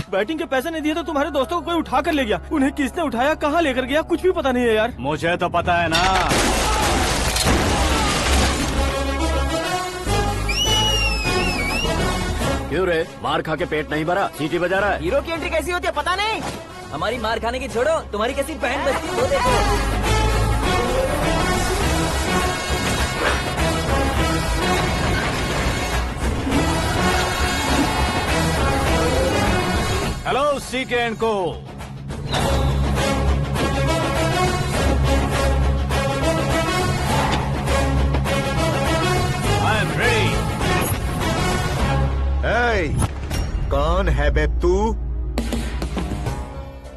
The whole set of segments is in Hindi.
बैटिंग के पैसे नहीं दिए तो तुम्हारे दोस्तों को कोई उठा कर ले गया। उन्हें किसने उठाया, कहाँ लेकर गया, कुछ भी पता नहीं है यार। मुझे तो पता है ना। क्यों रे, मार खा के पेट नहीं भरा, सीटी बजा रहा है? हीरो की एंट्री कैसी होती है पता नहीं। हमारी मार खाने की छोड़ो, तुम्हारी कैसी बैंड बजती है वो देखो। हेलो सीके एंड को। I am ready. कौन है बे तू?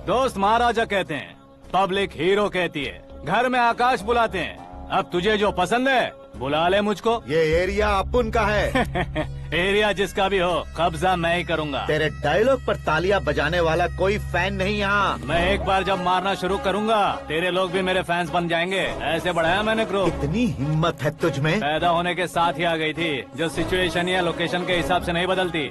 दोस्त महाराजा कहते हैं, पब्लिक हीरो कहती है, घर में आकाश बुलाते हैं। अब तुझे जो पसंद है बुला ले मुझको। ये एरिया अपुन का है। एरिया जिसका भी हो, कब्जा मैं ही करूंगा। तेरे डायलॉग पर तालियां बजाने वाला कोई फैन नहीं यहाँ। मैं एक बार जब मारना शुरू करूंगा, तेरे लोग भी मेरे फैंस बन जाएंगे। ऐसे बढ़ाया मैंने ग्रुप। इतनी हिम्मत है तुझ में? पैदा होने के साथ ही आ गई थी, जो सिचुएशन या लोकेशन के हिसाब से नहीं बदलती।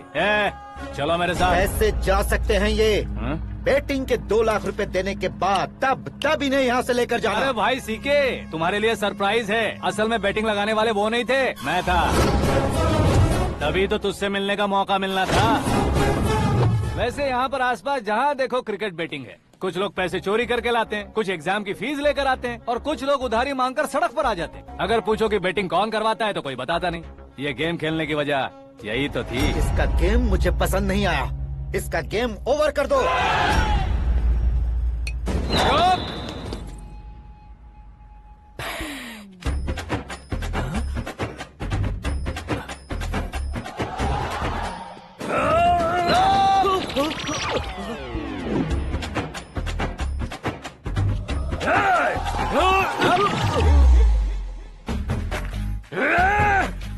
चलो मेरे साथ। कैसे जा सकते हैं ये? हाँ? बेटिंग के 2 लाख रुपए देने के बाद तब इन्हें यहाँ से लेकर जाना। अरे भाई सीके, तुम्हारे लिए सरप्राइज है। असल में बैटिंग लगाने वाले वो नहीं थे, मैं था। तभी तो तुझसे मिलने का मौका मिलना था। वैसे यहाँ पर आसपास जहाँ देखो क्रिकेट बैटिंग है। कुछ लोग पैसे चोरी करके लाते हैं, कुछ एग्जाम की फीस लेकर आते हैं, और कुछ लोग उधारी मांगकर सड़क पर आ जाते हैं। अगर पूछो कि बैटिंग कौन करवाता है तो कोई बताता नहीं। ये गेम खेलने की वजह यही तो थी। इसका गेम मुझे पसंद नहीं आया। इसका गेम ओवर कर दो।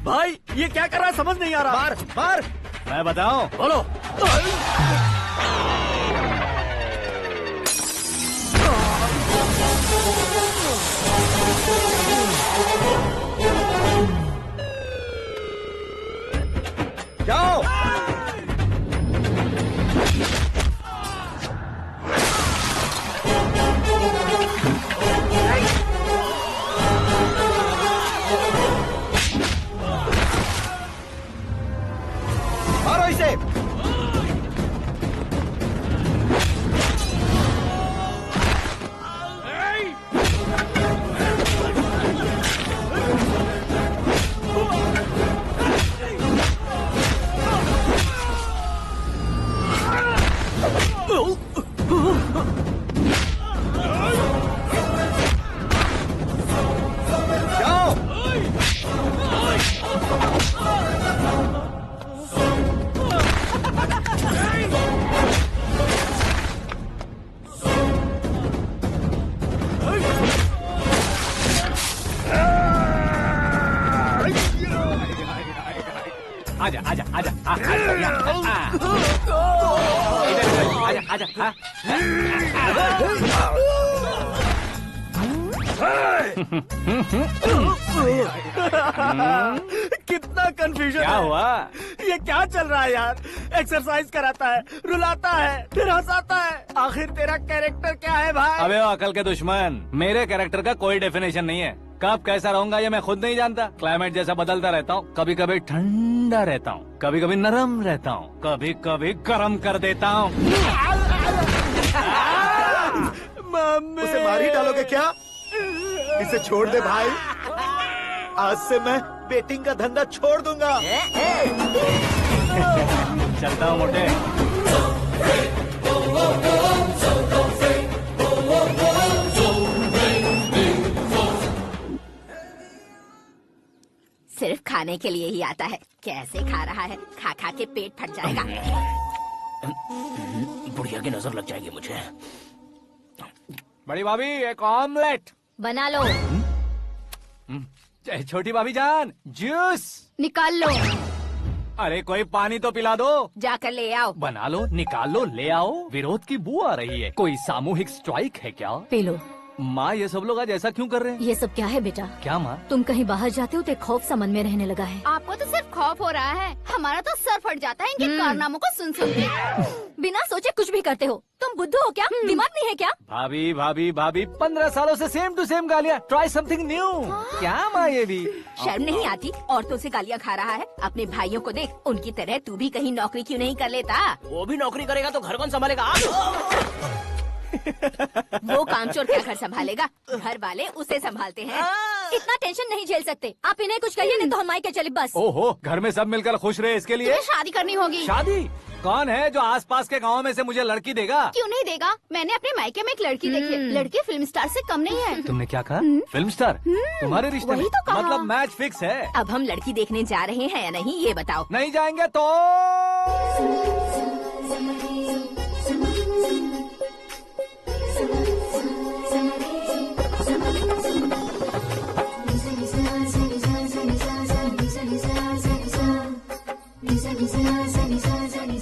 भाई ये क्या कर रहा है, समझ नहीं आ रहा। मार मार। मैं बताऊं? बोलो। जाओ। मारो इसे। आजा आजा आजा आजा आजा। कितना कंफ्यूजन क्या है। हुआ? ये क्या चल रहा है यार? एक्सरसाइज कराता है, रुलाता है, फिर हंसाता है। आखिर तेरा कैरेक्टर क्या है भाई? अबे वो अकल के दुश्मन, मेरे कैरेक्टर का कोई डेफिनेशन नहीं है। कब कैसा रहूंगा ये मैं खुद नहीं जानता। क्लाइमेट जैसा बदलता रहता हूँ। कभी कभी ठंडा रहता हूँ, कभी कभी नरम रहता हूँ, कभी कभी गर्म कर देता हूँ। उसे मार ही डालोगे क्या? इसे छोड़ दे भाई। आज से मैं बेटिंग का धंधा छोड़ दूंगा। चलता हूँ मोटे। सिर्फ खाने के लिए ही आता है। कैसे खा रहा है, खा खा के पेट फट जाएगा। बुढ़िया की नजर लग जाएगी मुझे। बड़ी भाभी एक ऑमलेट बना लो। छोटी भाभी जान जूस निकाल लो। अरे कोई पानी तो पिला दो। जाकर ले आओ। बना लो, निकाल लो, ले आओ। विरोध की बू आ रही है। कोई सामूहिक स्ट्राइक है क्या? P low. माँ ये सब लोग आज ऐसा क्यों कर रहे हैं? ये सब क्या है बेटा? क्या माँ? तुम कहीं बाहर जाते हो तो एक खौफ सा मन में रहने लगा है। आपको तो सिर्फ खौफ हो रहा है, हमारा तो सर फट जाता है इनके कारनामों को सुन सुन के। बिना सोचे कुछ भी करते हो। तुम बुद्धू हो क्या? दिमाग नहीं है क्या? भाभी भाभी भाभी 15 सालों से सेम टू सेम गालियाँ। Try something new. क्या माँ ये भी? शर्म नहीं आती? औरतों से गालियाँ खा रहा है। अपने भाइयों को देख, उनकी तरह तू भी कहीं नौकरी क्यों नहीं कर लेता? वो भी नौकरी करेगा तो घर कौन संभालेगा? आप वो कामचोर क्या घर संभालेगा? घर वाले उसे संभालते हैं। इतना टेंशन नहीं झेल सकते। आप इन्हें कुछ कहिए नहीं तो हम मायके चले बस। ओहो, घर में सब मिलकर खुश रहे इसके लिए। तुम्हें शादी करनी होगी। शादी? कौन है जो आसपास के गाँव में से मुझे लड़की देगा? क्यों नहीं देगा? मैंने अपने मायके में एक लड़की देखी है। लड़की फिल्म स्टार से कम नहीं है। तुमने क्या कहा? Film star? तुम्हारे रिश्ते में? वही तो कहा। मतलब मैच फिक्स है? अब हम लड़की देखने जा रहे हैं या नहीं ये बताओ। नहीं जाएंगे तो?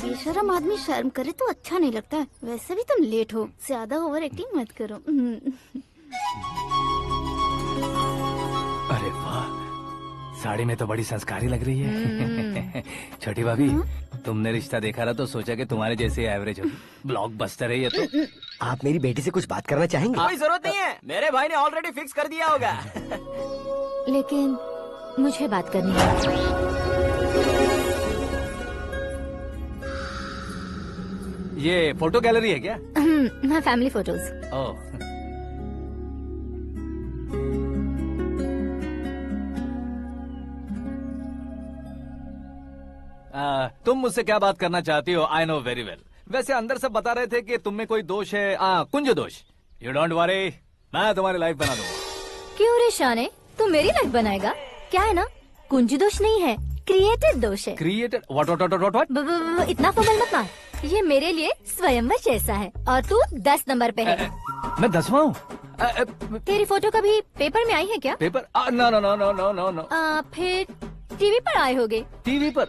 बेशरम आदमी शर्म करे तो अच्छा नहीं लगता है। वैसे भी तुम लेट हो, ज्यादा ओवर एक्टिंग मत करो। अरे वाह, साड़ी में तो बड़ी संस्कारी लग रही है। छोटी भाभी, तुमने रिश्ता देखा ना तो सोचा कि तुम्हारे जैसे एवरेज होगी। ब्लॉकबस्टर है ये तो। आप मेरी बेटी से कुछ बात करना चाहेंगे? कोई जरूरत नहीं है, मेरे भाई ने ऑलरेडी फिक्स कर दिया होगा। लेकिन मुझे बात करनी है। ये फोटो गैलरी है क्या? मैं फैमिली फोटोज। ओह, तुम मुझसे क्या बात करना चाहती हो? I know very well. वैसे अंदर सब बता रहे थे कि तुम में कोई दोष है। कुंज दोष। यू डोंट वरी, मैं तुम्हारी लाइफ बना दूंगा। क्यों रे शाने, तू मेरी लाइफ बनाएगा? क्या है ना, कुंज दोष नहीं है, क्रिएटेड दोष है। क्रिएटेड? व्हाट? इतना फमल मत मार। ये मेरे लिए स्वयंवर जैसा है और तू 10 नंबर पे है। मैं 10वां हूँ? तेरी फोटो कभी पेपर में आई है क्या? Paper? No no no no no no no. फिर टीवी पर आए होगे। टीवी पर?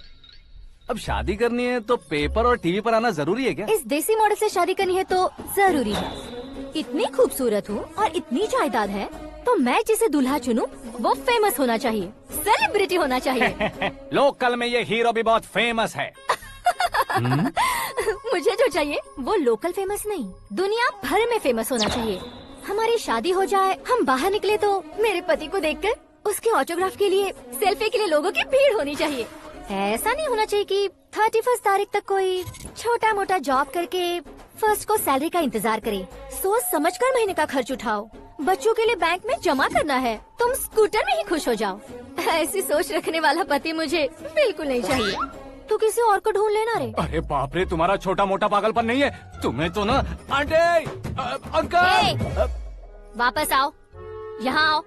अब शादी करनी है तो पेपर और टीवी पर आना जरूरी है क्या? इस देसी मॉडल से शादी करनी है तो जरूरी है। इतनी खूबसूरत हूँ और इतनी जायदाद है तो मैं जिसे दूल्हा चुनूं वो फेमस होना चाहिए, सेलिब्रिटी होना चाहिए। लोकल में ये हीरो भी बहुत फेमस है। मुझे जो चाहिए वो लोकल फेमस नहीं, दुनिया भर में फेमस होना चाहिए। हमारी शादी हो जाए, हम बाहर निकले तो मेरे पति को देखकर उसके ऑटोग्राफ के लिए, सेल्फी के लिए लोगों की भीड़ होनी चाहिए। ऐसा नहीं होना चाहिए कि 31 तारीख तक कोई छोटा मोटा जॉब करके फर्स्ट को सैलरी का इंतजार करे। सोच समझकर महीने का खर्च उठाओ। बच्चों के लिए बैंक में जमा करना है, तुम स्कूटर में ही खुश हो जाओ। ऐसी सोच रखने वाला पति मुझे बिल्कुल नहीं चाहिए। तू किसी और को ढूंढ लेना रे। अरे बाप रे, तुम्हारा छोटा मोटा पागलपन नहीं है? तुम्हें तो ना आंटी, अंकल। वापस आओ, यहाँ आओ।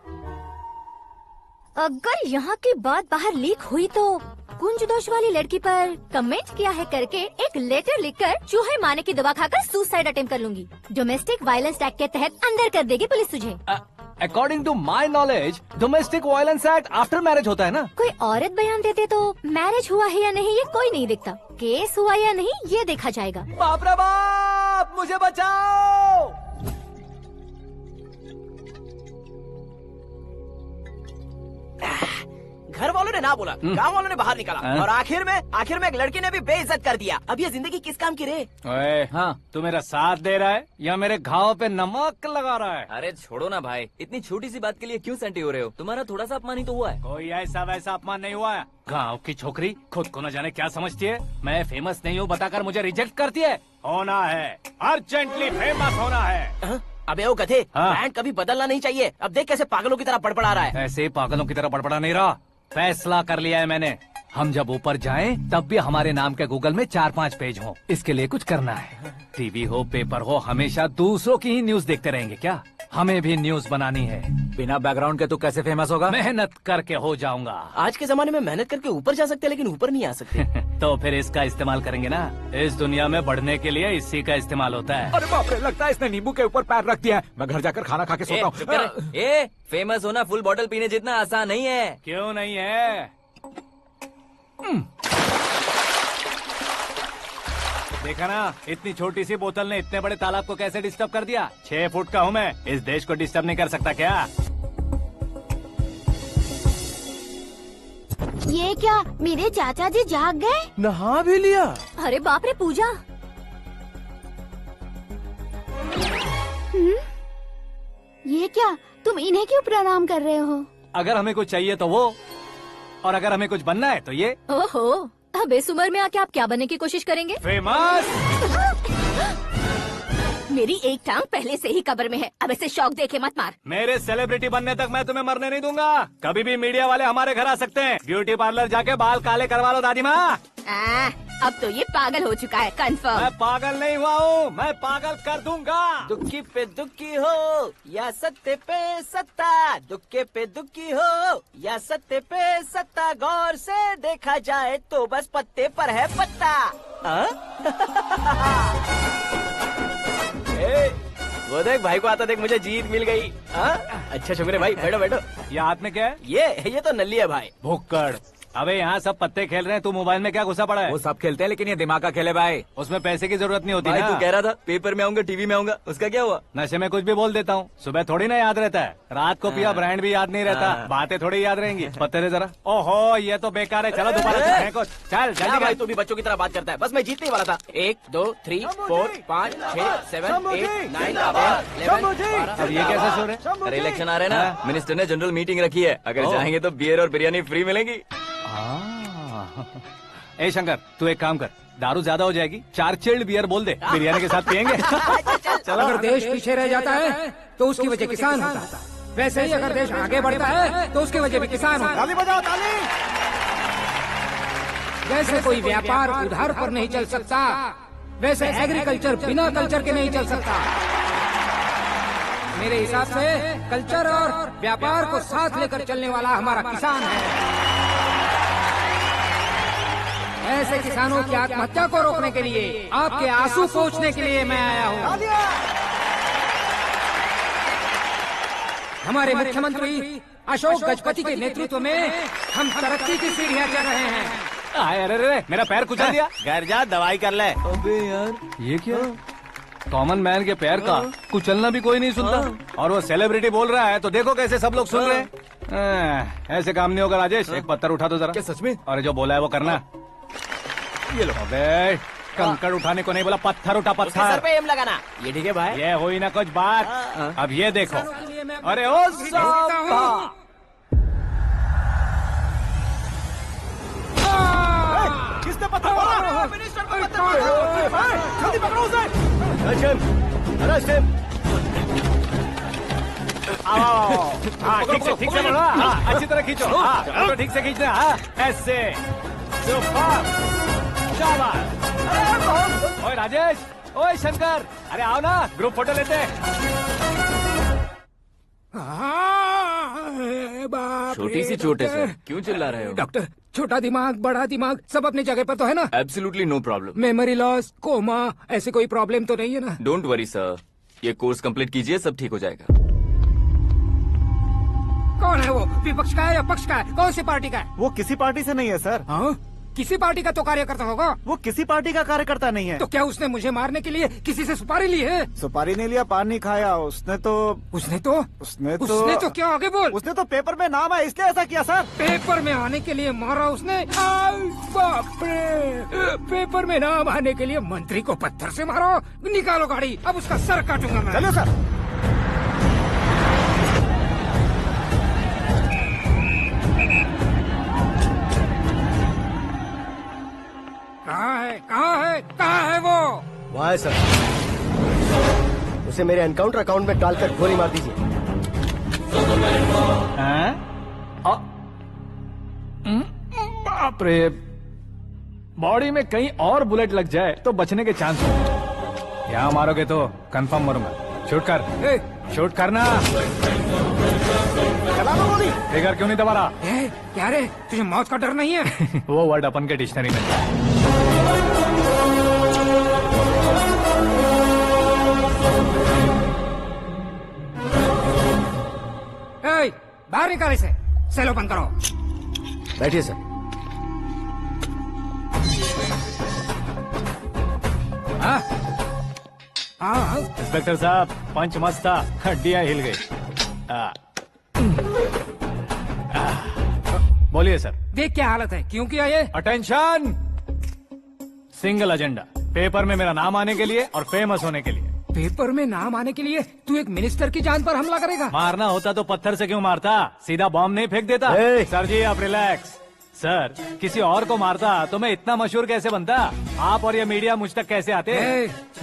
अगर यहाँ की बात बाहर लीक हुई तो कुंज दोष वाली लड़की पर कमेंट किया है करके एक लेटर लिखकर चूहे मारने की दवा खाकर सुसाइड अटेम्प्ट कर लूंगी। डोमेस्टिक वायलेंस एक्ट के तहत अंदर कर देगी पुलिस तुझे। According to my knowledge domestic violence act after marriage होता है ना? कोई औरत बयान देते तो मैरिज हुआ है या नहीं ये कोई नहीं देखता, केस हुआ या नहीं ये देखा जाएगा। बाप रे बाप, मुझे बचाओ। घर वालों ने ना बोला, गांव वालों ने बाहर निकाला और आखिर में एक लड़की ने भी बेइज्जत कर दिया। अब ये जिंदगी किस काम की रे? ओए, हाँ, तू मेरा साथ दे रहा है या मेरे घाव पे नमक लगा रहा है? अरे छोड़ो ना भाई, इतनी छोटी सी बात के लिए क्यों सैंटी हो रहे हो? तुम्हारा थोड़ा सा अपमान ही तो हुआ है। कोई ऐसा वैसा अपमान नहीं हुआ है। गाँव की छोकरी खुद को न जाने क्या समझती है। मैं फेमस नहीं हूँ बताकर मुझे रिजेक्ट करती है। होना है, अर्जेंटली फेमस होना है। अबे वो गधे, हाँ। ब्रांड कभी बदलना नहीं चाहिए। अब देख कैसे पागलों की तरह बड़बड़ा रहा है। ऐसे पागलों की तरह बड़बड़ा नहीं रहा। फैसला कर लिया है मैंने। हम जब ऊपर जाएं तब भी हमारे नाम के गूगल में 4-5 पेज हो। इसके लिए कुछ करना है। टीवी हो, पेपर हो, हमेशा दूसरों की ही न्यूज देखते रहेंगे क्या? हमें भी न्यूज बनानी है। बिना बैकग्राउंड के तू कैसे फेमस होगा? मेहनत करके हो जाऊंगा। आज के जमाने में मेहनत करके ऊपर जा सकते हैं लेकिन ऊपर नहीं आ सकते। तो फिर इसका इस्तेमाल करेंगे ना। इस दुनिया में बढ़ने के लिए इसी का इस्तेमाल होता है। अरे बाप रे, लगता है इसने नींबू के ऊपर पैर रख दिया है। मैं घर जाकर खाना खा के सोता चुप कर। हूँ। फेमस होना फुल बॉटल पीने जितना आसान नहीं है। क्यों नहीं है? देखा ना, इतनी छोटी सी बोतल ने इतने बड़े तालाब को कैसे डिस्टर्ब कर दिया। 6 फुट का हूँ मैं, इस देश को डिस्टर्ब नहीं कर सकता क्या? ये क्या, मेरे चाचा जी जाग गए? नहा भी लिया? अरे बाप रे पूजा, ये क्या, तुम इन्हें क्यों प्रणाम कर रहे हो? अगर हमें कुछ चाहिए तो वो, और अगर हमें कुछ बनना है तो ये। ओहो, अब इस उम्र में आके आप क्या बनने की कोशिश करेंगे? फेमस। मेरी एक टांग पहले से ही कब्र में है, अब इसे शौक देके मत मार। मेरे सेलिब्रिटी बनने तक मैं तुम्हें मरने नहीं दूंगा। कभी भी मीडिया वाले हमारे घर आ सकते हैं। ब्यूटी पार्लर जाके बाल काले करवा लो दादी माँ। अब तो ये पागल हो चुका है, कंफर्म। मैं पागल नहीं हुआ हूँ, मैं पागल कर दूंगा। दुखी पे दुखी हो या सत्य पे सत्ता, दुखे पे दुखी हो या सत्य पे सत्ता, गौर से देखा जाए तो बस पत्ते पर है पत्ता। वो देख भाई को आता देख, मुझे जीत मिल गई। अच्छा शुक्र है भाई, बैठो बैठो। ये हाथ में क्या है? ये तो नल्ली है भाई। भुक्कड़। अबे यहाँ सब पत्ते खेल रहे हैं, तू मोबाइल में क्या घुसा पड़ा है? वो सब खेलते हैं लेकिन ये दिमाग का खेल है भाई। उसमें पैसे की जरूरत नहीं होती भाई ना। तू कह रहा था पेपर में आऊंगा, टीवी में आऊंगा, उसका क्या हुआ? नशे में कुछ भी बोल देता हूँ, सुबह थोड़ी ना याद रहता है। रात को पिया ब्रांड भी याद नहीं रहता, बातें थोड़ी याद रहेंगी। पत्ते दे जरा। ओहो ये तो बेकार है, चलो दोबारा से फेंको। चल क्या जल्दी भाई, तू भी बच्चों की तरह बात करता है। बस मैं जीतने वाला था। 1 2 3 4 5 6 7 8 9 10 11 अब ये कैसे शोर है? अरे इलेक्शन आ रहे हैं ना, मिनिस्टर ने जनरल मीटिंग रखी है, अगर जाएंगे तो बियर और बिरयानी फ्री मिलेगी। ए शंकर, तू एक काम कर, दारू ज्यादा हो जाएगी, 4 चिल्ड बियर बोल दे, बिरयानी के साथ पियेंगे। चलो, अगर देश पीछे रह जाता है तो उसकी वजह किसान होता है, वैसे ही अगर देश आगे बढ़ता है तो उसकी वजह भी किसान होता है। ताली बजाओ, ताली। जैसे कोई व्यापार उधार पर नहीं चल सकता, वैसे एग्रीकल्चर बिना कल्चर के नहीं चल सकता। मेरे हिसाब से कल्चर और व्यापार को साथ लेकर चलने वाला हमारा किसान है। ऐसे किसानों की आत्महत्या को रोकने के लिए, आपके आंसू पोंछने के लिए मैं आया हूँ। हमारे मुख्यमंत्री अशोक गजपति के नेतृत्व में हम तरक्की की सीढ़ियाँ चढ़ रहे हैं। अरे मेरा पैर कुचल दिया। घर जा, दवाई कर ले। अबे यार ये क्या? कॉमन मैन के पैर का कुचलना भी कोई नहीं सुनता, और वो सेलिब्रिटी बोल रहा है तो देखो कैसे सब लोग सुन रहे हैं। ऐसे काम नहीं होगा राजेश, एक पत्थर उठा दो जरा। क्या सच में? और जो बोला है वो करना। ये लो। अबे कंकड़ उठाने को नहीं बोला, पत्थर उठा, उसके सर पत्थर। पे एम लगाना। ये ठीक है भाई। ये हुई ना कुछ बात। अब ये देखो। अरे ओ साहब, किसने पत्थर मारा? मिनिस्टर को पत्थर मारा। जल्दी पकड़ो उसे। हाँ ठीक से बोलो। हाँ अच्छी तरह खींचो। हाँ तो ठीक से खींचना। हाँ ऐसे। सुपर। शाबाश। ओए राजेश, ओए शंकर, अरे आओ ना, ग्रुप फोटो लेते हैं। छोटी सी चोट है सर, क्यों चिल्ला रहे हो? डॉक्टर, छोटा दिमाग बड़ा दिमाग सब अपनी जगह पर तो है ना? Absolutely no problem. Memory loss, coma, ऐसी कोई प्रॉब्लम तो नहीं है ना? डोंट वरी सर, ये कोर्स कंप्लीट कीजिए, सब ठीक हो जाएगा। कौन है वो? विपक्ष का है या पक्ष का है? कौन सी पार्टी का है? वो किसी पार्टी से नहीं है सर। हाँ? किसी पार्टी का तो कार्यकर्ता होगा। वो किसी पार्टी का कार्यकर्ता नहीं है। तो क्या उसने मुझे मारने के लिए किसी से सुपारी ली है? सुपारी नहीं लिया, पान नहीं खाया। उसने तो क्या आगे बोल? उसने तो पेपर में नाम है इसलिए ऐसा किया सर। पेपर में आने के लिए मारा उसने? बाप रे! पेपर में नाम आने के लिए मंत्री को पत्थर से मारो? निकालो गाड़ी, अब उसका सर काटूंगा मैं। चलो सर। कहाँ है वो? वहाँ है सर। उसे मेरे एनकाउंटर अकाउंट में डालकर गोली मार दीजिए। बाप रे, बॉडी में कहीं और बुलेट लग जाए तो बचने के चांस हो। यहाँ मारोगे तो कंफर्म मरूंगा। शूट कर। शूट करना। फिगर क्यों नहीं दबा रहा? क्या रे, तुझे मौत का डर नहीं है? वो वर्ड अपन के डिक्शनरी में। बाहर निकाल इसे, सेल ओपन करो। बैठिए सर। हाँ हाँ इंस्पेक्टर साहब पंच मस्त था, हड्डियां हिल गई। बोलिए सर। देख क्या हालत है, क्यों किया ये? अटेंशन, सिंगल एजेंडा, पेपर में मेरा नाम आने के लिए और फेमस होने के लिए। पेपर में नाम आने के लिए तू एक मिनिस्टर की जान पर हमला करेगा? मारना होता तो पत्थर से क्यों मारता, सीधा बॉम्ब नहीं फेंक देता। सर जी आप रिलैक्स। सर किसी और को मारता तो मैं इतना मशहूर कैसे बनता, आप और ये मीडिया मुझ तक कैसे आते?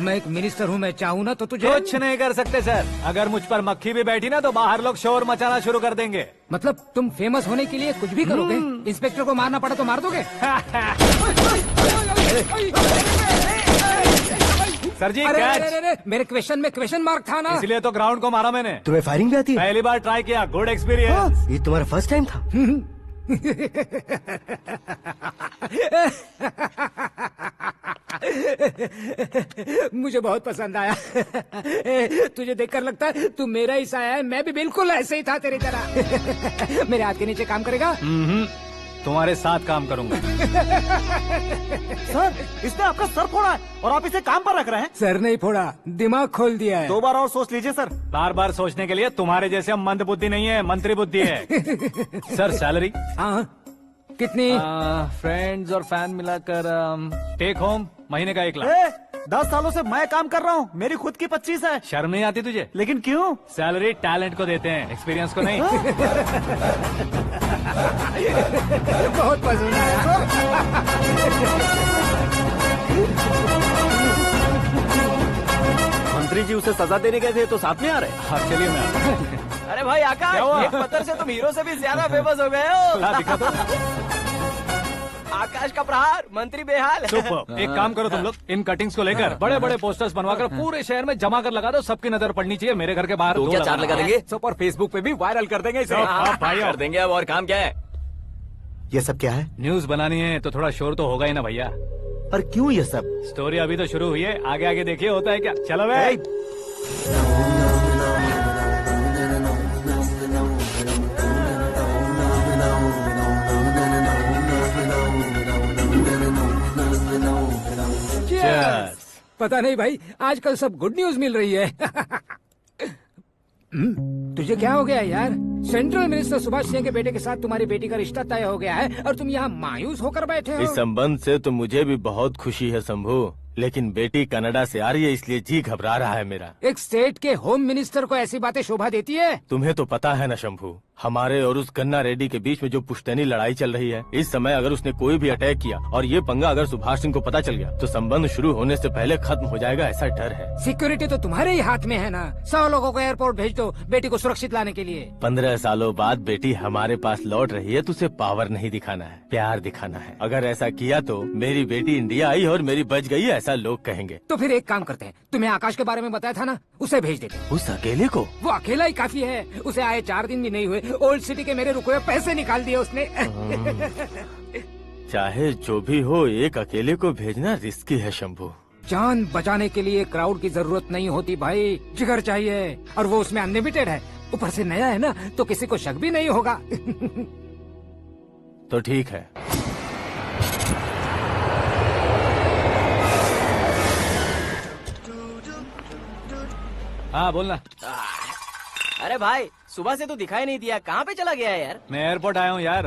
मैं एक मिनिस्टर हूँ, मैं चाहूँ ना तो तुझे कुछ नहीं कर सकते सर। अगर मुझ पर मक्खी भी बैठी ना तो बाहर लोग शोर मचाना शुरू कर देंगे। मतलब तुम फेमस होने के लिए कुछ भी करोगे? इंस्पेक्टर को मारना पड़ा तो मार दोगे? सर जी अरे, मेरे क्वेश्चन में क्वेश्चन मार्क था ना, इसलिए तो ग्राउंड को मारा मैंने। तुम्हें फायरिंग भी आती है? पहली बार ट्राई किया, गुड एक्सपीरियंस। ये तुम्हारा फर्स्ट टाइम था? मुझे बहुत पसंद आया। तुझे देखकर लगता है तू मेरा ही साया है, मैं भी बिल्कुल ऐसे ही था तेरी तरह। मेरे हाथ के नीचे काम करेगा? तुम्हारे साथ काम करूंगा। सर इसने आपका सर फोड़ा है और आप इसे काम पर रख रहे हैं। सर नहीं फोड़ा, दिमाग खोल दिया है। 2 बार और सोच लीजिए सर। बार बार सोचने के लिए तुम्हारे जैसे मंद बुद्धि नहीं है, मंत्री बुद्धि है। Sir salary? हाँ कितनी? फ्रेंड्स और फैन मिलाकर टेक होम महीने का 1 लाख। 10 सालों से मैं काम कर रहा हूँ, मेरी खुद की 25 है। शर्म नहीं आती तुझे? लेकिन क्यों? सैलरी टैलेंट को देते हैं, एक्सपीरियंस को नहीं। बहुत पसंद आया। मंत्री जी उसे सजा देने गए थे तो साथ में आ रहे। हाँ चलिए मैं आता हूं। अरे भाई आकाश, एक पत्थर से तुम हीरो से भी ज्यादा फेमस हो गए हो। दिखा दो। आकाश का प्रहार, मंत्री बेहाल। सुपर। एक काम करो तुम लोग, इन कटिंग्स को लेकर बड़े बड़े पोस्टर्स बनवाकर पूरे शहर में जमा कर लगा दो, सबकी नजर पड़नी चाहिए। मेरे घर के बाहर तो 2 क्या 4 लगा देंगे? सब और फेसबुक पे भी वायरल कर देंगे इसे। भाई कर देंगे। अब और काम क्या है? ये सब क्या है? न्यूज बनानी है तो थोड़ा शोर तो होगा ही ना भैया। पर क्यों ये सब? स्टोरी अभी तो शुरू हुई है, आगे आगे देखिए होता है क्या। चलो भाई। पता नहीं भाई, आजकल सब गुड न्यूज मिल रही है। तुझे क्या हो गया यार? सेंट्रल मिनिस्टर सुभाष सिंह के बेटे के साथ तुम्हारी बेटी का रिश्ता तय हो गया है और तुम यहाँ मायूस होकर बैठे हो। इस संबंध से तो मुझे भी बहुत खुशी है शंभू, लेकिन बेटी कनाडा से आ रही है इसलिए जी घबरा रहा है मेरा। एक स्टेट के होम मिनिस्टर को ऐसी बातें शोभा देती है? तुम्हें तो पता है ना शंभू, हमारे और उस कन्ना रेड्डी के बीच में जो पुश्तैनी लड़ाई चल रही है, इस समय अगर उसने कोई भी अटैक किया और ये पंगा अगर सुभाष सिंह को पता चल गया तो संबंध शुरू होने से पहले खत्म हो जाएगा, ऐसा डर है। सिक्योरिटी तो तुम्हारे ही हाथ में है ना। 100 लोगों को एयरपोर्ट भेज दो बेटी को सुरक्षित लाने के लिए। 15 सालों बाद बेटी हमारे पास लौट रही है तो उसे पावर नहीं दिखाना है, प्यार दिखाना है। अगर ऐसा किया तो मेरी बेटी इंडिया आई और मेरी बच गई, ऐसा लोग कहेंगे। तो फिर एक काम करते हैं, तुम्हें आकाश के बारे में बताया था ना, उसे भेज देते। उस अकेले को? वो अकेला ही काफी है, उसे आए 4 दिन भी नहीं हुए, ओल्ड सिटी के मेरे रुके हुए पैसे निकाल दिए उसने। चाहे जो भी हो, एक अकेले को भेजना रिस्की है शंभू। जान बचाने के लिए क्राउड की जरूरत नहीं होती भाई, जिगर चाहिए, और वो उसमें अनलिमिटेड है। ऊपर से नया है ना तो किसी को शक भी नहीं होगा। तो ठीक है। हाँ बोलना। अरे भाई सुबह से तो दिखाई नहीं दिया, कहाँ पे चला गया है यार? मैं एयरपोर्ट आया हूँ यार।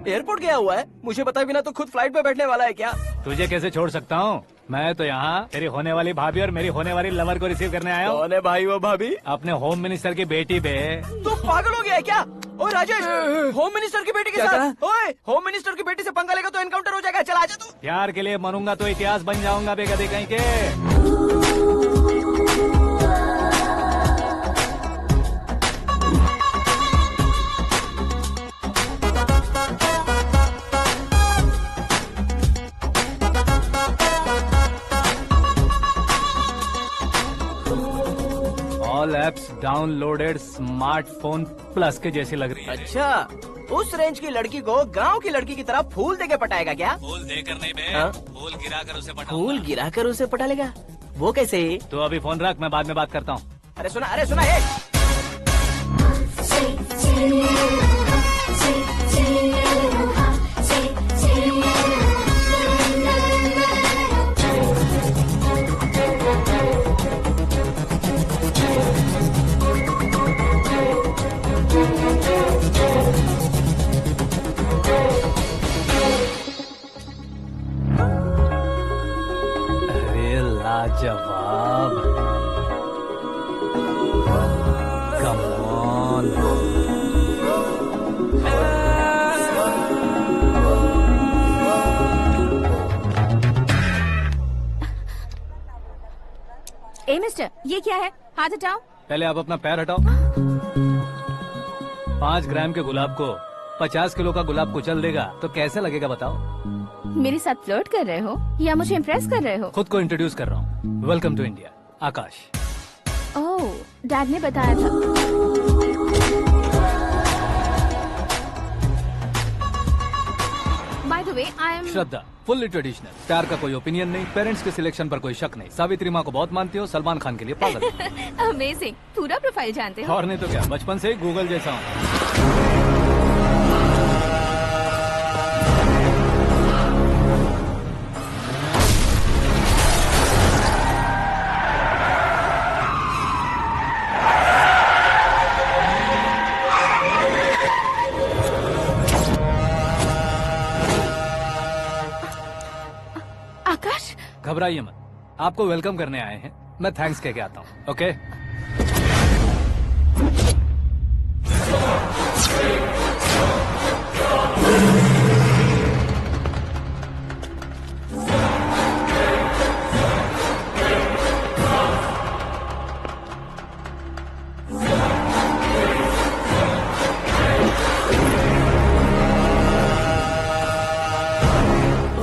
एयरपोर्ट गया हुआ है? मुझे पता भी ना तो खुद फ्लाइट पे बैठने वाला है क्या? तुझे कैसे छोड़ सकता हूँ? मैं तो यहाँ तेरी होने वाली भाभी और मेरी होने वाली लवर को रिसीव करने आया हूँ। कौन है भाई वो भाभी? अपने होम मिनिस्टर की बेटी पे। तो पागल हो गया है क्या? ओए राजेश, होम मिनिस्टर की बेटी के साथ? ओए होम मिनिस्टर की बेटी से पंगा लेगा तो एनकाउंटर हो जाएगा, चल आजा तू। प्यार के लिए मरूंगा तो इतिहास बन जाऊंगा बेगदे कहीं के। All apps downloaded smartphone plus के जैसी लग रही है। अच्छा, उस रेंज की लड़की को गांव की लड़की की तरह फूल देके पटाएगा क्या? फूल देकर नहीं बे, फूल गिराकर उसे पटाऊंगा। फूल गिराकर उसे पटा लेगा? वो कैसे? तो अभी फोन रख, मैं बाद में बात करता हूँ। अरे सुना ये। लाजवाब। Come on. ए मिस्टर, ये क्या है? हाथ हटाओ। पहले आप अपना पैर हटाओ। 5 ग्राम के गुलाब को 50 किलो का गुलाब कुचल देगा तो कैसे लगेगा बताओ? मेरे साथ फ्लर्ट कर रहे हो या मुझे इम्प्रेस कर रहे हो? खुद को इंट्रोड्यूस कर रहा हूँ। Welcome to India, Akash. Oh, dad ने बताया था। By the way, I am Shraddha, fully traditional. प्यार का कोई ओपिनियन नहीं, पेरेंट्स के सिलेक्शन पर कोई शक नहीं। सावित्री माँ को बहुत मानती हो, सलमान खान के लिए पागल। अमेजिंग, पूरा प्रोफाइल जानते हो। और नहीं तो क्या, बचपन से ही गूगल जैसा हूँ। आकाश, घबराइए मत, आपको वेलकम करने आए हैं। मैं थैंक्स कह के आता हूँ। ओके?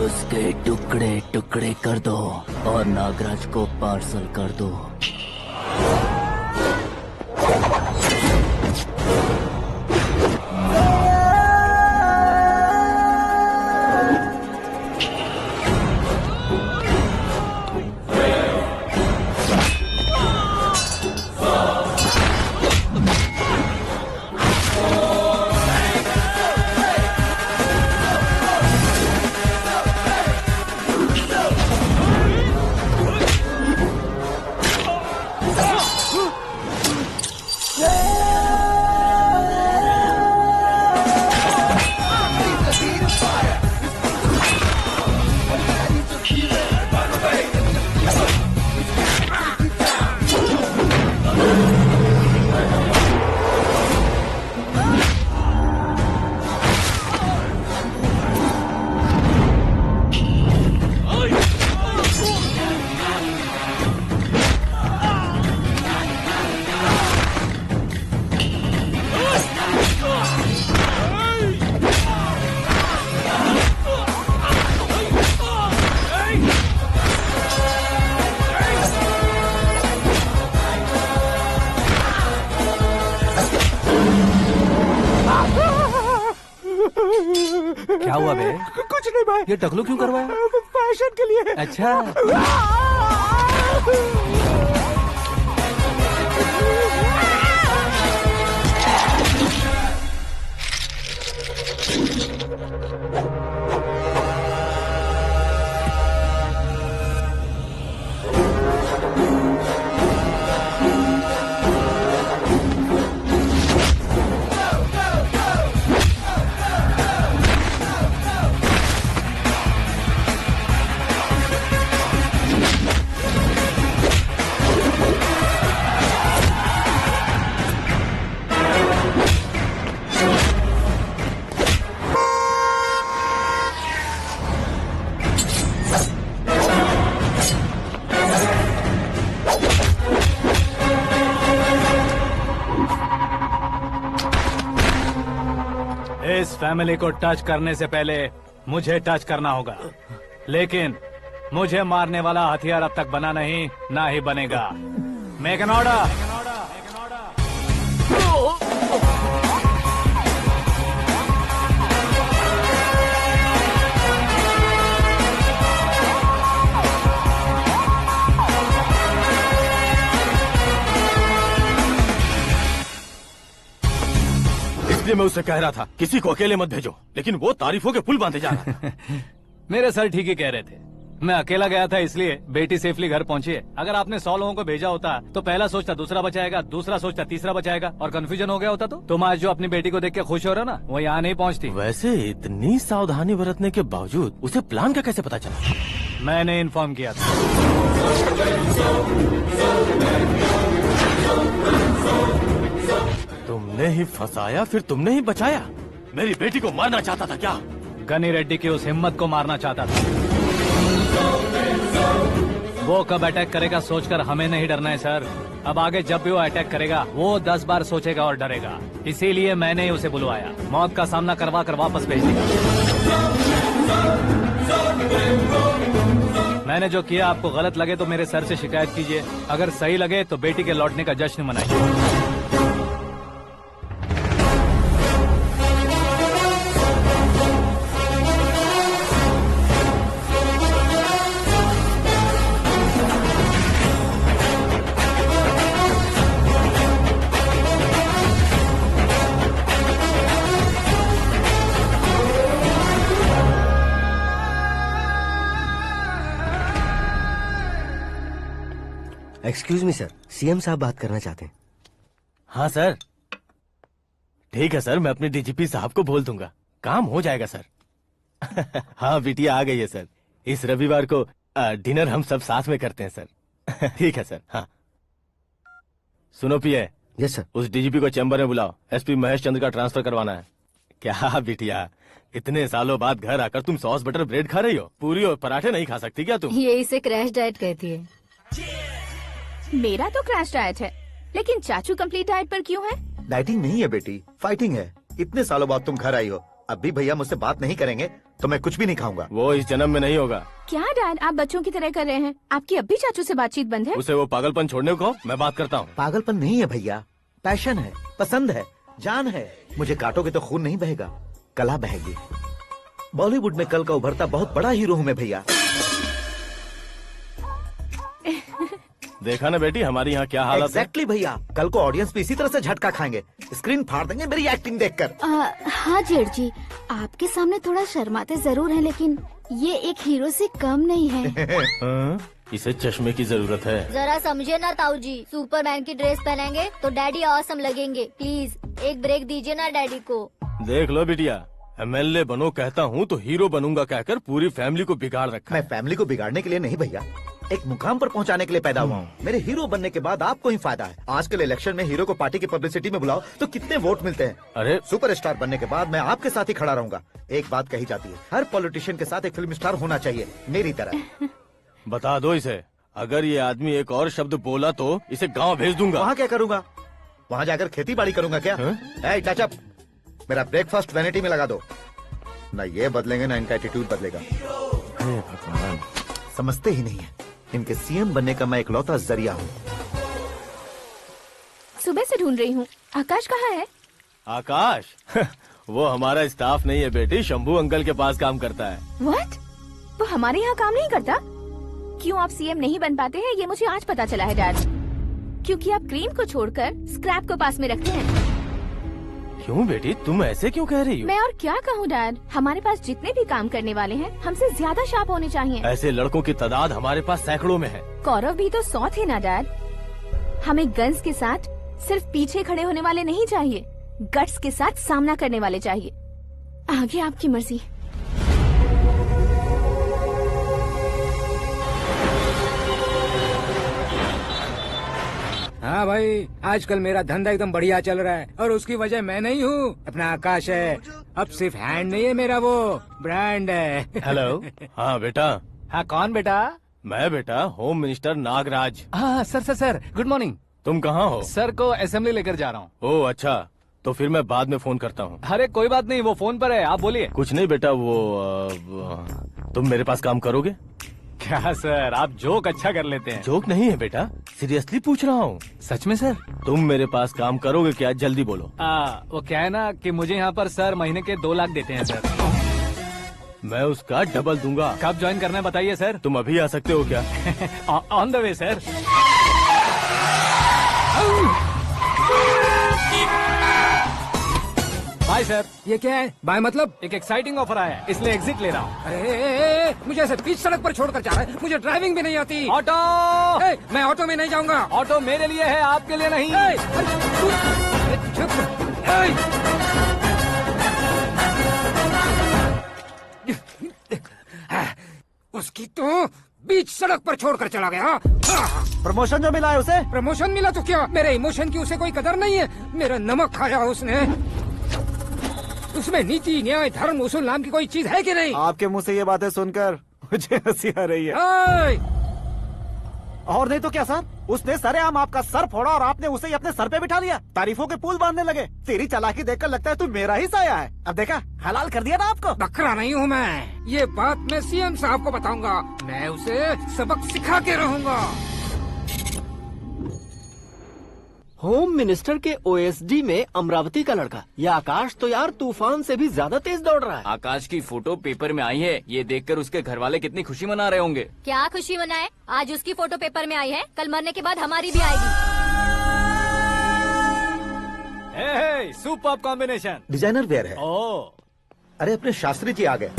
उसके टुकड़े टुकड़े कर दो और नागराज को पार्सल कर दो। क्या हुआ बे? कुछ नहीं भाई। ये टकलू क्यों करवाया? फैशन के लिए। अच्छा। इस फैमिली को टच करने से पहले मुझे टच करना होगा, लेकिन मुझे मारने वाला हथियार अब तक बना नहीं, ना ही बनेगा। Make an order. इसलिए मैं उससे कह रहा था किसी को अकेले मत भेजो, लेकिन वो तारीफों के पुल बांधे जा रहा था। मेरे सर ठीक ही कह रहे थे। मैं अकेला गया था इसलिए बेटी सेफली घर पहुंची है। अगर आपने 100 लोगों को भेजा होता तो पहला सोचता दूसरा बचाएगा, दूसरा सोचता तीसरा बचाएगा, और कंफ्यूजन हो गया होता तो तुम आज जो अपनी बेटी को देख के खुश हो रहे हो ना, वो यहाँ नहीं पहुँचती। वैसे इतनी सावधानी बरतने के बावजूद उसे प्लान का कैसे पता चला? मैंने इन्फॉर्म किया था। तुमने ही फंसाया, फिर तुमने ही बचाया। मेरी बेटी को मारना चाहता था क्या? गनी रेड्डी की उस हिम्मत को मारना चाहता था। वो कब अटैक करेगा सोचकर हमें नहीं डरना है सर। अब आगे जब भी वो अटैक करेगा वो 10 बार सोचेगा और डरेगा। इसीलिए मैंने ही उसे बुलवाया। मौत का सामना करवा कर वापस भेज दिया। मैंने जो किया आपको गलत लगे तो मेरे सर से शिकायत कीजिए, अगर सही लगे तो बेटी के लौटने का जश्न मनाइए। एक्सक्यूज मी सर, सीएम साहब बात करना चाहते हैं। हाँ सर, ठीक है सर, मैं अपने डीजीपी साहब को बोल दूंगा, काम हो जाएगा सर। हाँ बिटिया आ गई है सर। इस रविवार को डिनर हम सब साथ में करते हैं सर। ठीक है सर। हाँ सुनो पिए। Yes sir. उस डीजीपी को चैम्बर में बुलाओ, एसपी महेश चंद्र का ट्रांसफर करवाना है। क्या बिटिया, इतने सालों बाद घर आकर तुम सॉस बटर ब्रेड खा रही हो? पूरी और पराठे नहीं खा सकती क्या तुम? ये इसे क्रैश डाइट कहती है। मेरा तो क्रैश डाइट है, लेकिन चाचू कंप्लीट डाइट पर क्यों है? डाइटिंग नहीं है बेटी, फाइटिंग है। इतने सालों बाद तुम घर आई हो, अब भी भैया मुझसे बात नहीं करेंगे तो मैं कुछ भी नहीं खाऊंगा। वो इस जन्म में नहीं होगा। क्या डैड, आप बच्चों की तरह कर रहे हैं? आपकी अब भी चाचू से बातचीत बंद है? उसे वो पागलपन छोड़ने को कहो, मैं बात करता हूँ। पागलपन नहीं है भैया, पैशन है, पसंद है, जान है। मुझे काटोगे तो खून नहीं बहेगा, कला बहेगी। बॉलीवुड में कल का उभरता बहुत बड़ा हीरो हूँ मैं भैया। देखा ना बेटी हमारी यहाँ क्या हालत है। एग्जैक्टली भैया, कल को ऑडियंस भी इसी तरह से झटका खाएंगे, स्क्रीन फाड़ देंगे मेरी एक्टिंग देखकर। हाँ जेठ जी, आपके सामने थोड़ा शर्माते जरूर हैं, लेकिन ये एक हीरो से कम नहीं है। इसे चश्मे की जरूरत है। जरा समझे ना ताऊ जी, सुपरमैन की ड्रेस पहनेंगे तो डैडी ऑसम लगेंगे। प्लीज एक ब्रेक दीजिए ना डैडी को। देख लो बिटिया, एमएलए बनो कहता हूँ तो हीरो बनूंगा कहकर पूरी फैमिली को बिगाड़ रखा। मैं फैमिली को बिगाड़ने के लिए नहीं भैया, एक मुकाम पर पहुंचाने के लिए पैदा हुआ हूँ। मेरे हीरो बनने के बाद आपको ही फायदा है। आजकल इलेक्शन में हीरो को पार्टी की पब्लिसिटी में बुलाओ तो कितने वोट मिलते हैं। अरे सुपरस्टार बनने के बाद मैं आपके साथ ही खड़ा रहूंगा। एक बात कही जाती है, हर पॉलिटिशियन के साथ एक फिल्म स्टार होना चाहिए, मेरी तरह। बता दो इसे, अगर ये आदमी एक और शब्द बोला तो इसे गाँव भेज दूंगा। वहाँ क्या करूँगा? वहाँ जाकर खेती बाड़ी करूंगा क्या? टचअप, मेरा ब्रेकफास्ट वैनिटी में लगा दो। न ये बदलेंगे न इनका एटीट्यूड बदलेगा। भगवान, समझते ही नहीं है, इनके सीएम बनने का मैं इकलौता जरिया हूँ। सुबह से ढूंढ रही हूँ, आकाश कहाँ है? आकाश? वो हमारा स्टाफ नहीं है बेटी, शंभू अंकल के पास काम करता है। व्हाट? वो हमारे यहाँ काम नहीं करता? क्यों आप सीएम नहीं बन पाते हैं ये मुझे आज पता चला है डैड। क्योंकि आप क्रीम को छोड़कर स्क्रैप को पास में रखते हैं। क्यों बेटी, तुम ऐसे क्यों कह रही हो? मैं और क्या कहूँ डैड, हमारे पास जितने भी काम करने वाले हैं हमसे ज्यादा शार्प होने चाहिए। ऐसे लड़कों की तादाद हमारे पास सैकड़ों में है। कौरव भी तो 100 थे ना डैड। हमें गन्स के साथ सिर्फ पीछे खड़े होने वाले नहीं चाहिए, गट्स के साथ सामना करने वाले चाहिए। आगे आपकी मर्जी। हाँ भाई, आजकल मेरा धंधा एकदम बढ़िया चल रहा है और उसकी वजह मैं नहीं हूँ, अपना आकाश है। अब सिर्फ हैंड नहीं है मेरा, वो ब्रांड है। हेलो। हाँ बेटा। हाँ कौन बेटा? मैं बेटा होम मिनिस्टर नागराज। हाँ सर गुड मॉर्निंग। तुम कहाँ हो? सर को असेंबली लेकर जा रहा हूँ। ओह अच्छा, तो फिर मैं बाद में फोन करता हूँ। अरे कोई बात नहीं, वो फोन पर है, आप बोलिए। कुछ नहीं बेटा, तुम मेरे पास काम करोगे? क्या सर, आप जोक अच्छा कर लेते हैं। जोक नहीं है बेटा, सीरियसली पूछ रहा हूँ। सच में सर? तुम मेरे पास काम करोगे क्या? जल्दी बोलो। वो क्या है ना कि मुझे यहाँ पर सर महीने के 2 लाख देते हैं सर। मैं उसका डबल दूंगा। कब ज्वाइन करना है बताइए सर। तुम अभी आ सकते हो क्या? On the way sir. Bye sir. ये क्या है? बाय मतलब? एक एक्साइटिंग ऑफर आया है, इसलिए एग्जिट ले रहा हूँ। अरे मुझे ऐसे बीच सड़क पर छोड़कर जा रहा है, मुझे ड्राइविंग भी नहीं आती। ऑटो! मैं ऑटो में नहीं जाऊंगा। ऑटो मेरे लिए है, आपके लिए नहीं। उसकी तो बीच सड़क पर छोड़कर चला गया। प्रमोशन जो मिला है उसे? प्रमोशन मिला तो क्या, मेरे इमोशन की उसे कोई कदर नहीं है। मेरा नमक खाया उसने। उसमें नीति, न्याय, धर्म, उसूल नाम की कोई चीज है कि नहीं? आपके मुंह से ये बातें सुनकर मुझे हंसी आ रही है। और नहीं तो क्या सर, उसने सरेआम आपका सर फोड़ा और आपने उसे ही अपने सर पे बिठा लिया। तारीफों के पुल बांधने लगे। तेरी चालाकी देखकर लगता है तू मेरा ही साया है। अब देखा, हलाल कर दिया ना आपको। बकरा नहीं हूँ मैं। ये बात मैं सीएम साहब को बताऊंगा। मैं उसे सबक सिखा के रहूंगा। होम मिनिस्टर के ओएसडी में अमरावती का लड़का, ये आकाश तो यार तूफान से भी ज्यादा तेज दौड़ रहा है। आकाश की फोटो पेपर में आई है, ये देखकर उसके घर वाले कितनी खुशी मना रहे होंगे। क्या खुशी मनाए? आज उसकी फोटो पेपर में आई है, कल मरने के बाद हमारी भी आएगी। Super combination. डिजाइनर वेयर है। ओह, अरे अपने शास्त्री जी आ गए।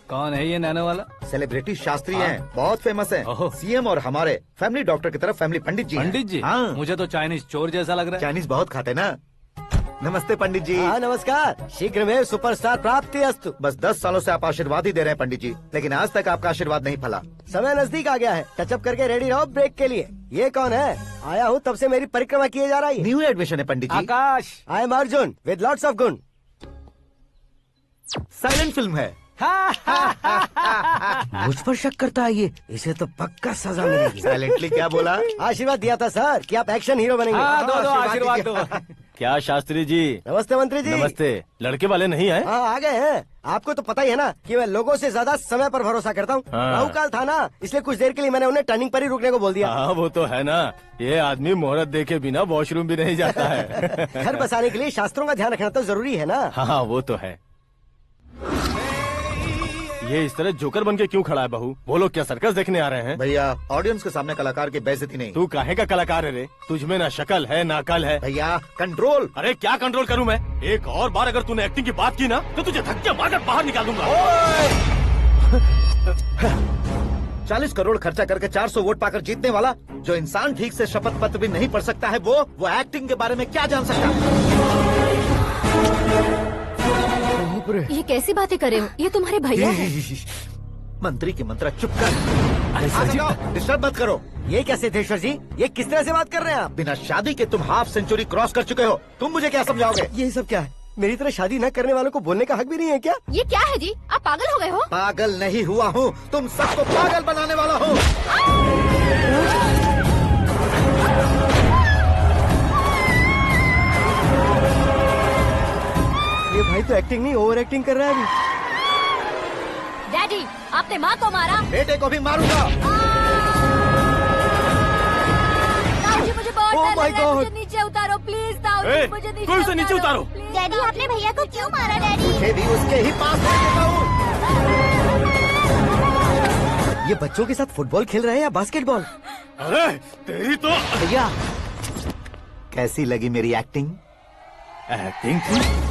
कौन है ये नैनो वाला? सेलिब्रिटी शास्त्री हैं, बहुत फेमस हैं। सीएम और हमारे फैमिली डॉक्टर की तरफ फैमिली पंडित जी हैं। पंडित जी? हाँ। मुझे तो चाइनीज चोर जैसा लग रहा है। चाइनीज बहुत खाते ना। नमस्ते पंडित जी। हाँ नमस्कार, शीघ्र में सुपरस्टार प्राप्ति अस्तु। बस 10 सालों से आप आशीर्वाद ही दे रहे हैं पंडित जी, लेकिन आज तक आपका आशीर्वाद नहीं फला। समय नजदीक आ गया है, टचअप करके रेडी रहो ब्रेक के लिए। ये कौन है? आया हूँ तब से मेरी परिक्रमा किए जा रही है। न्यू एडमिशन है Pandit ji. Aakash. I am Arjun with lots of गुण। साइलेंट फिल्म है। मुझ पर शक करता है ये, इसे तो पक्का सजा मिलेगी। साइलेंटली क्या बोला? आशीर्वाद दिया था सर कि आप एक्शन हीरो बनेंगे। हाँ, दो आशीर्वाद दो। क्या शास्त्री जी? नमस्ते मंत्री जी। नमस्ते। लड़के वाले नहीं आए? हाँ आ गए हैं। आपको तो पता ही है ना कि मैं लोगों से ज्यादा समय पर भरोसा करता हूँ। हाँ। राहु काल था ना, इसलिए कुछ देर के लिए मैंने उन्हें टर्निंग पर ही रुकने को बोल दिया। हाँ वो तो है ना, ये आदमी मुहूर्त देखे बिना वॉशरूम भी नहीं जाता है। घर बसाने के लिए शास्त्रों का ध्यान रखना तो जरूरी है ना। हाँ वो तो है। ये इस तरह जोकर बन के क्यों खड़ा है बहू? वो लोग क्या सर्कस देखने आ रहे हैं? भैया ऑडियंस के सामने कलाकार की बेइज्जती नहीं। तू काहे का कलाकार है रे? तुझमें ना शक्ल है ना अकल है। भैया कंट्रोल। अरे क्या कंट्रोल करूं मैं? एक और बार अगर तूने एक्टिंग की बात की ना तो तुझे धक्के मारकर बाहर निकाल दूंगा। 40 करोड़ खर्चा करके 400 वोट पाकर जीतने वाला, जो इंसान ठीक से शपथ पत्र भी नहीं पढ़ सकता है, वो एक्टिंग के बारे में क्या जान सकता है? ये कैसी बातें करे हो? ये तुम्हारे भैया हैं। मंत्री की मंत्रा चुप कर। डिस्टर्ब मत करो। ये क्या सिद्धेश्वर जी, ये किस तरह से बात कर रहे हैं आप? बिना शादी के तुम हाफ सेंचुरी क्रॉस कर चुके हो, तुम मुझे क्या समझाओगे? ये सब क्या है? मेरी तरह शादी न करने वालों को बोलने का हक भी नहीं है क्या? ये क्या है जी? आप पागल हो गए हो? पागल नहीं हुआ हूँ, तुम सबको पागल बनाने वाला हो। ये भाई तो एक्टिंग नहीं ओवर एक्टिंग कर रहा है अभी। डैडी, आपने माँ को मारा। बेटे को भी मारूंगा। ताऊजी मुझे बहुत Oh डर my लग रहा है, God! मुझे नीचे उतारो प्लीज। ताऊजी ए, मुझे नीचे कोई उसे नीचे उतारो। please। डैडी आपने भैया को क्यों मारा डैडी? मुझे भी उसके ही पास लेके जाऊं। ये बच्चों के साथ फुटबॉल खेल रहे हैं या बास्केटबॉल? अरे तेरी तो भैया कैसी लगी मेरी एक्टिंग? एक्टिंग थी।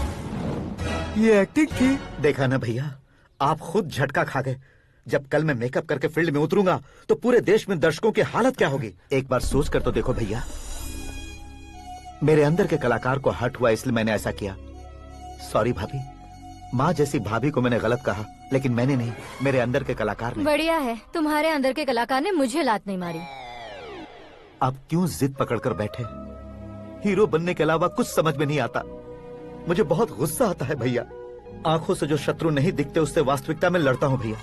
ये एक्टिंग थी। देखा ना भैया, आप खुद झटका खा गए। जब कल मैं मेकअप करके फील्ड में उतरूंगा तो पूरे देश में दर्शकों की हालत क्या होगी? एक बार सोच कर तो देखो भैया। मेरे अंदर के कलाकार को हर्ट हुआ इसलिए मैंने ऐसा किया। सॉरी भाभी। माँ जैसी भाभी को मैंने गलत कहा, लेकिन मैंने नहीं, मेरे अंदर के कलाकार ने। बढ़िया है, तुम्हारे अंदर के कलाकार ने मुझे लात नहीं मारी। आप क्यों जिद पकड़कर बैठे? हीरो बनने के अलावा कुछ समझ में नहीं आता। मुझे बहुत गुस्सा आता है भैया। आंखों से जो शत्रु नहीं दिखते उससे वास्तविकता में लड़ता हूँ भैया।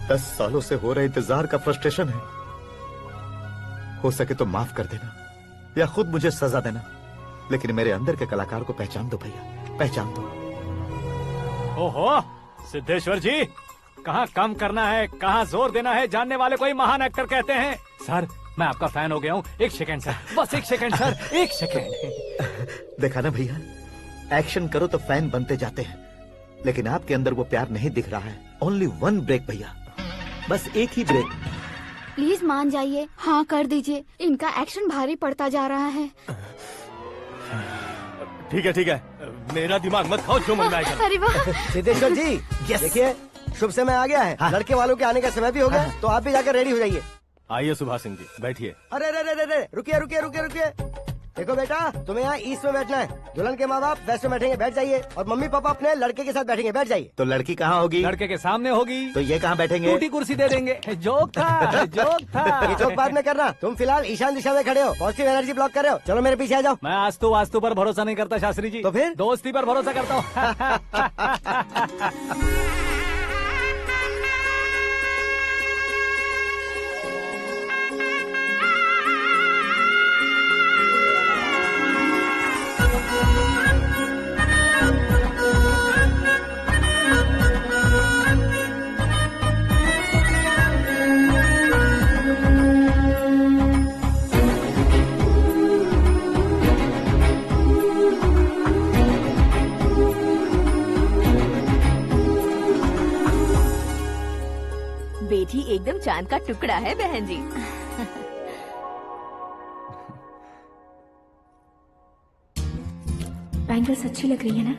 10 सालों से हो रहे इंतजार का फ्रस्ट्रेशन है। हो सके तो माफ कर देना या खुद मुझे सजा देना, लेकिन मेरे अंदर के कलाकार को पहचान दो भैया, पहचान दो। ओहो सिद्धेश्वर जी, कहाँ कम करना है कहाँ जोर देना है जानने वाले को ही महान एक्टर कहते हैं। सर मैं आपका फैन हो गया हूँ। एक सेकंड सर, बस एक सेकंड सर, एक सेकंड। देखा ना भैया, एक्शन करो तो फैन बनते जाते हैं, लेकिन आपके अंदर वो प्यार नहीं दिख रहा है। ओनली 1 ब्रेक भैया, बस एक ही ब्रेक। प्लीज मान जाइए, हाँ कर दीजिए। इनका एक्शन भारी पड़ता जा रहा है। ठीक है, मेरा दिमाग मत खाओ, जो मन में आएगा। अरे वाह सिद्धेश्वर जी देखिए, शुभ समय आ गया है। लड़के वालों के आने का समय भी हो गया, तो आप भी जाकर रेडी हो जाइए। आइए सुभाष सिंह जी, बैठिए। अरे अरे अरे अरे, रुकिए रुकिए रुकिए रुकिए। देखो बेटा, तुम्हें यहाँ ईस्ट में बैठना है। दुल्हन के माँ बाप वेस्ट में बैठेंगे, बैठ जाइए। और मम्मी पापा अपने लड़के के साथ बैठेंगे, बैठ जाइए। तो लड़की कहाँ होगी? लड़के के सामने होगी। तो ये कहाँ बैठेंगे? टूटी कुर्सी दे देंगे। जोक था, जोक था। ये जोक बाद में करना। तुम फिलहाल ईशान दिशा में खड़े हो, पॉजिटिव एनर्जी ब्लॉक कर रहे हो। चलो मेरे पीछे आ जाओ। मैं वास्तु पर भरोसा नहीं करता शास्त्री जी। तो फिर? दोस्ती पर भरोसा करता हूँ। बेटी एकदम चांद का टुकड़ा है बहन जी। बैंगल्स अच्छी लग रही है ना?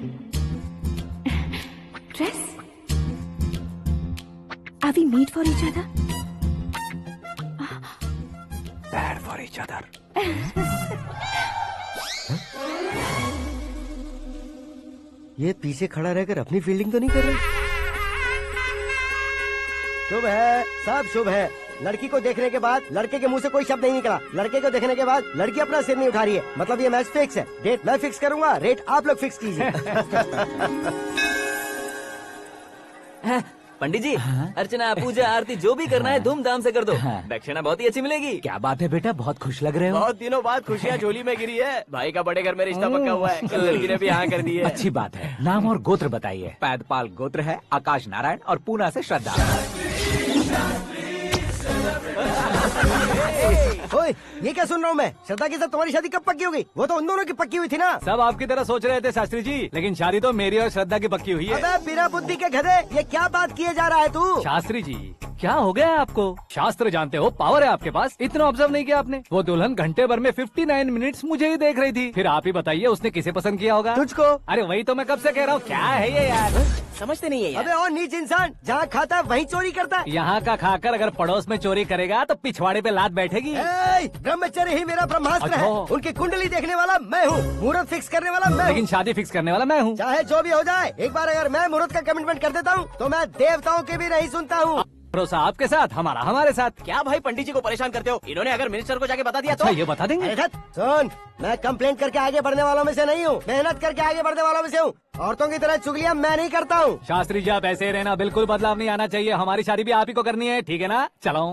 Dress? Are we made for each other? Bad for each other. ये पीछे खड़ा रहकर अपनी फील्डिंग तो नहीं कर रहा? शुभ है, सब शुभ है। लड़की को देखने के बाद लड़के के मुंह से कोई शब्द नहीं निकला। लड़के को देखने के बाद लड़की अपना सिर नहीं उठा रही है। मतलब ये मैच फिक्स है। डेट मैं फिक्स करूंगा, रेट आप लोग फिक्स कीजिए। पंडित जी, अर्चना, पूजा, आरती जो भी करना है धूमधाम से कर दो। दक्षिणा बहुत ही अच्छी मिलेगी। क्या बात है बेटा, बहुत खुश लग रहे हो। बहुत दिनों बाद खुशियाँ झोली में गिरी है। भाई का बड़े घर में रिश्ता पक्का हुआ है। कल लड़की ने भी हाँ कर दी है। अच्छी बात है। नाम और गोत्र बताइए। पैदपाल गोत्र है, आकाश नारायण, और पूना से श्रद्धा। ओए, ये क्या सुन रहा हूँ मैं? श्रद्धा के साथ तुम्हारी शादी कब पक्की हो गई? वो तो उन दोनों की पक्की हुई थी ना। सब आपकी तरह सोच रहे थे शास्त्री जी, लेकिन शादी तो मेरी और श्रद्धा की पक्की हुई है। अबे बिना बुद्धि के गधे, ये क्या बात किए जा रहा है तू? शास्त्री जी, क्या हो गया है आपको? शास्त्र जानते हो, पावर है आपके पास। इतना ऑब्जर्व नहीं किया आपने? वो दुल्हन घंटे भर में 59 मिनट्स मुझे ही देख रही थी। फिर आप ही बताइए उसने किसे पसंद किया होगा? तुझको। अरे वही तो मैं कब से कह रहा हूँ, क्या है ये यार? समझते नहीं है यार। अबे और नीच इंसान, जहाँ खाता है वहीं चोरी करता है। यहाँ का खाकर अगर पड़ोस में चोरी करेगा तो पिछवाड़े पे लात बैठेगी। ब्रह्मचर्य ही मेरा ब्रह्मास्त्र है। अच्छा। उनकी कुंडली देखने वाला मैं हूँ, मुहूर्त फिक्स करने वाला मैं हूँ। लेकिन शादी फिक्स करने वाला मैं हूँ। चाहे जो भी हो जाए, एक बार अगर मैं मुहूर्त का कमिटमेंट कर देता हूँ तो मैं देवताओं की भी नहीं सुनता हूँ। भरोसा आपके साथ, हमारा हमारे साथ। क्या भाई पंडित जी को परेशान करते हो? इन्होंने अगर मिनिस्टर को जाके बता दिया तो? अच्छा, ये बता देंगे। सुन, मैं कंप्लेंट करके आगे बढ़ने वालों में से नहीं हूँ, मेहनत करके आगे बढ़ने वालों में से हूँ। औरतों की तरह चुगलियाँ मैं नहीं करता हूँ। शास्त्री जी आप ऐसे ही रहना, बिल्कुल बदलाव नहीं आना चाहिए। हमारी शादी भी आप ही को करनी है, ठीक है ना? चलो।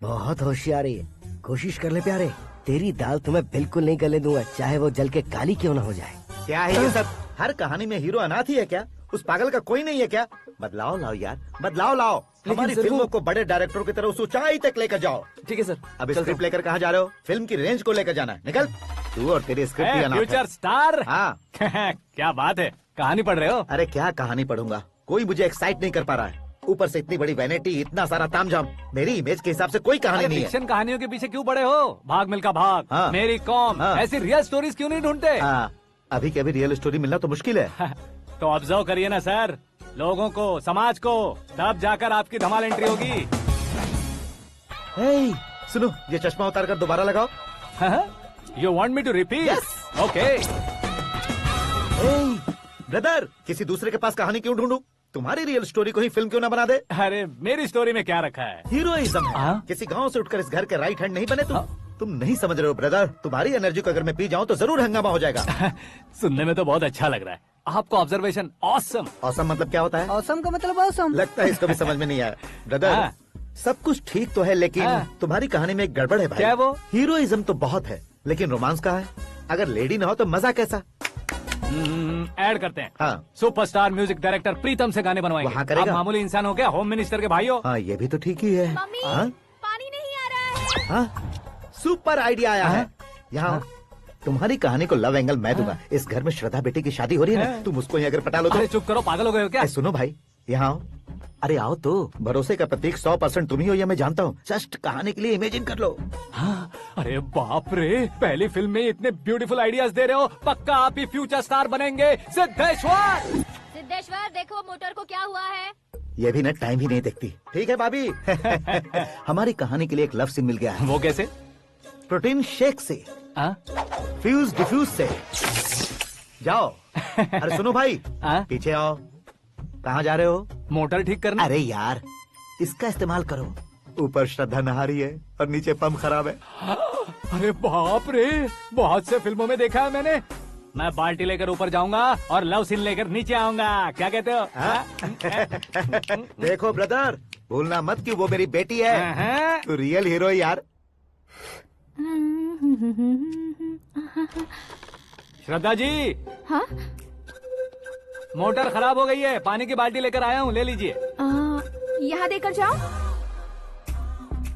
बहुत होशियारी है, कोशिश कर ले प्यारे। तेरी दाल तुम्हें बिल्कुल नहीं गलने दूंगा, चाहे वो जल के काली क्यों न हो जाए। क्या है ये सब? हर कहानी में हीरो अनाथ ही है क्या? उस पागल का कोई नहीं है क्या? बदलाव लाओ यार, बदलाव लाओ। हमारी फिल्मों को बड़े डायरेक्टरों की तरह उस ऊंचाई तक लेकर जाओ। ठीक है सर। अब स्क्रिप्ट लेकर कहाँ जा रहे हो? फिल्म की रेंज को लेकर जाना है। निकल तू और तेरी स्क्रिप्ट ही अनाथ है। Future star. हाँ। क्या बात है, कहानी पढ़ रहे हो? अरे क्या कहानी पढ़ूंगा, कोई मुझे एक्साइट नहीं कर पा रहा है। ऊपर से इतनी बड़ी वैनिटी, इतना सारा तामझाम। मेरी इमेज के हिसाब से कोई कहानी नहीं है। फिक्शन कहानियों के पीछे क्यों पड़े हो? भाग मिल्खा भाग, हाँ। मेरी कॉम, हाँ। ऐसी रियल स्टोरीज क्यों नहीं ढूंढते? हाँ, अभी के अभी रियल स्टोरी मिलना तो मुश्किल है। तो ऑब्जर्व करिए ना सर, लोगों को, समाज को, तब जाकर आपकी धमाल एंट्री होगी। सुनो, ये चश्मा उतार कर दोबारा लगाओ। You want me to repeat? Okay. Brother, किसी दूसरे के पास कहानी क्यों ढूंढूं? तुम्हारी रियल स्टोरी को ही फिल्म क्यों ना बना दे? अरे मेरी स्टोरी में क्या रखा है? हीरोइज्म है। किसी गांव से उठकर इस घर के राइट हैंड नहीं बने तुम। तुम नहीं समझ रहे हो ब्रदर, तुम्हारी एनर्जी को अगर मैं पी जाऊं तो जरूर हंगामा हो जाएगा। सुनने में तो बहुत अच्छा लग रहा है। आपको ऑब्जर्वेशन ऑसम। ऑसम मतलब क्या होता है? ऑसम का मतलब ऑसम। लगता है इसको भी समझ में नहीं आया। ब्रदर, सब कुछ ठीक तो है, लेकिन तुम्हारी कहानी में एक गड़बड़ है भाई। क्या वो? हीरोइज्म तो बहुत है, लेकिन रोमांस कहाँ है? अगर लेडी ना हो तो मजा कैसा? ऐड करते हैं। हाँ। सुपरस्टार म्यूजिक डायरेक्टर प्रीतम से गाने बनवाएंगे। वहाँ करेगा? आप मामूली इंसान हो क्या? होम मिनिस्टर के भाई हो। हाँ, ये भी तो ठीक ही है। मम्मी, हाँ? पानी नहीं आ रहा है। हाँ? सुपर आइडिया आया है। यहाँ तुम्हारी कहानी को लव एंगल मैं दूंगा। इस घर में श्रद्धा बेटी की शादी हो रही है ना, तुम उसको ही अगर पटा लो तो। अरे चुप करो, पागल हो गए हो क्या? सुनो भाई, यहाँ आओ। अरे आओ तो। भरोसे का प्रतीक 100% तुम ही हो, यह मैं जानता हूँ। जस्ट कहानी के लिए इमेजिन कर लो। हाँ, अरे बाप रे, पहली फिल्म में इतने ब्यूटीफुल आइडियाज दे रहे हो। पक्का आप ही फ्यूचर स्टार बनेंगे। सिद्धेश्वर, सिद्धेश्वर देखो मोटर को क्या हुआ है। ये भी ना टाइम ही नहीं देखती। ठीक है भाभी। हमारी कहानी के लिए एक लव सीन मिल गया है। वो कैसे? प्रोटीन शेक से, फ्यूज डिफ्यूज से। जाओ। अरे सुनो भाई, पीछे आओ। कहाँ जा रहे हो? मोटर ठीक करना। अरे यार, इसका इस्तेमाल करो। ऊपर श्रद्धा नहा रही है और नीचे पंप खराब है। अरे बाप रे, बहुत से फिल्मों में देखा है मैंने। मैं बाल्टी लेकर ऊपर जाऊंगा और लव सीन लेकर नीचे आऊंगा। क्या कहते हो? देखो ब्रदर, भूलना मत कि वो मेरी बेटी है। तू रियल हीरो यार। श्रद्धा जी। हाँ? मोटर खराब हो गई है, पानी की बाल्टी लेकर आया हूँ, ले लीजिए। यहाँ देकर जाओ।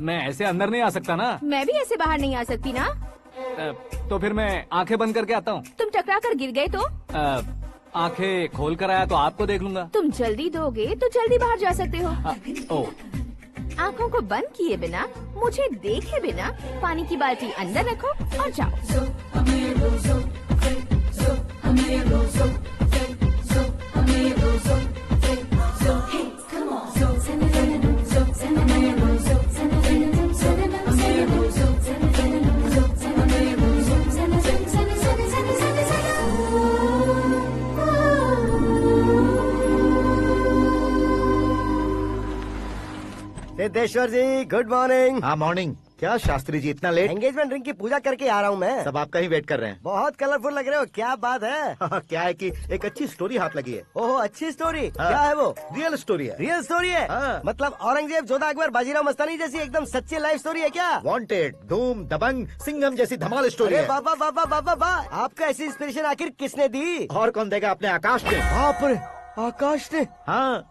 मैं ऐसे अंदर नहीं आ सकता ना। मैं भी ऐसे बाहर नहीं आ सकती ना। तो फिर मैं आंखें बंद करके आता हूँ। तुम टकरा कर गिर गए तो? आंखें खोल कर आया तो आपको देख लूंगा। तुम जल्दी दोगे तो जल्दी बाहर जा सकते हो। ओ। आँखों को बंद किए बिना, मुझे देखे बिना पानी की बाल्टी अंदर रखो और जाओ। सिद्धेश्वर जी, गुड मॉर्निंग। हाँ मॉर्निंग। क्या शास्त्री जी इतना लेट? एंगेजमेंट रिंग की पूजा करके आ रहा हूँ मैं। सब आपका ही वेट कर रहे हैं। बहुत कलरफुल लग रहे हो, क्या बात है? क्या है कि एक अच्छी स्टोरी हाथ लगी है। ओहो, अच्छी स्टोरी। क्या है वो? रियल स्टोरी है। रियल स्टोरी है? मतलब औरंगजेब, जोधा अकबर, बाजीराव मस्तानी जैसी एकदम सच्ची लाइफ स्टोरी है क्या? वांटेड, धूम, दबंग, सिंघम जैसी धमाल स्टोरी है। बाबा बाबा बाबा बा, आपका ऐसी इंस्पिरेशन आखिर किसने दी? और कौन देगा? अपने आकाश ने। बाप रे, आकाश ने? हाँ।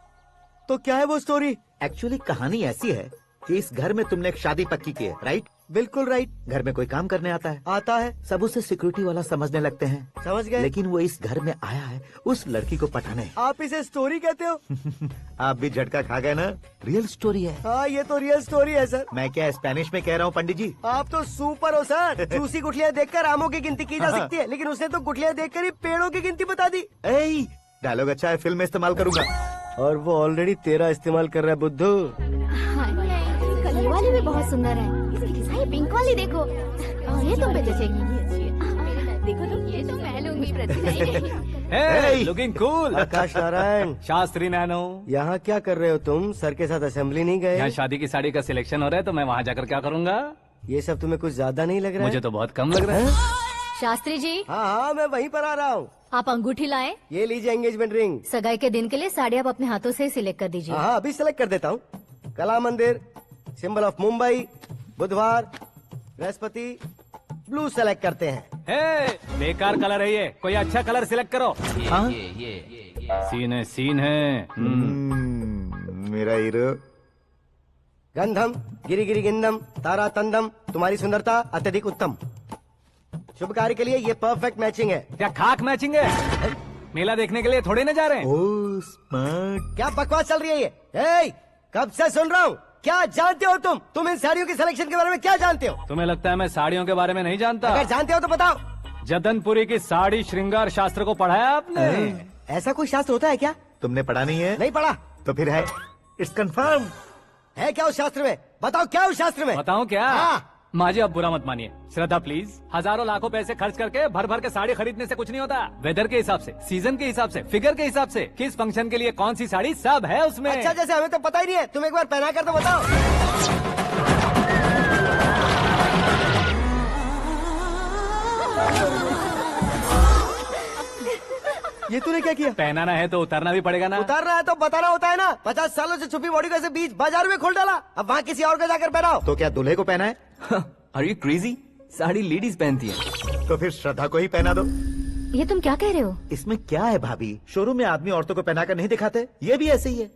तो क्या है वो स्टोरी? एक्चुअली कहानी ऐसी है कि इस घर में तुमने एक शादी पक्की की है, राइट? बिल्कुल राइट। घर में कोई काम करने आता है? आता है। सब उसे सिक्योरिटी वाला समझने लगते हैं। समझ गए। लेकिन वो इस घर में आया है उस लड़की को पटाने। आप इसे स्टोरी कहते हो? आप भी झटका खा गए ना। रियल स्टोरी है। हाँ, ये तो रियल स्टोरी है सर। मैं क्या स्पेनिश में कह रहा हूँ पंडित जी? आप तो सुपर हो सर। चूसी गुठलियाँ देखकर आमों की गिनती की जा सकती है, लेकिन उसने तो गुठलियाँ देखकर ही पेड़ों की गिनती बता दी। डायलॉग अच्छा है, फिल्म में इस्तेमाल करूंगा। और वो ऑलरेडी तेरा इस्तेमाल कर रहा है बुद्धू। ये वाली भी बहुत सुंदर है। ये पिंक वाली देखो, ये तुम पे जचेगी। देखो तो, ये तो मैं लूंगी। Hey, looking cool। आकाश नारायण। शास्त्री नैनो। यहाँ क्या कर रहे हो तुम? सर के साथ असेंबली नहीं गए? यहाँ शादी की साड़ी का सिलेक्शन हो रहा है तो मैं वहाँ जाकर क्या करूँगा? ये सब तुम्हें कुछ ज्यादा नहीं लग रहा है? मुझे तो बहुत कम लग रहा है। शास्त्री जी। हाँ हाँ, मैं वहीं पर आ रहा हूँ। आप अंगूठी लाएं। ये लीजिए एंगेजमेंट रिंग। सगाई के दिन के लिए साड़ी आप अपने हाथों से सिलेक्ट कर दीजिए। हाँ, अभी सिलेक्ट कर देता हूँ। कला मंदिर, सिंबल ऑफ मुंबई, बुधवार, बृहस्पति, ब्लू सेलेक्ट करते हैं। बेकार कलर है ये, कोई अच्छा कलर सिलेक्ट करो। ये सीन है, सीन है। मेरा हीरो। गंधम, गिरी गिरी गिंदम, तारा तंदम, तुम्हारी सुंदरता अत्यधिक उत्तम। शुभ कार्य के लिए ये परफेक्ट मैचिंग है। क्या खाक मैचिंग है? मेला देखने के लिए थोड़े ना जा रहे हैं। Oh smart. क्या बकवास चल रही है ये? कब से सुन रहा हूँ। क्या जानते हो तुम इन साड़ियों की सिलेक्शन के बारे में क्या जानते हो? तुम्हें लगता है मैं साड़ियों के बारे में नहीं जानता? अगर जानते हो तो बताओ। जदनपुरी की साड़ी श्रृंगार शास्त्र को पढ़ा है आपने? ऐसा कोई शास्त्र होता है क्या? तुमने पढ़ा नहीं है? नहीं पढ़ा। तो फिर है, इट्स कंफर्म। है क्या उस शास्त्र में? बताओ क्या उस शास्त्र में? बताऊं क्या? हाँ। माँ जी, अब बुरा मत मानिए। श्रद्धा प्लीज, हजारों लाखों पैसे खर्च करके भर भर के साड़ी खरीदने से कुछ नहीं होता। वेदर के हिसाब से, सीजन के हिसाब से, फिगर के हिसाब से, किस फंक्शन के लिए कौन सी साड़ी, सब है उसमें। अच्छा, जैसे हमें तो पता ही नहीं है, तुम एक बार पहना कर तो बताओ। ये तूने क्या किया? पहनाना है तो उतारना भी पड़ेगा ना। उतारना है तो बताना होता है ना। 50 सालों से छुपी बॉडी को ऐसे बीच बाजार में खोल डाला, अब वहाँ किसी और को जाकर पहनाओ। तो क्या दूल्हे को पहना है? Are you crazy? Sari ladies पहनती है। तो फिर श्रद्धा को ही पहना दो। ये तुम क्या कह रहे हो? इसमें क्या है भाभी? शोरूम में आदमी औरतों को पहनाकर नहीं दिखाते? ये भी ऐसे ही है।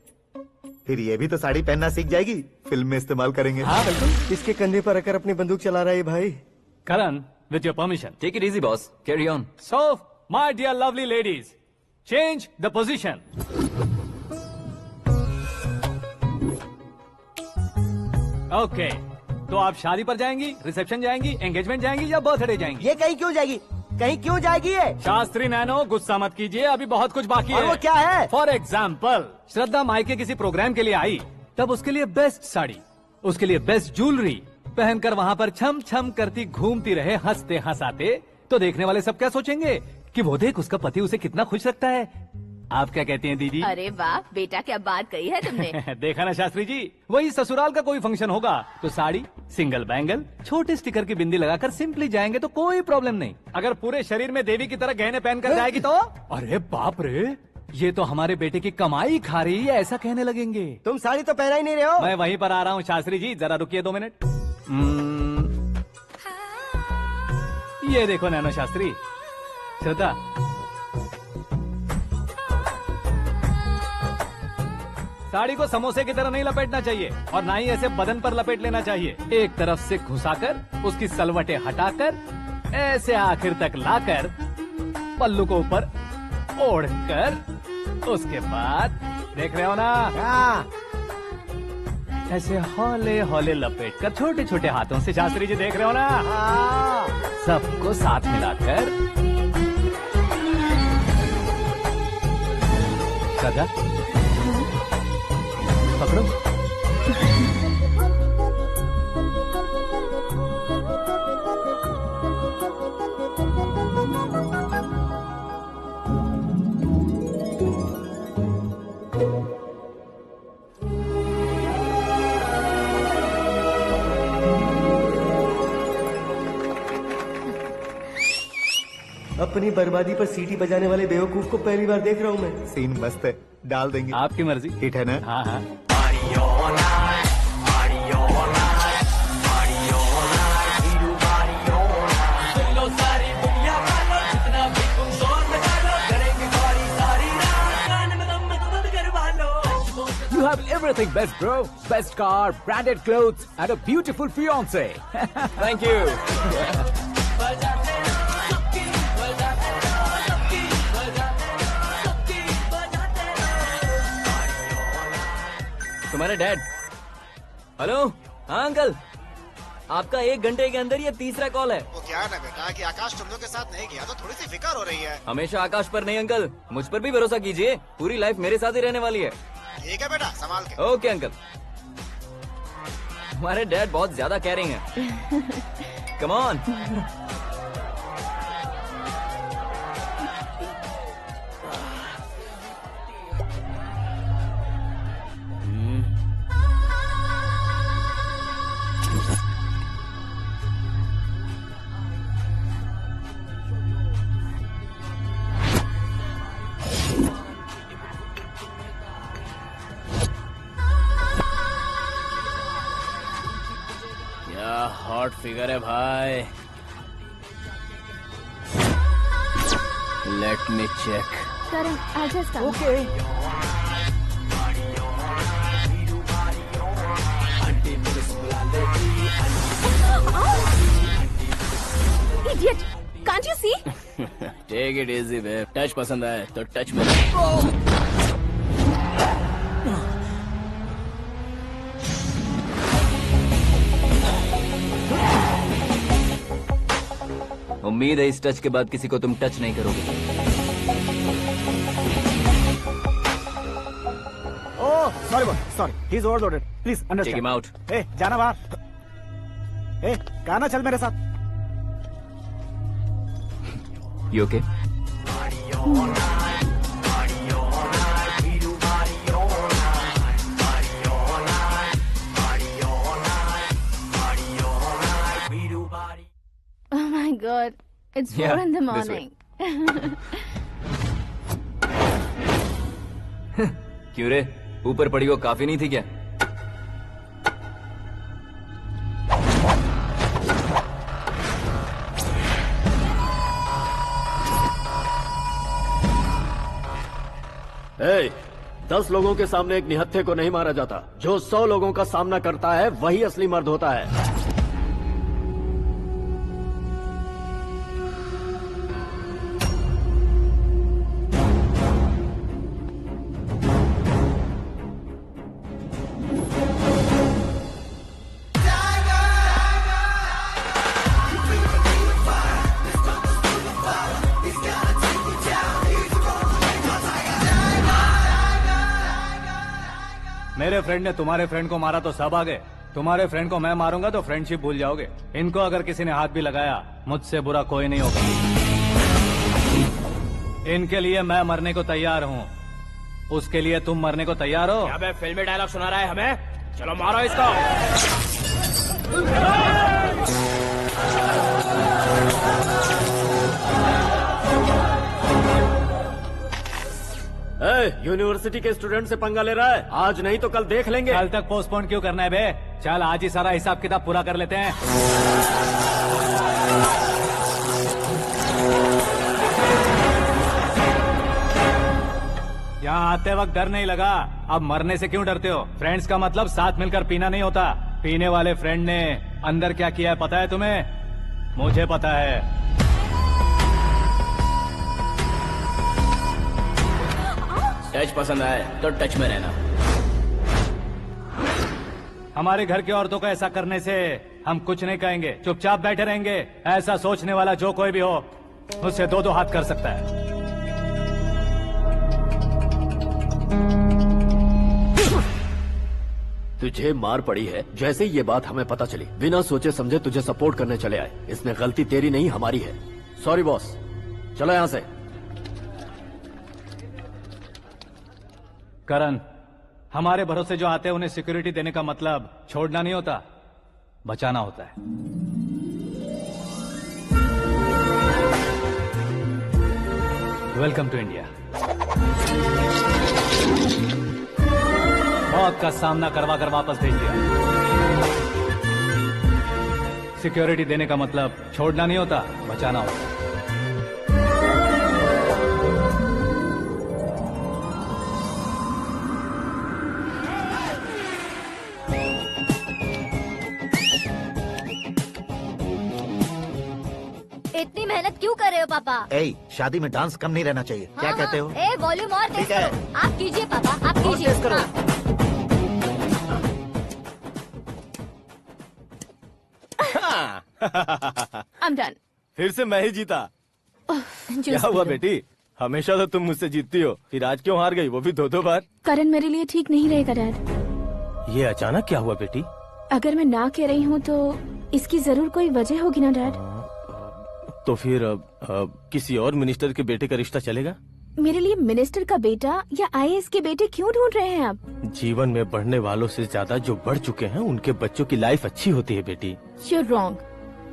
फिर ये भी तो साड़ी पहनना सीख जाएगी, फिल्म में इस्तेमाल करेंगे। हाँ बिल्कुल। इसके कंधे पर रखकर अपनी बंदूक चला रहा है भाई। करण, with your permission. Take it easy, boss. Carry on. So, my dear lovely ladies, change the position. Okay. तो आप शादी पर जाएंगी, रिसेप्शन जाएंगी, एंगेजमेंट जाएंगी या बर्थडे जाएंगी? ये कहीं क्यों जाएगी? कहीं क्यों जाएगी ये? शास्त्री नैनो गुस्सा मत कीजिए, अभी बहुत कुछ बाकी और है। वो क्या है? फॉर एग्जाम्पल, श्रद्धा मायके किसी प्रोग्राम के लिए आई, तब उसके लिए बेस्ट साड़ी, उसके लिए बेस्ट ज्वेलरी पहनकर वहाँ पर छम छम करती घूमती रहे हंसते हंसाते, तो देखने वाले सब क्या सोचेंगे कि वो देख उसका पति उसे कितना खुश रखता है। आप क्या कहती हैं दीदी? अरे वाह बेटा, क्या बात कही है तुमने। देखा ना शास्त्री जी, वही ससुराल का कोई फंक्शन होगा तो साड़ी, सिंगल बैंगल, छोटे स्टिकर की बिंदी लगाकर सिंपली जाएंगे तो कोई प्रॉब्लम नहीं। अगर पूरे शरीर में देवी की तरह गहने पहनकर जाएगी तो अरे बाप रे, ये तो हमारे बेटे की कमाई खा रही है, ऐसा कहने लगेंगे। तुम साड़ी तो पहना ही नहीं रहे हो। मैं वहीं पर आ रहा हूँ शास्त्री जी, जरा रुकिए 2 मिनट। ये देखो नैनो शास्त्री, श्रद्धा साड़ी को समोसे की तरह नहीं लपेटना चाहिए और ना ही ऐसे बदन पर लपेट लेना चाहिए। एक तरफ से घुसाकर उसकी सलवटें हटाकर ऐसे आखिर तक लाकर पल्लू को ऊपर ओढ़कर उसके बाद देख रहे हो ना, ऐसे हौले हौले लपेट कर छोटे छोटे हाथों से, शास्त्री जी देख रहे हो ना, सबको साथ मिलाकर सदा पकड़ो। अपनी बर्बादी पर सीटी बजाने वाले बेवकूफ को पहली बार देख रहा हूँ मैं। सीन मस्त है, डाल देंगे। आपकी मर्जी। हिट है ना? हाँ हाँ। You have everything best, bro. Best car, branded clothes, and a beautiful fiance. Thank you. तुम्हारे डैड। हेलो, हाँ अंकल, आपका 1 घंटे के अंदर ये तीसरा कॉल है। वो क्या है ना बेटा कि आकाश तुम लोग के साथ नहीं गया तो थोड़ी सी फिक्र हो रही है। हमेशा आकाश पर नहीं अंकल, मुझ पर भी भरोसा कीजिए, पूरी लाइफ मेरे साथ ही रहने वाली है। ठीक है बेटा, संभाल के। Okay uncle. हमारे डैड बहुत ज्यादा केयरिंग है। Come on. हॉट फिगर है भाई। Let me check. Karan, I'll just come. Okay. Idiot! Can't you see? Take it easy babe. Touch पसंद आए तो टच में। उम्मीद है इस टच के बाद किसी को तुम टच नहीं करोगे। Oh sorry sorry, he is overloaded, please take understand. Him out. ए जाना बाहर। ए गाना चल मेरे साथ। You okay? Oh my God, it's 4 Yeah, in the this way. morning. क्यों रे, ऊपर पड़ी वो काफी नहीं थी क्या? ए, 10 लोगों के सामने एक निहत्थे को नहीं मारा जाता। जो 100 लोगों का सामना करता है वही असली मर्द होता है। मेरे फ्रेंड ने तुम्हारे फ्रेंड को मारा तो सब आ गए, तुम्हारे फ्रेंड को मैं मारूंगा तो फ्रेंडशिप भूल जाओगे। इनको अगर किसी ने हाथ भी लगाया, मुझसे बुरा कोई नहीं होगा। इनके लिए मैं मरने को तैयार हूँ, उसके लिए तुम मरने को तैयार हो? अबे फिल्मी डायलॉग सुना रहा है हमें, चलो मारो इसको। यूनिवर्सिटी के स्टूडेंट से पंगा ले रहा है, आज नहीं तो कल देख लेंगे। कल तक पोस्टपोन क्यों करना है बे? चल आज ही सारा हिसाब किताब पूरा कर लेते हैं। यहाँ आते वक्त डर नहीं लगा, अब मरने से क्यों डरते हो? फ्रेंड्स का मतलब साथ मिलकर पीना नहीं होता। पीने वाले फ्रेंड ने अंदर क्या किया है पता है तुम्हें? मुझे पता है। टच पसंद आए तो टच में रहना। हमारे घर की औरतों को ऐसा करने से हम कुछ नहीं कहेंगे, चुपचाप बैठे रहेंगे। ऐसा सोचने वाला जो कोई भी हो, उससे दो हाथ कर सकता है। तुझे मार पड़ी है, जैसे ये बात हमें पता चली बिना सोचे समझे तुझे सपोर्ट करने चले आए। इसमें गलती तेरी नहीं हमारी है। सॉरी बॉस, चलो यहाँ से। करण, हमारे भरोसे जो आते हैं उन्हें सिक्योरिटी देने का मतलब छोड़ना नहीं होता, बचाना होता है। Welcome to India. मौत का सामना करवा कर वापस भेज दिया। सिक्योरिटी देने का मतलब छोड़ना नहीं होता, बचाना होता है। इतनी मेहनत क्यों कर रहे हो पापा? शादी में डांस कम नहीं रहना चाहिए। क्या कहते हो? ए वॉल्यूम और तेज ठीक है। करो। आप कीजिए पापा, आप कीजिए। तेज करो। I'm done. फिर से मैं ही जीता। क्या हुआ बेटी? हमेशा तो तुम मुझसे जीतती हो, फिर आज क्यों हार गई, वो भी दो बार? करण मेरे लिए ठीक नहीं रहेगा डैड। ये अचानक क्या हुआ बेटी? अगर मैं ना कह रही हूँ तो इसकी जरूर कोई वजह होगी ना डैड। तो फिर किसी और मिनिस्टर के बेटे का रिश्ता चलेगा? मेरे लिए मिनिस्टर का बेटा या आईएएस के बेटे क्यों ढूंढ रहे हैं आप? जीवन में बढ़ने वालों से ज्यादा जो बढ़ चुके हैं उनके बच्चों की लाइफ अच्छी होती है बेटी। You're wrong.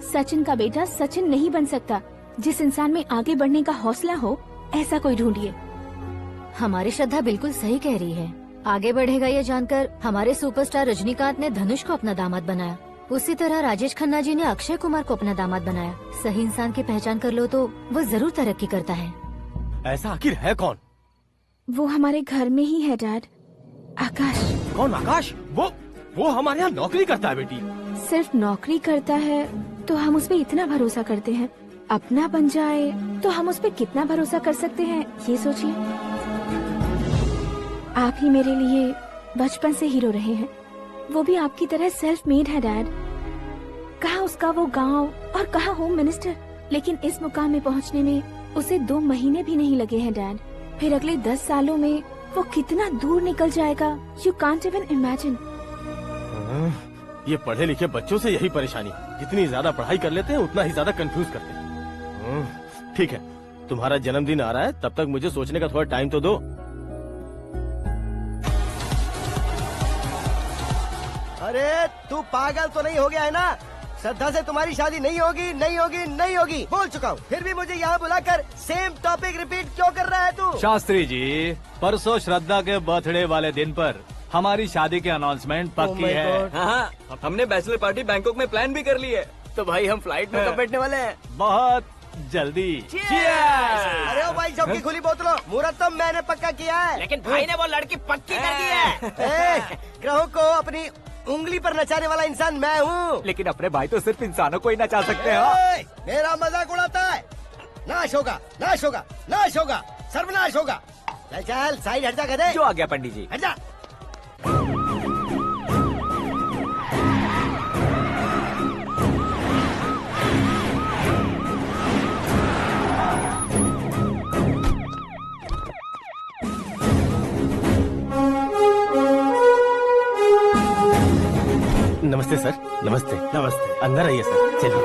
सचिन का बेटा सचिन नहीं बन सकता। जिस इंसान में आगे बढ़ने का हौसला हो, ऐसा कोई ढूंढिए। हमारी श्रद्धा बिल्कुल सही कह रही है। आगे बढ़ेगा ये जानकर हमारे सुपरस्टार रजनीकांत ने धनुष को अपना दामाद बनाया। उसी तरह राजेश खन्ना जी ने अक्षय कुमार को अपना दामाद बनाया। सही इंसान की पहचान कर लो तो वो जरूर तरक्की करता है। ऐसा आखिर है कौन? वो हमारे घर में ही है डैड, आकाश। कौन आकाश? वो हमारे यहाँ नौकरी करता है बेटी। सिर्फ नौकरी करता है तो हम उस पे इतना भरोसा करते हैं, अपना बन जाए तो हम उस पे कितना भरोसा कर सकते हैं, ये सोचिए। आप ही मेरे लिए बचपन से हीरो रहे हैं, वो भी आपकी तरह सेल्फ मेड है डैड। कहाँ उसका वो गांव और कहाँ होम मिनिस्टर, लेकिन इस मुकाम में पहुँचने में उसे 2 महीने भी नहीं लगे हैं डैड। फिर अगले 10 सालों में वो कितना दूर निकल जाएगा, यू कांट इवन इमेजिन। ये पढ़े लिखे बच्चों से यही परेशानी, जितनी ज्यादा पढ़ाई कर लेते हैं उतना ही ज्यादा कंफ्यूज करते हैं। ठीक है, तुम्हारा जन्मदिन आ रहा है, तब तक मुझे सोचने का थोड़ा टाइम तो दो। अरे तू पागल तो नहीं हो गया है ना? श्रद्धा से तुम्हारी शादी नहीं होगी, नहीं होगी, नहीं होगी, बोल चुका हूँ। फिर भी मुझे यहाँ बुलाकर सेम टॉपिक रिपीट क्यों कर रहा है तू? शास्त्री जी, परसों श्रद्धा के बर्थडे वाले दिन पर हमारी शादी की अनाउंसमेंट पक्की है। हाँ, हमने बैचलर पार्टी बैंकॉक में प्लान भी कर ली है। तो भाई हम फ्लाइट में कब बैठने वाले हैं? बहुत जल्दी। अरे ओ भाई, सबकी खुली बोतलों, मुहूर्त तो मैंने पक्का किया है। लेकिन भाई ने वो लड़की पक्की कर दी है। ग्रहों को अपनी उंगली पर नचाने वाला इंसान मैं हूँ। लेकिन अपने भाई तो सिर्फ इंसानों को ही नचा सकते हैं। मेरा मजाक उड़ाता है? नाश होगा, नाश होगा, नाश होगा, सर्वनाश होगा। चल चल साइड हट जा गधे। जो आ गया पंडित जी। हट जा। नमस्ते। नमस्ते। अंदर आइए सर, चलिए।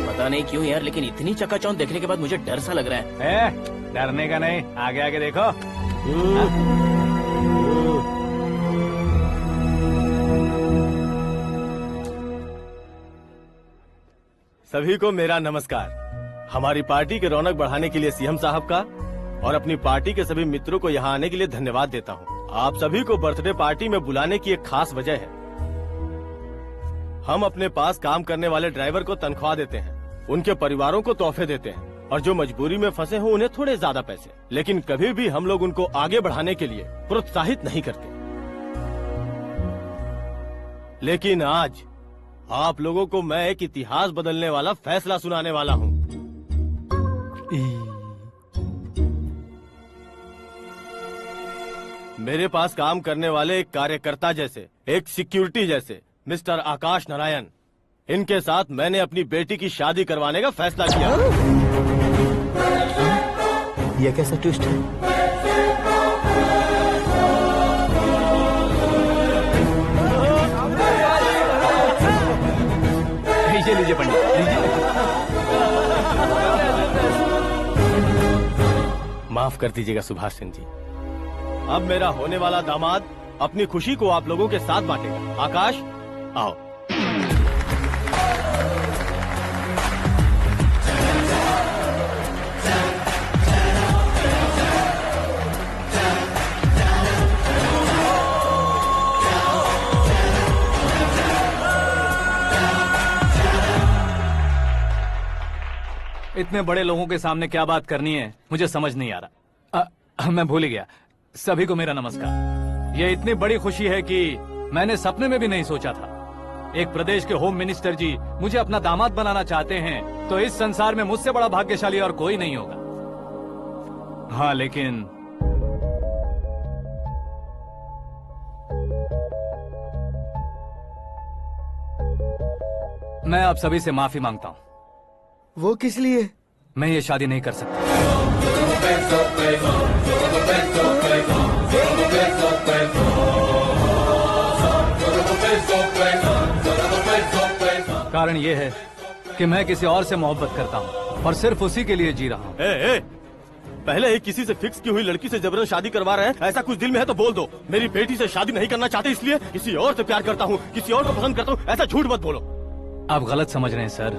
पता नहीं क्यों यार, लेकिन इतनी चकाचौंध देखने के बाद मुझे डर सा लग रहा है। डरने का नहीं, आगे आगे देखो। सभी को मेरा नमस्कार। हमारी पार्टी के रौनक बढ़ाने के लिए सीएम साहब का और अपनी पार्टी के सभी मित्रों को यहाँ आने के लिए धन्यवाद देता हूँ। आप सभी को बर्थडे पार्टी में बुलाने की एक खास वजह है। हम अपने पास काम करने वाले ड्राइवर को तनख्वाह देते हैं, उनके परिवारों को तोहफे देते हैं और जो मजबूरी में फंसे हो उन्हें थोड़े ज्यादा पैसे, लेकिन कभी भी हम लोग उनको आगे बढ़ाने के लिए प्रोत्साहित नहीं करते। लेकिन आज आप लोगों को मैं एक इतिहास बदलने वाला फैसला सुनाने वाला हूँ। मेरे पास काम करने वाले एक कार्यकर्ता जैसे, एक सिक्योरिटी जैसे मिस्टर आकाश नारायण, इनके साथ मैंने अपनी बेटी की शादी करवाने का फैसला किया। यह कैसा ट्विस्ट है? लीजिए पंडित, लीजिए। माफ कर दीजिएगा सुभाष सिंह जी। अब मेरा होने वाला दामाद अपनी खुशी को आप लोगों के साथ बांटेगा। आकाश, आओ। इतने बड़े लोगों के सामने क्या बात करनी है मुझे समझ नहीं आ रहा। मैं भूल ही गया। सभी को मेरा नमस्कार। ये इतनी बड़ी खुशी है कि मैंने सपने में भी नहीं सोचा था। एक प्रदेश के होम मिनिस्टर जी मुझे अपना दामाद बनाना चाहते हैं तो इस संसार में मुझसे बड़ा भाग्यशाली और कोई नहीं होगा। हाँ, लेकिन मैं आप सभी से माफी मांगता हूँ। वो किस लिए? मैं ये शादी नहीं कर सकता। कारण ये है कि मैं किसी और से मोहब्बत करता हूँ और सिर्फ उसी के लिए जी रहा हूँ। पहले ही किसी से फिक्स की हुई लड़की से जबरन शादी करवा रहे हैं। ऐसा कुछ दिल में है तो बोल दो। मेरी बेटी से शादी नहीं करना चाहते इसलिए किसी और से प्यार करता हूँ, किसी और को पसंद करता हूँ, ऐसा झूठ मत बोलो। आप गलत समझ रहे हैं सर,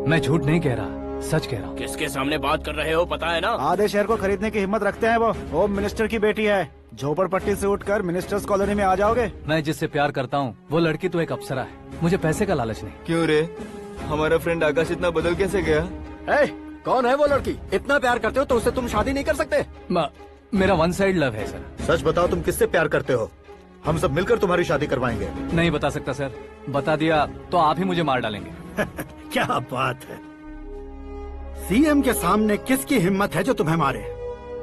मैं झूठ नहीं कह रहा, सच कह रहा हूँ। किसके सामने बात कर रहे हो पता है ना? आधे शहर को खरीदने की हिम्मत रखते हैं वो। होम मिनिस्टर की बेटी है। झोपड़पट्टी से उठकर मिनिस्टर्स कॉलोनी में आ जाओगे। मैं जिससे प्यार करता हूँ वो लड़की तो एक अप्सरा है। मुझे पैसे का लालच नहीं। क्यों रे, हमारा फ्रेंड आकाश इतना बदल कैसे गया? कौन है वो लड़की? इतना प्यार करते हो तो उससे तुम शादी नहीं कर सकते? मेरा वन साइड लव है सर। सच बताओ, तुम किससे प्यार करते हो? हम सब मिलकर तुम्हारी शादी करवाएंगे। नहीं बता सकता सर, बता दिया तो आप ही मुझे मार डालेंगे। क्या बात है, सीएम के सामने किसकी हिम्मत है जो तुम्हें मारे?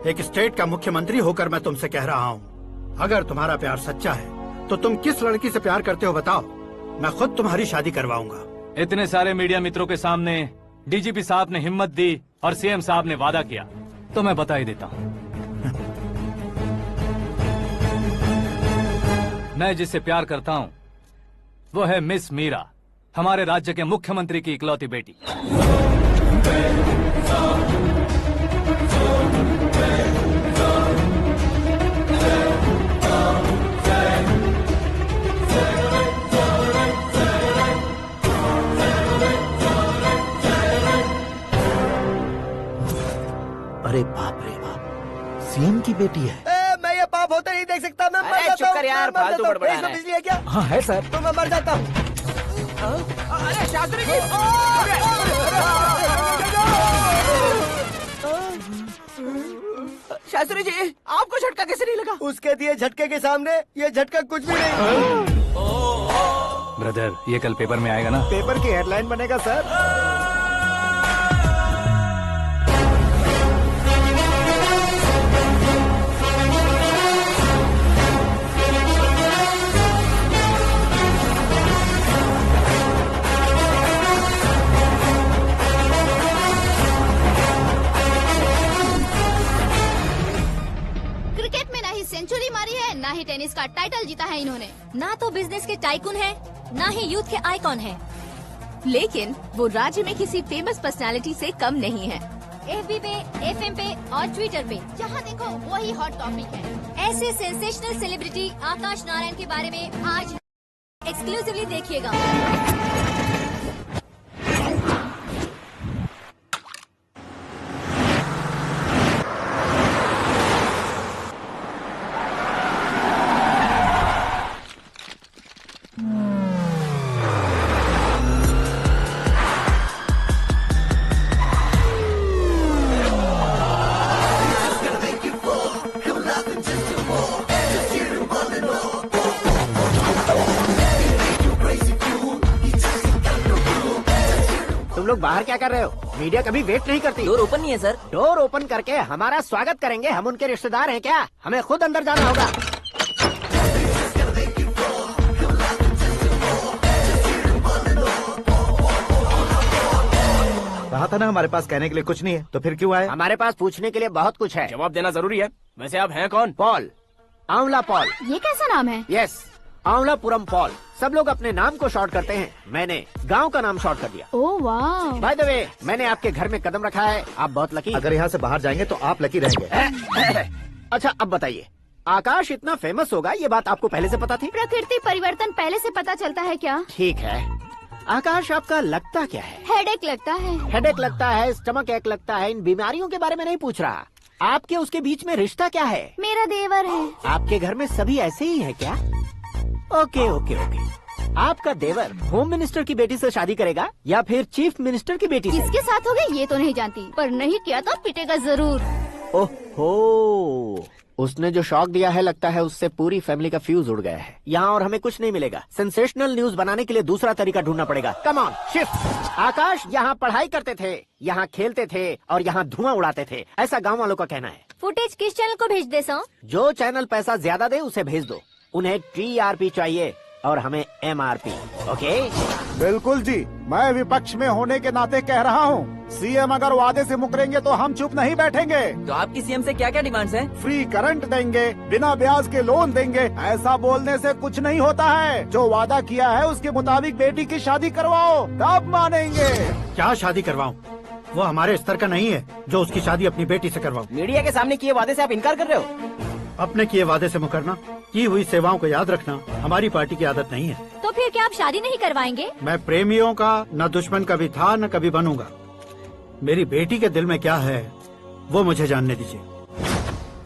एक स्टेट का मुख्यमंत्री होकर मैं तुमसे कह रहा हूँ, अगर तुम्हारा प्यार सच्चा है तो तुम किस लड़की से प्यार करते हो बताओ, मैं खुद तुम्हारी शादी करवाऊंगा। इतने सारे मीडिया मित्रों के सामने डीजीपी साहब ने हिम्मत दी और सीएम साहब ने वादा किया तो मैं बता ही देता हूँ। मैं जिससे प्यार करता हूँ वो है मिस मीरा, हमारे राज्य के मुख्यमंत्री की इकलौती बेटी। अरे बाप रे बाप, सीएम की बेटी है। मैं ये पाप होते नहीं देख सकता। मैं मर जाता चुप कर यार, फालतू बड़बड़ा रहा है। बिजली है क्या? हाँ है सर। तो मैं मर जाता हूँ। अरे शास्त्री जी, शास्त्री जी आपको झटका कैसे नहीं लगा? उसके दिए झटके के सामने ये झटका कुछ भी नहीं। ब्रदर, ये कल पेपर में आएगा ना? पेपर की हेडलाइन बनेगा सर। ही टेनिस का टाइटल जीता है इन्होंने। ना तो बिजनेस के टाइकून है, ना ही यूथ के आइकॉन है। लेकिन वो राज्य में किसी फेमस पर्सनालिटी से कम नहीं है। FB पे, FM पे और ट्विटर पे जहाँ देखो वही हॉट टॉपिक है। ऐसे सेंसेशनल सेलिब्रिटी आकाश नारायण के बारे में आज एक्सक्लूसिवली देखिएगा। तुम लोग बाहर क्या कर रहे हो? मीडिया कभी वेट नहीं करती। डोर ओपन नहीं है सर। डोर ओपन करके हमारा स्वागत करेंगे? हम उनके रिश्तेदार हैं क्या? हमें खुद अंदर जाना होगा। कहा था ना हमारे पास कहने के लिए कुछ नहीं है, तो फिर क्यों आए? हमारे पास पूछने के लिए बहुत कुछ है। जवाब देना जरूरी है। वैसे आप हैं कौन? पॉल, आंवला पॉल। ये कैसा नाम है? Yes, Anwalapuram Paul. सब लोग अपने नाम को शॉर्ट करते हैं, मैंने गांव का नाम शॉर्ट कर दिया। ओह वाह। बाय द वे, मैंने आपके घर में कदम रखा है, आप बहुत लकी। अगर यहाँ से बाहर जाएंगे तो आप लकी रहेंगे। अच्छा अब बताइए, आकाश इतना फेमस होगा ये बात आपको पहले से पता थी? प्रकृति परिवर्तन पहले से पता चलता है क्या? ठीक है, आकाश आपका लगता क्या है? हेडेक लगता है। हेडेक लगता है, स्टमक एक लगता है, इन बीमारियों के बारे में नहीं पूछ रहा। आपके उसके बीच में रिश्ता क्या है? मेरा देवर है। आपके घर में सभी ऐसे ही है क्या? Okay okay okay. आपका देवर होम मिनिस्टर की बेटी से शादी करेगा या फिर चीफ मिनिस्टर की बेटी से? किसके साथ होगा ये तो नहीं जानती, पर नहीं किया तो पिटेगा जरूर। ओहो, उसने जो शॉक दिया है लगता है उससे पूरी फैमिली का फ्यूज उड़ गया है। यहाँ और हमें कुछ नहीं मिलेगा। सेंसेशनल न्यूज बनाने के लिए दूसरा तरीका ढूंढना पड़ेगा। Come on, shift. आकाश यहाँ पढ़ाई करते थे, यहाँ खेलते थे और यहाँ धुआं उड़ाते थे, ऐसा गाँव वालों का कहना है। फुटेज किस चैनल को भेज दे सो? जो चैनल पैसा ज्यादा दे उसे भेज दो। उन्हें TRP चाहिए और हमें MRP। ओके? बिल्कुल जी, मैं विपक्ष में होने के नाते कह रहा हूँ, सीएम अगर वादे से मुकरेंगे तो हम चुप नहीं बैठेंगे। तो आपकी सीएम से क्या क्या डिमांड्स हैं? फ्री करंट देंगे, बिना ब्याज के लोन देंगे। ऐसा बोलने से कुछ नहीं होता है। जो वादा किया है उसके मुताबिक बेटी की शादी करवाओ, तब मानेंगे। क्या शादी करवाऊं? वो हमारे स्तर का नहीं है जो उसकी शादी अपनी बेटी से करवाऊं। मीडिया के सामने किए वादे से आप इनकार कर रहे हो? अपने किए वादे से मुकरना, की हुई सेवाओं को याद रखना हमारी पार्टी की आदत नहीं है। तो फिर क्या आप शादी नहीं करवाएंगे? मैं प्रेमियों का न दुश्मन कभी था न कभी बनूंगा। मेरी बेटी के दिल में क्या है वो मुझे जानने दीजिए।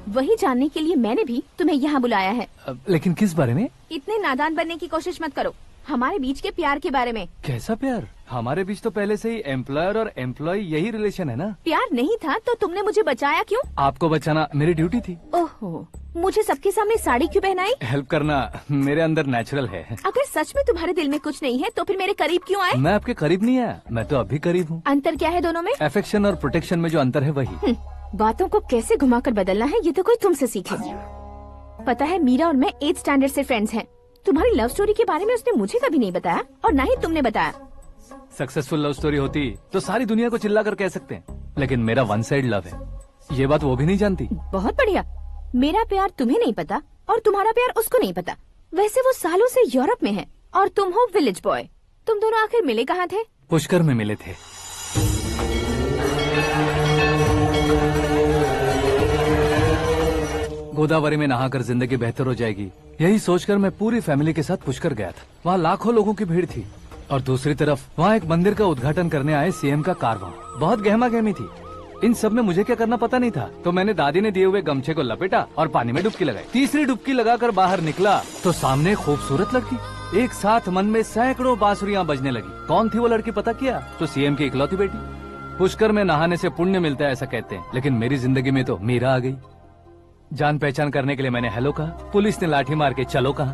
वही जानने के लिए मैंने भी तुम्हें यहाँ बुलाया है। लेकिन किस बारे में? इतने नादान बनने की कोशिश मत करो। हमारे बीच के प्यार के बारे में। कैसा प्यार? हमारे बीच तो पहले से ही एम्प्लॉयर और एम्प्लॉय यही रिलेशन है ना। प्यार नहीं था तो तुमने मुझे बचाया क्यों? आपको बचाना मेरी ड्यूटी थी। ओहो, मुझे सबके सामने साड़ी क्यों पहनाई? हेल्प करना मेरे अंदर नेचुरल है। अगर सच में तुम्हारे दिल में कुछ नहीं है तो फिर मेरे करीब क्यों आए? मैं आपके करीब नहीं आया, मैं तो अभी करीब हूँ। अंतर क्या है दोनों में? अफेक्शन और प्रोटेक्शन में जो अंतर है वही। बातों को कैसे घुमाकर बदलना है ये तो कोई तुमसे सीखे। पता है, मीरा और मैं 8th स्टैंडर्ड से फ्रेंड्स हैं। तुम्हारी लव स्टोरी के बारे में उसने मुझे कभी नहीं बताया और ना ही तुमने बताया। सक्सेसफुल लव स्टोरी होती तो सारी दुनिया को चिल्ला कर कह सकते हैं, लेकिन मेरा वन साइड लव है, ये बात वो भी नहीं जानती। बहुत बढ़िया। मेरा प्यार तुम्हें नहीं पता और तुम्हारा प्यार उसको नहीं पता। वैसे वो सालों से यूरोप में है और तुम हो विलेज बॉय। तुम दोनों आखिर मिले कहाँ थे? पुष्कर में मिले थे। गोदावरी में नहाकर जिंदगी बेहतर हो जाएगी, यही सोचकर मैं पूरी फैमिली के साथ पुष्कर गया था। वहाँ लाखों लोगों की भीड़ थी और दूसरी तरफ वहाँ एक मंदिर का उद्घाटन करने आए सीएम का कारवां। बहुत गहमा गहमी थी। इन सब में मुझे क्या करना पता नहीं था, तो मैंने दादी ने दिए हुए गमछे को लपेटा और पानी में डुबकी लगाई। तीसरी डुबकी लगाकर बाहर निकला तो सामने खूबसूरत लड़की। एक साथ मन में सैकड़ों बांसुरियां बजने लगी। कौन थी वो लड़की पता किया? तो सीएम की इकलौती बेटी। पुष्कर में नहाने से पुण्य मिलता है ऐसा कहते हैं, लेकिन मेरी जिंदगी में तो मीरा आ गई। जान पहचान करने के लिए मैंने हेलो कहा, पुलिस ने लाठी मार के चलो कहा।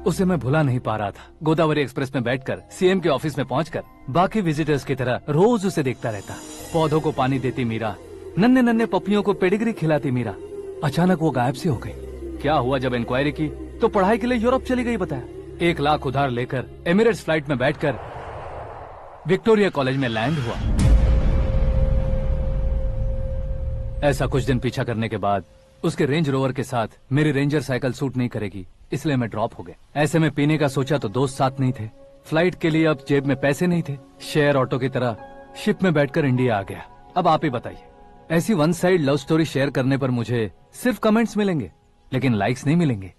उसे मैं भुला नहीं पा रहा था। गोदावरी एक्सप्रेस में बैठकर सीएम के ऑफिस में पहुंचकर बाकी विजिटर्स की तरह रोज उसे देखता रहता। पौधों को पानी देती मीरा, नन्हे नन्हे पपियों को पेडिग्री खिलाती मीरा। अचानक वो गायब सी हो गई। क्या हुआ? जब इंक्वायरी की तो पढ़ाई के लिए यूरोप चली गई बताया। 1 लाख उधार लेकर एमिरेट्स फ्लाइट में बैठकर विक्टोरिया कॉलेज में लैंड हुआ। ऐसा कुछ दिन पीछा करने के बाद उसके रेंज रोवर के साथ मेरी रेंजर साइकिल सूट नहीं करेगी, इसलिए मैं ड्रॉप हो गया। ऐसे में पीने का सोचा तो दोस्त साथ नहीं थे, फ्लाइट के लिए अब जेब में पैसे नहीं थे, शेयर ऑटो की तरह शिप में बैठकर इंडिया आ गया। अब आप ही बताइए, ऐसी one side love story share करने पर मुझे सिर्फ कमेंट्स मिलेंगे, लेकिन लाइक्स नहीं मिलेंगे।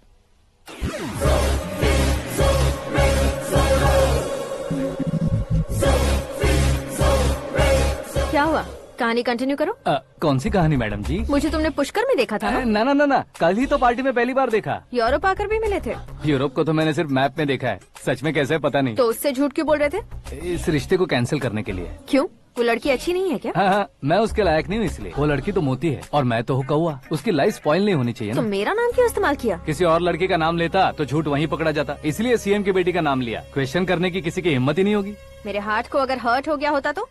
क्या हुआ, कहानी कंटिन्यू करो। कौन सी कहानी मैडम जी? मुझे तुमने पुष्कर में देखा था ना? ना, कल ही तो पार्टी में पहली बार देखा। यूरोप आकर भी मिले थे? यूरोप को तो मैंने सिर्फ मैप में देखा है, सच में कैसे पता नहीं। तो उससे झूठ क्यों बोल रहे थे? इस रिश्ते को कैंसिल करने के लिए। क्यों, वो लड़की अच्छी नहीं है क्या? हाँ, मैं उसके लायक नहीं हूँ इसलिए। वो लड़की तो मोती है और मैं तो हूँ कौवा, उसकी लाइफ स्पॉइल नहीं होनी चाहिए तो ना। मेरा नाम क्यों इस्तेमाल किया? किसी और लड़की का नाम लेता तो झूठ वहीं पकड़ा जाता, इसलिए सीएम की बेटी का नाम लिया। क्वेश्चन करने की किसी की हिम्मत ही नहीं होगी। मेरे हार्ट को अगर हर्ट हो गया होता तो?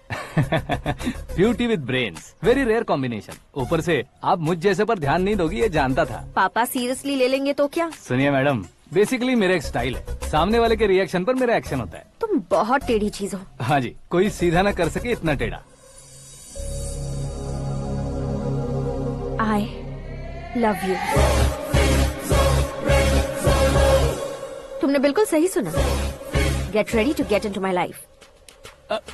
Beauty with brains, very rare combination. ऊपर से आप मुझ जैसे पर ध्यान नहीं दोगी ये जानता था। पापा सीरियसली ले लेंगे तो क्या? सुनिए मैडम, बेसिकली मेरा एक स्टाइल है, सामने वाले के रिएक्शन पर मेरा एक्शन होता है। तुम बहुत टेढ़ी चीज हो। हाँ जी, कोई सीधा न कर सके इतना टेढ़ा। I love you। तुमने बिल्कुल सही सुना। Get ready to get into my life।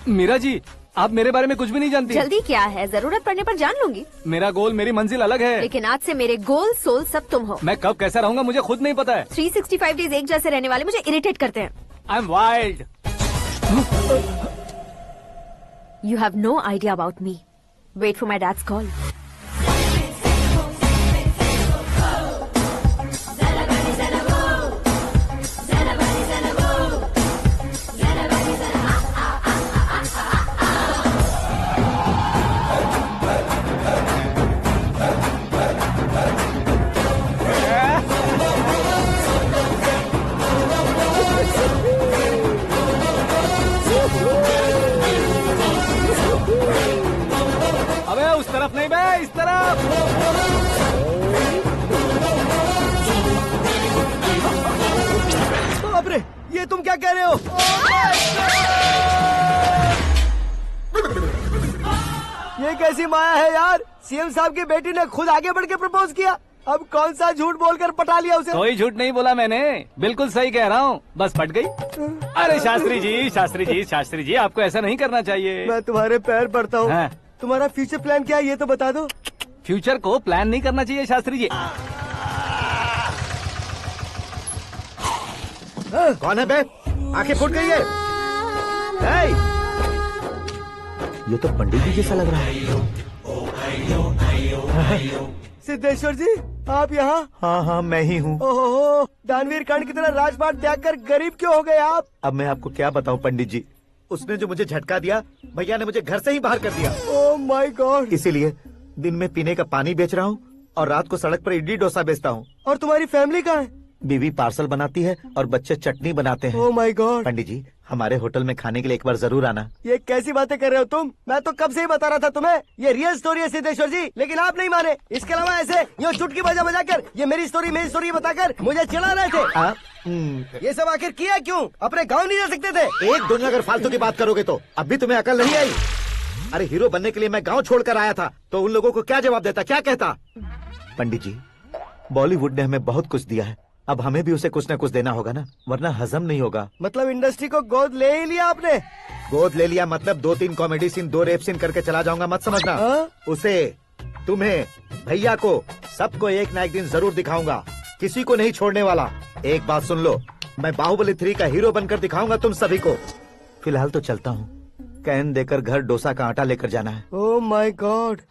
Meera ji, आप मेरे बारे में कुछ भी नहीं जानती। जल्दी क्या है, जरूरत पड़ने पर जान लूंगी। मेरा गोल, मेरी मंजिल अलग है। लेकिन आज से मेरे गोल सोल सब तुम हो। मैं कब कैसा रहूंगा मुझे खुद नहीं पता है। 365 डेज एक जैसे रहने वाले मुझे इरिटेट करते हैं। I am wild. You have no idea about me। Wait for my dad's call। अबे उस तरफ नहीं बे, इस तरफ। बाप रे, ये तुम क्या कह रहे हो? ये कैसी माया है यार? सीएम साहब की बेटी ने खुद आगे बढ़ के प्रपोज किया, अब कौन सा झूठ बोलकर पटा लिया उसे? कोई झूठ नहीं बोला मैंने, बिल्कुल सही कह रहा हूँ, बस पट गई। अरे शास्त्री जी आपको ऐसा नहीं करना चाहिए। मैं तुम्हारे पैर पड़ता हूँ। हाँ। तुम्हारा फ्यूचर प्लान क्या है ये तो बता दो। फ्यूचर को प्लान नहीं करना चाहिए शास्त्री जी। कौन है बे? आंखें फूट गई है। ये तो पंडित जी जैसा लग रहा है। सिद्धेश्वर जी, आप यहाँ? हाँ, मैं ही हूँ। ओहो, दानवीर कांड की तरह राजपाट त्याग कर गरीब क्यों हो गए आप? अब मैं आपको क्या बताऊँ पंडित जी, उसने जो मुझे झटका दिया, भैया ने मुझे घर से ही बाहर कर दिया। Oh my God. इसीलिए दिन में पीने का पानी बेच रहा हूँ और रात को सड़क पर इडली डोसा बेचता हूँ। और तुम्हारी फैमिली कहाँ है? बीवी पार्सल बनाती है और बच्चे चटनी बनाते हैं। Oh my God. पंडित जी, हमारे होटल में खाने के लिए एक बार जरूर आना। ये कैसी बातें कर रहे हो तुम? मैं तो कब से ही बता रहा था तुम्हें, ये रियल स्टोरी है सिद्धेश्वर जी, लेकिन आप नहीं माने। इसके अलावा ऐसे यूँ चुटकी बजा कर ये मेरी स्टोरी बताकर मुझे चिढ़ा रहे थे। ये सब आखिर किया क्यों? अपने गाँव नहीं जा सकते थे? एक दोनों अगर फालतू की बात करोगे तो अब भी तुम्हें अकल नहीं आई। अरे हीरो बनने के लिए मैं गाँव छोड़कर आया था, तो उन लोगों को क्या जवाब देता, क्या कहता? पंडित जी, बॉलीवुड ने हमें बहुत कुछ दिया है, अब हमें भी उसे कुछ न कुछ देना होगा ना, वरना हजम नहीं होगा। मतलब इंडस्ट्री को गोद ले ही लिया आपने? गोद ले लिया मतलब 2-3 कॉमेडी सीन, 2 रेप सीन करके चला जाऊंगा मत समझना। उसे, तुम्हें, भैया को, सबको एक ना एक दिन जरूर दिखाऊंगा, किसी को नहीं छोड़ने वाला। एक बात सुन लो, मैं बाहुबली 3 का हीरो बनकर दिखाऊंगा तुम सभी को। फिलहाल तो चलता हूँ, कैन देकर घर डोसा का आटा लेकर जाना है। Oh my God.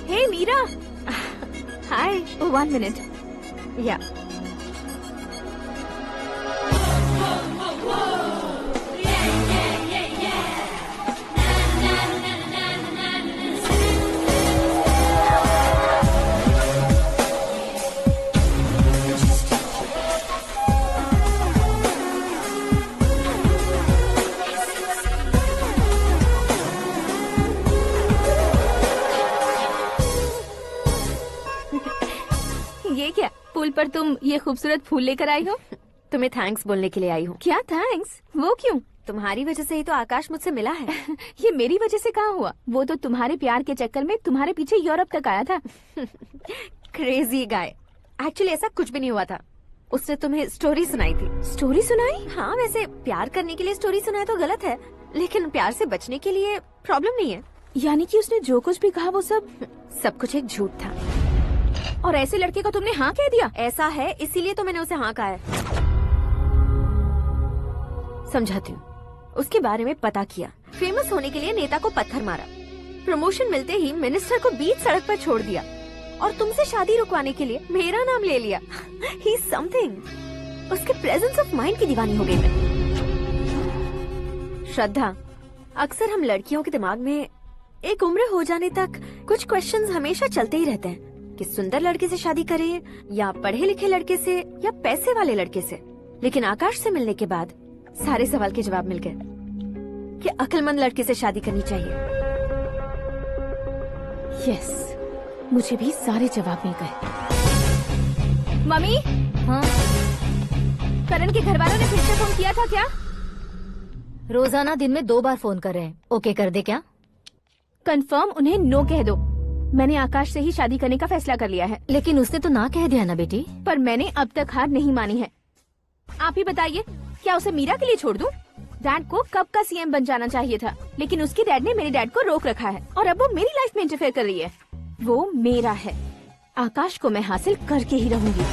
Hey Meera. Hi. Oh, 1 minute. Yeah. पर तुम ये खूबसूरत फूल लेकर आई हो? तुम्हें थैंक्स बोलने के लिए आई हूँ। क्या थैंक्स? वो क्यों? तुम्हारी वजह से ही तो आकाश मुझसे मिला है। ये मेरी वजह से कहाँ हुआ? वो तो तुम्हारे प्यार के चक्कर में तुम्हारे पीछे यूरोप तक आया था। Crazy guy. एक्चुअली ऐसा कुछ भी नहीं हुआ था। उसने तुम्हें स्टोरी सुनाई थी। स्टोरी सुनाई? हाँ, वैसे प्यार करने के लिए स्टोरी सुनाए तो गलत है, लेकिन प्यार से बचने के लिए प्रॉब्लम नहीं है। यानी कि उसने जो कुछ भी कहा वो सब कुछ एक झूठ था। और ऐसे लड़के को तुमने हाँ कह दिया? ऐसा है, इसीलिए तो मैंने उसे हाँ कहा है। समझाती हूँ। उसके बारे में पता किया, फेमस होने के लिए नेता को पत्थर मारा, प्रमोशन मिलते ही मिनिस्टर को बीच सड़क पर छोड़ दिया और तुमसे शादी रुकवाने के लिए मेरा नाम ले लिया। ही समथिंग। उसके प्रेजेंस ऑफ माइंड की दीवानी हो गई मैं। श्रद्धा, अक्सर हम लड़कियों के दिमाग में एक उम्र हो जाने तक कुछ क्वेश्चंस हमेशा चलते ही रहते हैं कि सुंदर लड़के से शादी करें या पढ़े लिखे लड़के से या पैसे वाले लड़के से। लेकिन आकाश से मिलने के बाद सारे सवाल के जवाब मिल गए कि अक्लमंद लड़के से शादी करनी चाहिए। यस, मुझे भी सारे जवाब मिल गए। मम्मी, हाँ? करण के घर वालों ने फिर से फोन किया था क्या? रोजाना दिन में 2 बार फोन कर रहे हैं। ओके कर दे क्या? कंफर्म उन्हें नो कह दो। मैंने आकाश से ही शादी करने का फैसला कर लिया है। लेकिन उसने तो ना कह दिया ना बेटी। पर मैंने अब तक हार नहीं मानी है। आप ही बताइए, क्या उसे मीरा के लिए छोड़ दूं? डैड को कब का सीएम बन जाना चाहिए था, लेकिन उसके डैड ने मेरे डैड को रोक रखा है और अब वो मेरी लाइफ में इंटरफेयर कर रही है। वो मेरा है। आकाश को मैं हासिल करके ही रहूंगी।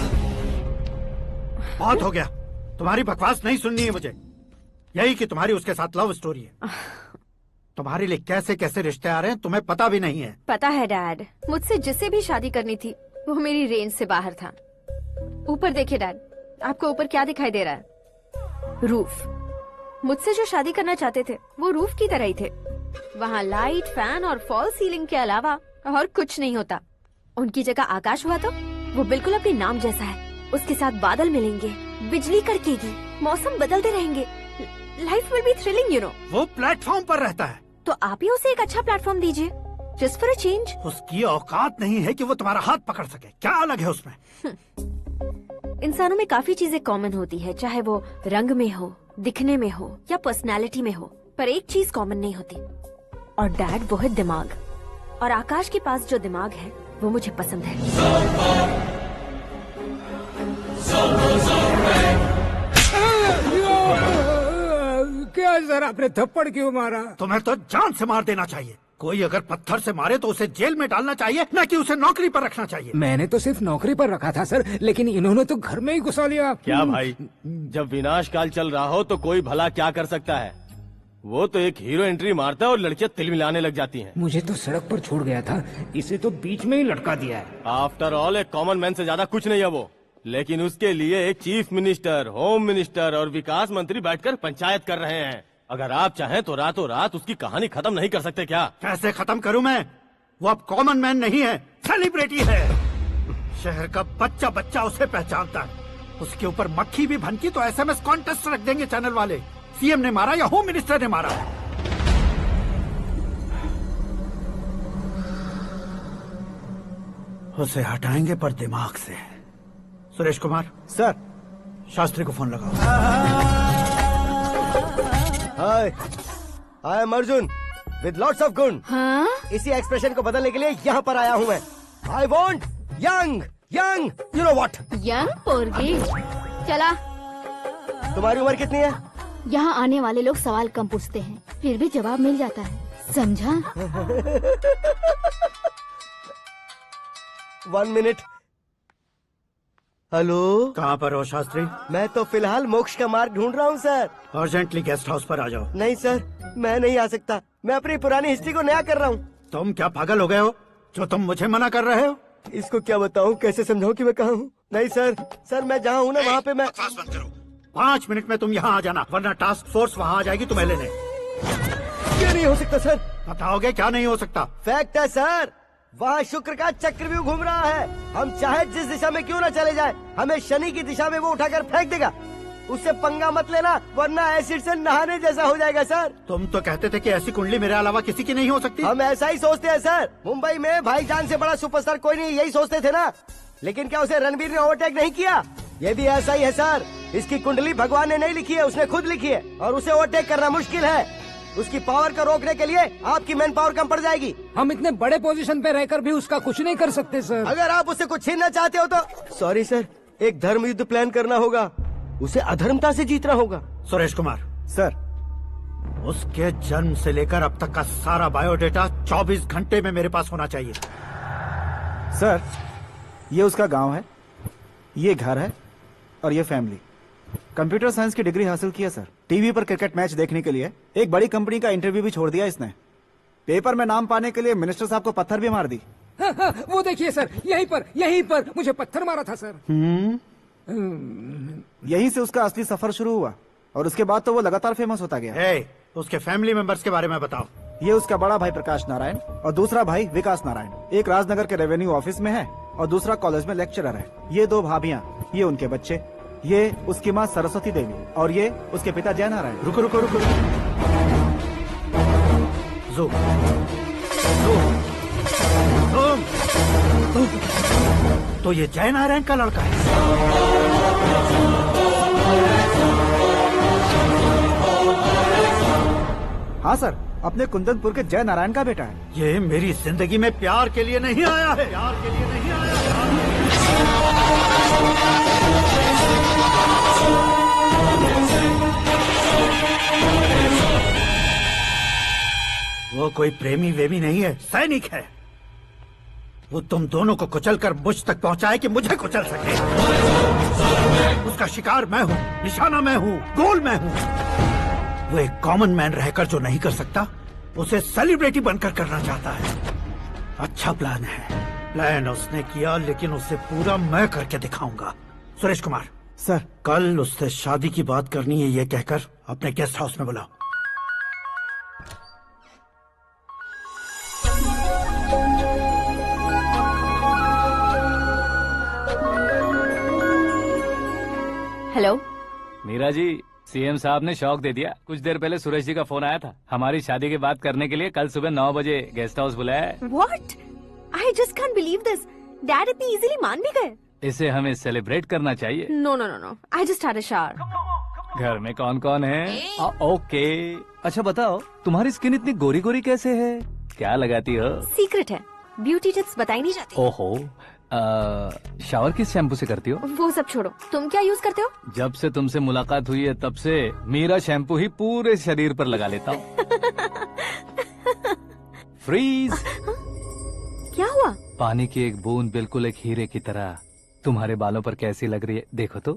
बहुत हो गया, तुम्हारी बकवास नहीं सुननी है मुझे। यही कि तुम्हारी उसके साथ लव स्टोरी है। तुम्हारे लिए कैसे कैसे रिश्ते आ रहे हैं तुम्हें पता भी नहीं है। पता है डैड, मुझसे जिसे भी शादी करनी थी वो मेरी रेंज से बाहर था। ऊपर देखिए डैड, आपको ऊपर क्या दिखाई दे रहा है? रूफ। मुझसे जो शादी करना चाहते थे वो रूफ की तरह ही थे। वहाँ लाइट, फैन और फॉल सीलिंग के अलावा और कुछ नहीं होता। उनकी जगह आकाश हुआ तो वो बिल्कुल अपने नाम जैसा है। उसके साथ बादल मिलेंगे, बिजली कड़केगी, मौसम बदलते रहेंगे। Life will be thrilling, you know. वो प्लेटफॉर्म पर रहता है तो आप ही उसे एक अच्छा प्लेटफॉर्म दीजिए, जस्ट फॉर अ चेंज। उसकी औकात नहीं है कि वो तुम्हारा हाथ पकड़ सके। क्या अलग है उसमें? इंसानों में काफी चीजें कॉमन होती है, चाहे वो रंग में हो, दिखने में हो या पर्सनालिटी में हो, पर एक चीज कॉमन नहीं होती, और डैड वो है दिमाग। और आकाश के पास जो दिमाग है वो मुझे पसंद है। क्या सर, आपने थप्पड़ क्यों मारा? तुम्हें तो जान से मार देना चाहिए। कोई अगर पत्थर से मारे तो उसे जेल में डालना चाहिए, न कि उसे नौकरी पर रखना चाहिए। मैंने तो सिर्फ नौकरी पर रखा था सर, लेकिन इन्होंने तो घर में ही घुसा लिया। क्या भाई, जब विनाश काल चल रहा हो तो कोई भला क्या कर सकता है? वो तो एक हीरो एंट्री मारता है और लड़कियां तिल मिलाने लग जाती हैं। मुझे तो सड़क पर छोड़ गया था, इसे तो बीच में ही लटका दिया है। आफ्टर ऑल एक कॉमन मैन से ज्यादा कुछ नहीं है वो, लेकिन उसके लिए एक चीफ मिनिस्टर, होम मिनिस्टर और विकास मंत्री बैठकर पंचायत कर रहे हैं। अगर आप चाहें तो रातों रात उसकी कहानी खत्म नहीं कर सकते क्या? कैसे खत्म करूं मैं? वो अब कॉमन मैन नहीं है, सेलिब्रिटी है। शहर का बच्चा बच्चा उसे पहचानता है। उसके ऊपर मक्खी भी भनकी तो एसएमएस कॉन्टेस्ट रख देंगे चैनल वाले। सीएम ने मारा या होम मिनिस्टर ने मारा। उसे हटाएंगे पर दिमाग से। सुरेश कुमार सर, शास्त्री को फोन लगाओ। Hi, I am Arjun with lots of गुण। हाँ? इसी एक्सप्रेशन को बदलने के लिए यहाँ पर आया हूँ मैं। I want young young, you know what? Young पोरगी। चला। तुम्हारी उम्र कितनी है? यहाँ आने वाले लोग सवाल कम पूछते हैं, फिर भी जवाब मिल जाता है, समझा? 1 मिनट। हेलो, कहाँ पर हो शास्त्री? मैं तो फिलहाल मोक्ष का मार्ग ढूंढ रहा हूँ सर। अर्जेंटली गेस्ट हाउस पर आ जाओ। नहीं सर, मैं नहीं आ सकता। मैं अपनी पुरानी हिस्ट्री को नया कर रहा हूँ। तुम क्या पागल हो गए हो जो तुम मुझे मना कर रहे हो? इसको क्या बताऊँ, कैसे समझाऊँ कि मैं कहाँ हूँ? नहीं सर, सर मैं जहाँ हूँ ना वहाँ पे मैं। 5 मिनट में तुम यहाँ आ जाना, वरना टास्क फोर्स वहाँ आ जाएगी तुम्हें लेने। क्या नहीं हो सकता सर? बताओगे क्या नहीं हो सकता? फैक्ट है सर, वहाँ शुक्र का चक्रव्यूह घूम रहा है। हम चाहे जिस दिशा में क्यों न चले जाए, हमें शनि की दिशा में वो उठाकर फेंक देगा। उससे पंगा मत लेना, वरना एसिड से नहाने जैसा हो जाएगा सर। तुम तो कहते थे कि ऐसी कुंडली मेरे अलावा किसी की नहीं हो सकती। हम ऐसा ही सोचते हैं सर। मुंबई में भाईजान से बड़ा सुपरस्टार कोई नहीं, यही सोचते थे ना। लेकिन क्या उसे रणवीर ने ओवरटेक नहीं किया? ये भी ऐसा ही है सर। इसकी कुंडली भगवान ने नहीं लिखी है, उसने खुद लिखी है और उसे ओवरटेक करना मुश्किल है। उसकी पावर को रोकने के लिए आपकी मैन पावर कम पड़ जाएगी। हम इतने बड़े पोजीशन पे रहकर भी उसका कुछ नहीं कर सकते सर। अगर आप उससे कुछ छीनना चाहते हो तो सॉरी सर, एक धर्म युद्ध प्लान करना होगा। उसे अधर्मता से जीतना होगा। सुरेश कुमार सर, उसके जन्म से लेकर अब तक का सारा बायोडेटा 24 घंटे में मेरे पास होना चाहिए। सर, ये उसका गांव है, ये घर है और ये फैमिली। कंप्यूटर साइंस की डिग्री हासिल की है सर। टीवी पर क्रिकेट मैच देखने के लिए एक बड़ी कंपनी का इंटरव्यू भी छोड़ दिया इसने। पेपर में नाम पाने के लिए मिनिस्टर साहब को पत्थर भी मार दी। वो देखिए सर, यहीं पर मुझे पत्थर मारा था सर। यहीं से उसका असली सफर शुरू हुआ और उसके बाद तो वो लगातार फेमस होता गया। उसके फैमिली मेंबर्स के बारे में बताओ। ये उसका बड़ा भाई प्रकाश नारायण और दूसरा भाई विकास नारायण। एक राजनगर के रेवेन्यू ऑफिस में है और दूसरा कॉलेज में लेक्चरर है। ये 2 भाभियां, ये उनके बच्चे, ये उसकी माँ सरस्वती देवी और ये उसके पिता जय नारायण। रुको रुको रुको, तो ये जय नारायण का लड़का है। हाँ सर, अपने कुंदनपुर के जय नारायण का बेटा है। ये मेरी जिंदगी में प्यार के लिए नहीं आया है। प्यार के लिए नहीं आया वो कोई प्रेमी वेमी नहीं है, सैनिक है। वो तुम दोनों को कुचलकर मुझ तक पहुंचाए कि मुझे कुचल सके। उसका शिकार मैं हूँ, निशाना मैं हूँ, गोल मैं हूँ। वो एक कॉमन मैन रहकर जो नहीं कर सकता, उसे सेलिब्रिटी बनकर करना चाहता है। अच्छा प्लान है। प्लान उसने किया, लेकिन उसे पूरा मैं करके दिखाऊंगा। सुरेश कुमार सर, कल उससे शादी की बात करनी है, ये कहकर अपने गेस्ट हाउस में बुलाओ। हेलो मीरा जी, सीएम साहब ने शौक दे दिया। कुछ देर पहले सुरेश जी का फोन आया था, हमारी शादी की बात करने के लिए कल सुबह 9 बजे गेस्ट हाउस बुलाया है। What? I just can't believe this. Dad इतनी इजीली मान भी गए। इसे हमें सेलिब्रेट करना चाहिए। No, no, no, no. I just had a shower. घर में कौन कौन है? ओके। अच्छा बताओ, तुम्हारी स्किन इतनी गोरी गोरी कैसे है? क्या लगाती हो? सीक्रेट है, ब्यूटी टिप्स बताई नहीं जाती। ओहो, शावर किस शैम्पू से करती हो? वो सब छोड़ो, तुम क्या यूज करते हो? जब से तुमसे मुलाकात हुई है तब से मेरा शैम्पू ही पूरे शरीर पर लगा लेता हूँ। फ्रीज। क्या हुआ? पानी की एक बूंद बिल्कुल एक हीरे की तरह तुम्हारे बालों पर कैसी लग रही है, देखो तो।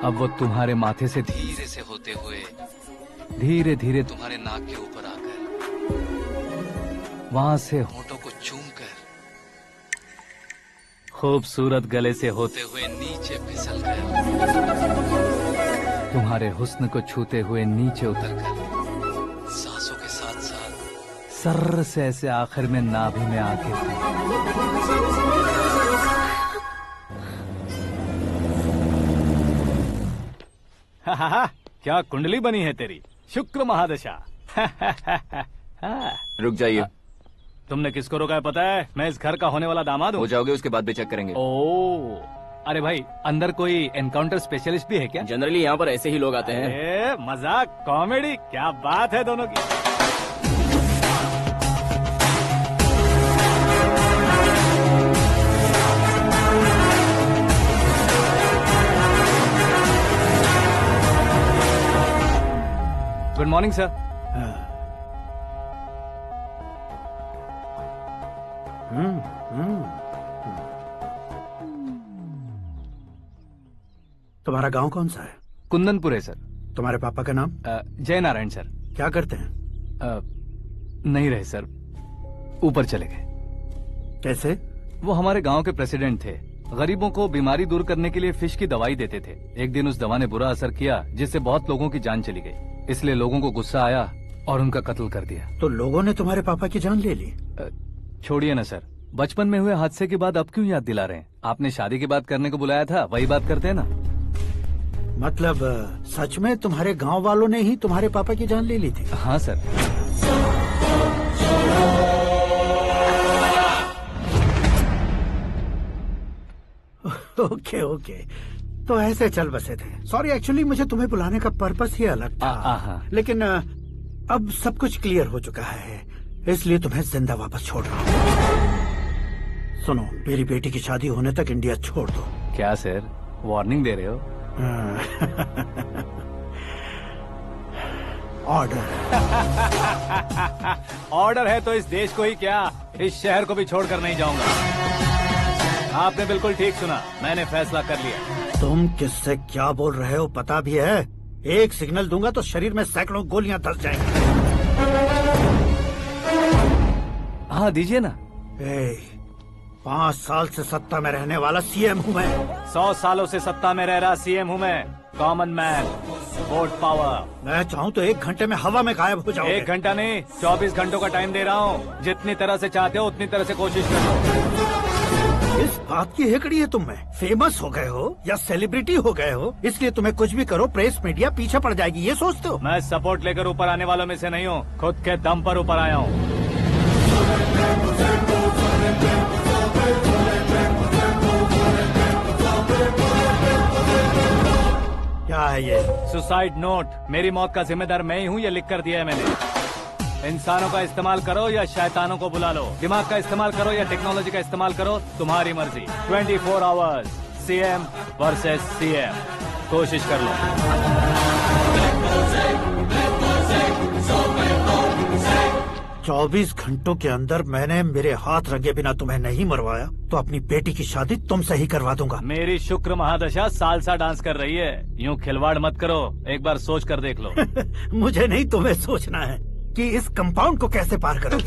अब वो तुम्हारे माथे से धीरे से होते हुए धीरे धीरे तुम्हारे नाक के ऊपर आकर वहां से होठों को चूमकर खूबसूरत गले से होते हुए नीचे फिसल कर तुम्हारे हुस्न को छूते हुए नीचे उतरकर सांसों के साथ साथ सर्र से ऐसे आखिर में नाभि में आके क्या कुंडली बनी है तेरी, शुक्र महादशा। रुक जाइए। तुमने किसको रोका है पता है? मैं इस घर का होने वाला दामाद हूँ। हो जाओगे उसके बाद भी चेक करेंगे। ओ, अरे भाई, अंदर कोई एनकाउंटर स्पेशलिस्ट भी है क्या? जनरली यहाँ पर ऐसे ही लोग आते हैं। मजाक, कॉमेडी, क्या बात है दोनों की। Good morning sir. तुम्हारा गांव कौन सा है? कुंदनपुर है सर। तुम्हारे पापा का नाम? जय नारायण सर। क्या करते हैं? नहीं रहे सर, ऊपर चले गए। कैसे? वो हमारे गांव के प्रेसिडेंट थे। गरीबों को बीमारी दूर करने के लिए फिश की दवाई देते थे। एक दिन उस दवा ने बुरा असर किया, जिससे बहुत लोगों की जान चली गई। इसलिए लोगों को गुस्सा आया और उनका कत्ल कर दिया। तो लोगों ने तुम्हारे पापा की जान ले ली? छोड़िए ना सर, बचपन में हुए हादसे की बात अब क्यों याद दिला रहे हैं? आपने शादी की बात करने को बुलाया था, वही बात करते हैं ना। मतलब सच में तुम्हारे गांव वालों ने ही तुम्हारे पापा की जान ले ली थी? हाँ सर। ओके ओके, तो ऐसे चल बसे थे। सॉरी, एक्चुअली मुझे तुम्हें बुलाने का पर्पस ही अलग था, लेकिन अब सब कुछ क्लियर हो चुका है, इसलिए तुम्हें जिंदा वापस छोड़ रहा हूँ। सुनो, मेरी बेटी की शादी होने तक इंडिया छोड़ दो। क्या सर, वार्निंग दे रहे हो? ऑर्डर। ऑर्डर है तो इस देश को ही क्या, इस शहर को भी छोड़कर नहीं जाऊंगा। आपने बिल्कुल ठीक सुना, मैंने फैसला कर लिया। तुम किससे क्या बोल रहे हो पता भी है? एक सिग्नल दूंगा तो शरीर में सैकड़ों गोलियां धस जाएंगी। हाँ दीजिए ना। 5 साल से सत्ता में रहने वाला सीएम हूँ मैं। 100 सालों से सत्ता में रह रहा सीएम हूँ मैं। Common man, vote power. मैं चाहूँ तो 1 घंटे में हवा में गायब हो जाओगे। 1 घंटा नहीं, 24 घंटों का टाइम दे रहा हूँ। जितनी तरह से चाहते हो उतनी तरह से कोशिश कर लो। इस बात की हेकड़ी है तुम में। फेमस हो गए हो या सेलिब्रिटी हो गए हो, इसलिए तुम्हें कुछ भी करो प्रेस मीडिया पीछे पड़ जाएगी, ये सोचते हो? मैं सपोर्ट लेकर ऊपर आने वालों में से नहीं हूँ, खुद के दम पर ऊपर आया हूँ। क्या है ये? Suicide note. मेरी मौत का जिम्मेदार मैं ही हूँ, ये लिख कर दिया है मैंने। इंसानों का इस्तेमाल करो या शैतानों को बुला लो, दिमाग का इस्तेमाल करो या टेक्नोलॉजी का इस्तेमाल करो, तुम्हारी मर्जी। 24 आवर्स, सीएम वर्सेस सीएम, कोशिश कर लो। 24 घंटों के अंदर मैंने मेरे हाथ रंगे बिना तुम्हें नहीं मरवाया तो अपनी बेटी की शादी तुमसे ही करवा दूंगा। मेरी शुक्र महादशा सालसा डांस कर रही है, यूँ खिलवाड़ मत करो, एक बार सोच कर देख लो। मुझे नहीं, तुम्हें सोचना है कि इस कंपाउंड को कैसे पार करो।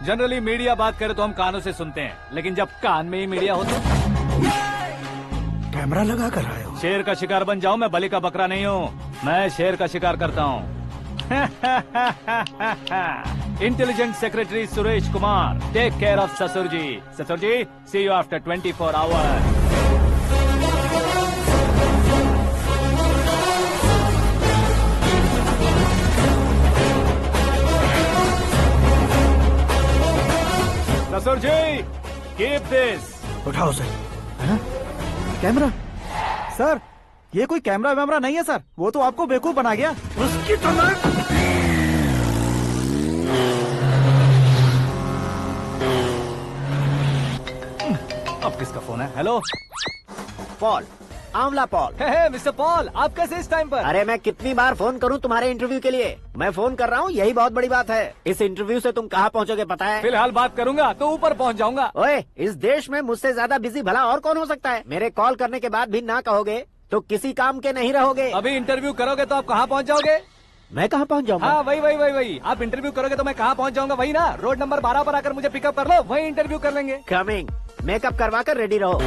जनरली मीडिया बात करे तो हम कानों से सुनते हैं, लेकिन जब कान में ही मीडिया हो तो कैमरा लगा कर आए हो। शेर का शिकार बन जाऊं, मैं बलि का बकरा नहीं हूँ, मैं शेर का शिकार करता हूँ। Intelligent secretary Suresh Kumar, take care of ससुर जी। ससुर जी, सी यू आफ्टर 24 आवर्स। ससुर जी, कीप दिस। उठाओ सर। कैमरा? सर, ये कोई कैमरा वैमरा नहीं है सर, वो तो आपको बेवकूफ बना गया। उसकी तो अब किसका फोन है? हेलो पॉल, आंवला पॉल। हे मिस्टर पॉल, आप कैसे इस टाइम पर? अरे मैं कितनी बार फोन करूं तुम्हारे इंटरव्यू के लिए? मैं फोन कर रहा हूं, यही बहुत बड़ी बात है। इस इंटरव्यू से तुम कहां पहुंचोगे पता है? फिलहाल बात करूंगा तो ऊपर पहुंच जाऊंगा। ओए, इस देश में मुझसे ज्यादा बिजी भला और कौन हो सकता है? मेरे कॉल करने के बाद भी ना कहोगे तो किसी काम के नहीं रहोगे। अभी इंटरव्यू करोगे तो आप कहाँ पहुँच जाओगे? मैं कहाँ पहुँच जाऊंगा? हाँ वही। आप इंटरव्यू करोगे तो मैं कहाँ पहुँच जाऊंगा? वही ना, रोड नंबर 12 पर आकर मुझे पिकअप कर लो, वही इंटरव्यू कर लेंगे। कमिंग। मेकअप करवा कर रेडी रहो।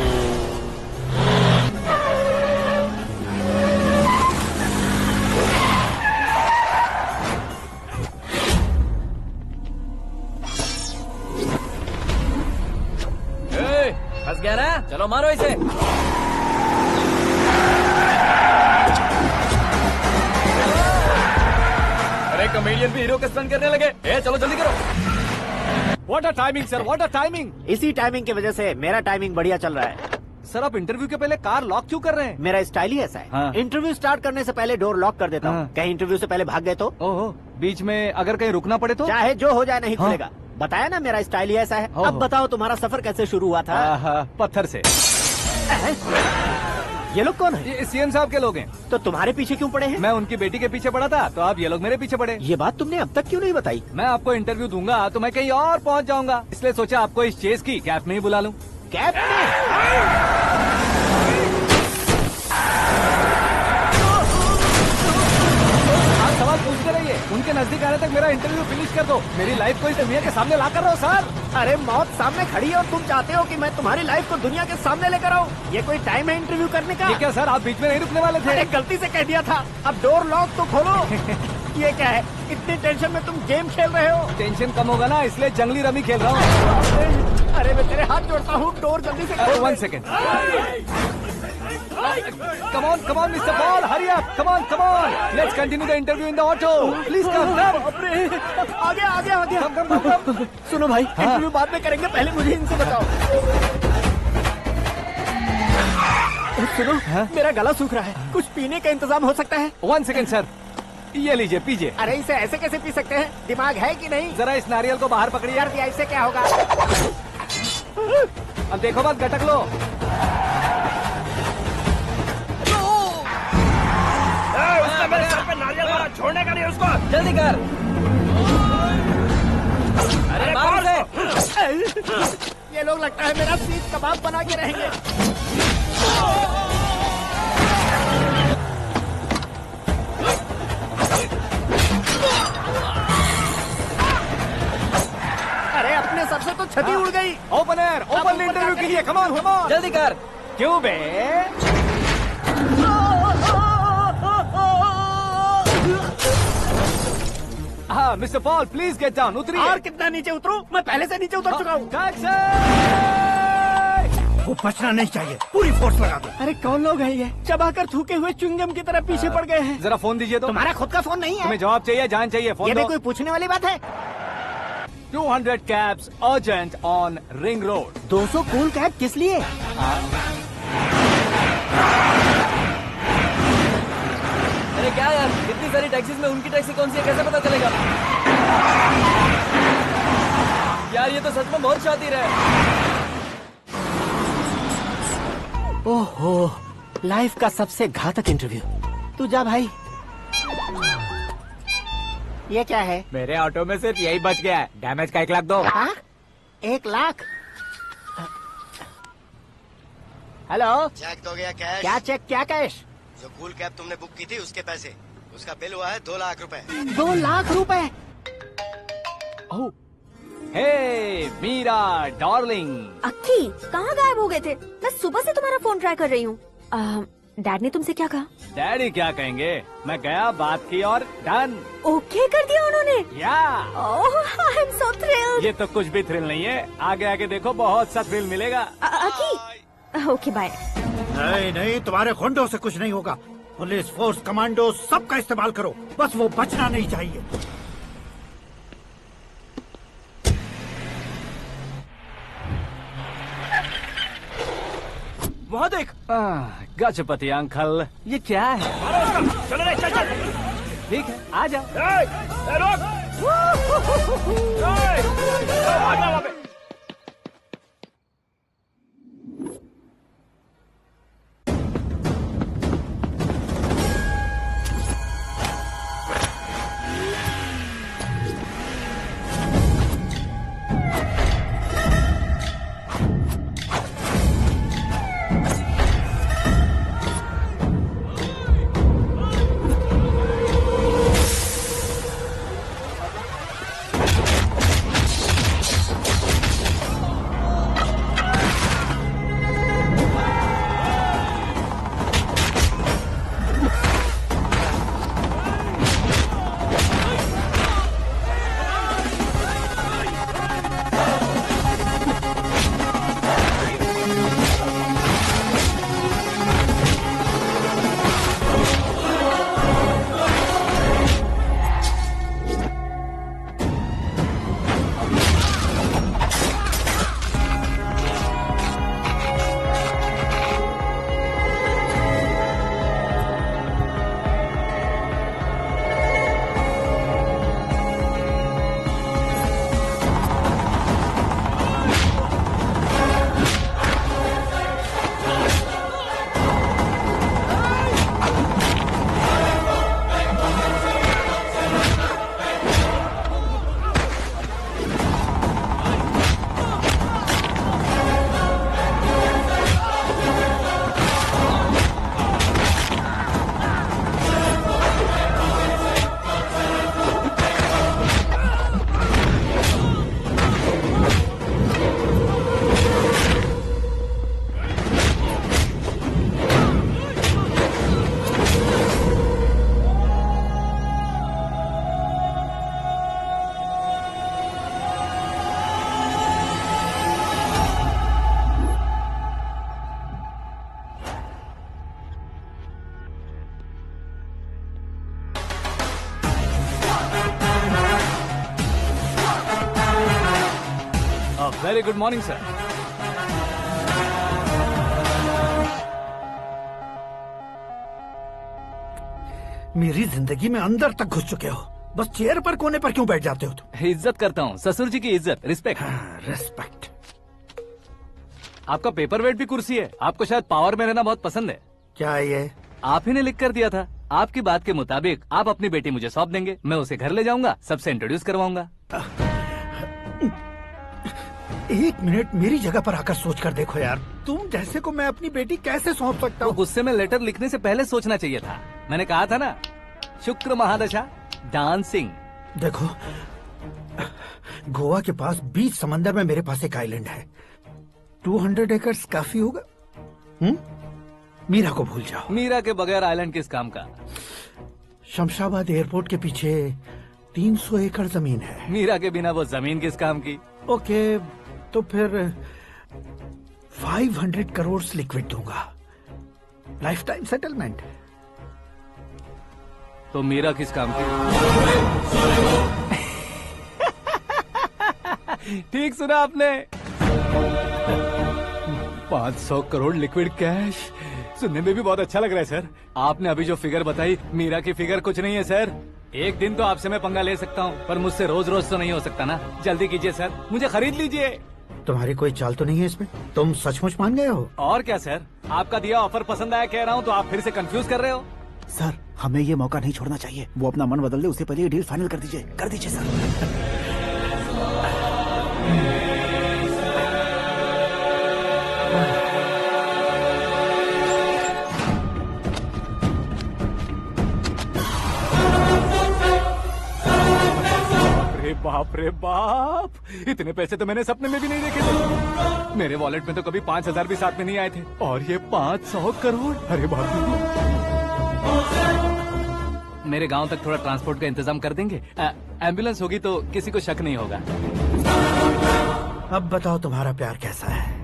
फंस गया ना, चलो मारो इसे। अरे कॉमेडियन भी हीरो के स्टंट करने लगे। चलो जल्दी करो। What a timing sir, what a timing. इसी टाइमिंग की वजह से मेरा टाइमिंग बढ़िया चल रहा है। सर, आप इंटरव्यू के पहले कार लॉक क्यों कर रहे हैं? मेरा स्टाइल ही ऐसा है। हाँ। इंटरव्यू स्टार्ट करने से पहले डोर लॉक कर देता हूँ। कहीं इंटरव्यू से पहले भाग गए तो? ओहो, बीच में अगर कहीं रुकना पड़े तो? चाहे जो हो जाए नहीं खुलेगा। बताया ना, मेरा स्टाइल ही ऐसा है। अब बताओ तुम्हारा सफर कैसे शुरू हुआ था? पत्थर से। ये लोग कौन है? ये सीएम साहब के लोग हैं। तो तुम्हारे पीछे क्यों पड़े हैं? मैं उनकी बेटी के पीछे पड़ा था, तो अब ये लोग मेरे पीछे पड़े। ये बात तुमने अब तक क्यों नहीं बताई? मैं आपको इंटरव्यू दूंगा तो मैं कहीं और पहुंच जाऊंगा, इसलिए सोचा आपको इस चेस की कैप में ही बुला लूं। कैप में? सवाल पूछते रहिए, उनके नजदीक आने तक मेरा इंटरव्यू फिनिश कर दो। मेरी लाइफ को इस दुनिया के सामने ला कर रहो सर। अरे मौत सामने खड़ी है और तुम चाहते हो कि मैं तुम्हारी लाइफ को दुनिया के सामने लेकर आऊं? ये कोई टाइम है इंटरव्यू करने का? ये क्या सर, आप बीच में नहीं रुकने वाले थे? अरे गलती से कह दिया था, अब डोर लॉक तो खोलो। ये क्या है, इतनी टेंशन में तुम गेम खेल रहे हो? टेंशन कम होगा ना, इसलिए जंगली रमी खेल रहा हूँ। अरे मैं तेरे हाथ जोड़ता हूँ, डोर जल्दी से खोलो। 1 second. Come on, Mr. Paul, hurry up! Come on! Let's continue the interview in the auto. Please come. आगे। Come. सुनो भाई, इंटरव्यू बाद में करेंगे, पहले मुझे इनसे बताओ। सुनो, मेरा गला सूख रहा है, कुछ पीने का इंतजाम हो सकता है? 1 सेकेंड सर, ये लीजिए पीजिए। अरे इसे ऐसे कैसे पी सकते हैं? दिमाग है कि नहीं? जरा इस नारियल को बाहर पकड़िए। यार इससे क्या होगा? अब देखो मत, गटक लो। उसने मेरे सर पे नारियल मारा, छोड़ने का नहीं उसको। जल्दी कर। अरे मार उसे। ये लोग लगता है मेरा सीख कबाब बना के रहेंगे। अरे अपने सर से तो छती उड़ गई। ओपन एयर, ओपन इंटरव्यू के लिए, कम ऑन, जल्दी कर। क्यों बे? हाँ mister Paul, please get down, उतरिए। और कितना नीचे उतरूं? मैं पहले से नीचे उतर चुका हूँ। वो बचना नहीं चाहिए, पूरी फोर्स लगा दो। अरे कौन लोग हैं ये? चबाकर थूके हुए च्युइंगम की तरह पीछे पड़ गए हैं। जरा फोन दीजिए तो। तुम्हारा खुद का फोन नहीं है? तुम्हें जवाब चाहिए, जान चाहिए, फोन ये भी दो। कोई पूछने वाली बात है? 200 cabs urgent on Ring Road. 200 cool cab किस लिए? अरे क्या यार, इतनी सारी टैक्सीज में उनकी टैक्सी कौन सी है, कैसे पता चलेगा? यार ये तो सच में बहुत शातिर है। ओहो, लाइफ का सबसे घातक इंटरव्यू। तू जा भाई। ये क्या है? मेरे ऑटो में सिर्फ यही बच गया है, डैमेज का 1 लाख दो। 1 लाख? हेलो, चेक तो गया कैश। क्या चेक, क्या कैश? जो कूल कैब तुमने बुक की थी उसके पैसे, उसका बिल हुआ है 2 लाख रुपए। 2 लाख रुपए? हे मीरा डार्लिंग। अक्की, कहाँ गायब हो गए थे? मैं सुबह से तुम्हारा फोन ट्राई कर रही हूँ। डैड ने तुमसे क्या कहा? डैडी क्या कहेंगे, मैं गया, बात की और डन। ओके कर दिया उन्होंने? या आई एम सो थ्रिल्ड। ये तो कुछ भी थ्रिल नहीं है, आगे आगे देखो बहुत सा थ्रिल मिलेगा। अक्की, ओके बाय। नहीं नहीं, तुम्हारे गुंडों से कुछ नहीं होगा। पुलिस फोर्स, कमांडो, सबका इस्तेमाल करो, बस वो बचना नहीं चाहिए। वहाँ देख। गजपति अंकल, ये क्या है? चलो रे, चल चल। ठीक है, आ जा। Very good morning sir. मेरी जिंदगी में अंदर तक घुस चुके हो, बस चेयर पर कोने पर क्यों बैठ जाते हो तुम? इज्जत करता हूँ, ससुर जी की इज्जत, रिस्पेक्ट। रिस्पेक्ट। आपका पेपर वेट भी कुर्सी है। आपको शायद पावर में रहना बहुत पसंद है। क्या है ये? आप ही ने लिख कर दिया था। आपकी बात के मुताबिक आप अपनी बेटी मुझे सौंप देंगे, मैं उसे घर ले जाऊंगा, सबसे इंट्रोड्यूस करवाऊंगा। एक मिनट मेरी जगह पर आकर सोच कर देखो यार, तुम जैसे को मैं अपनी बेटी कैसे सौंप सकता हूँ? गुस्से में लेटर लिखने से पहले सोचना चाहिए था। मैंने कहा था ना, शुक्र महादशा डांसिंग। देखो, गोवा के पास बीच समंदर में मेरे पास एक आइलैंड है, 200 एकर्स काफी होगा। मीरा को भूल जाओ। मीरा के बगैर आइलैंड किस काम का? शमशाबाद एयरपोर्ट के पीछे 300 एकड़ जमीन है। मीरा के बिना वो जमीन किस काम की? ओके, तो फिर 500 करोड़ लिक्विड दूंगा, लाइफ टाइम सेटलमेंट। तो मीरा किस काम की? ठीक सुना आपने, 500 करोड़ लिक्विड कैश। सुनने में भी बहुत अच्छा लग रहा है सर। आपने अभी जो फिगर बताई, मीरा की फिगर कुछ नहीं है सर। एक दिन तो आपसे मैं पंगा ले सकता हूँ, पर मुझसे रोज रोज तो नहीं हो सकता ना। जल्दी कीजिए सर, मुझे खरीद लीजिए। तुम्हारी कोई चाल तो नहीं है इसमें? तुम सचमुच मान गए हो? और क्या सर, आपका दिया ऑफर पसंद आया कह रहा हूँ, तो आप फिर से कंफ्यूज कर रहे हो। सर, हमें ये मौका नहीं छोड़ना चाहिए। वो अपना मन बदल दे, उससे पहले ये डील फाइनल कर दीजिए सर। बाप रे बाप, इतने पैसे तो मैंने सपने में भी नहीं देखे थे। मेरे वॉलेट में तो कभी 5000 भी साथ में नहीं आए थे, और ये 500 करोड़। अरे बाप रे। मेरे गांव तक थोड़ा ट्रांसपोर्ट का इंतजाम कर देंगे? एम्बुलेंस होगी तो किसी को शक नहीं होगा। अब बताओ तुम्हारा प्यार कैसा है?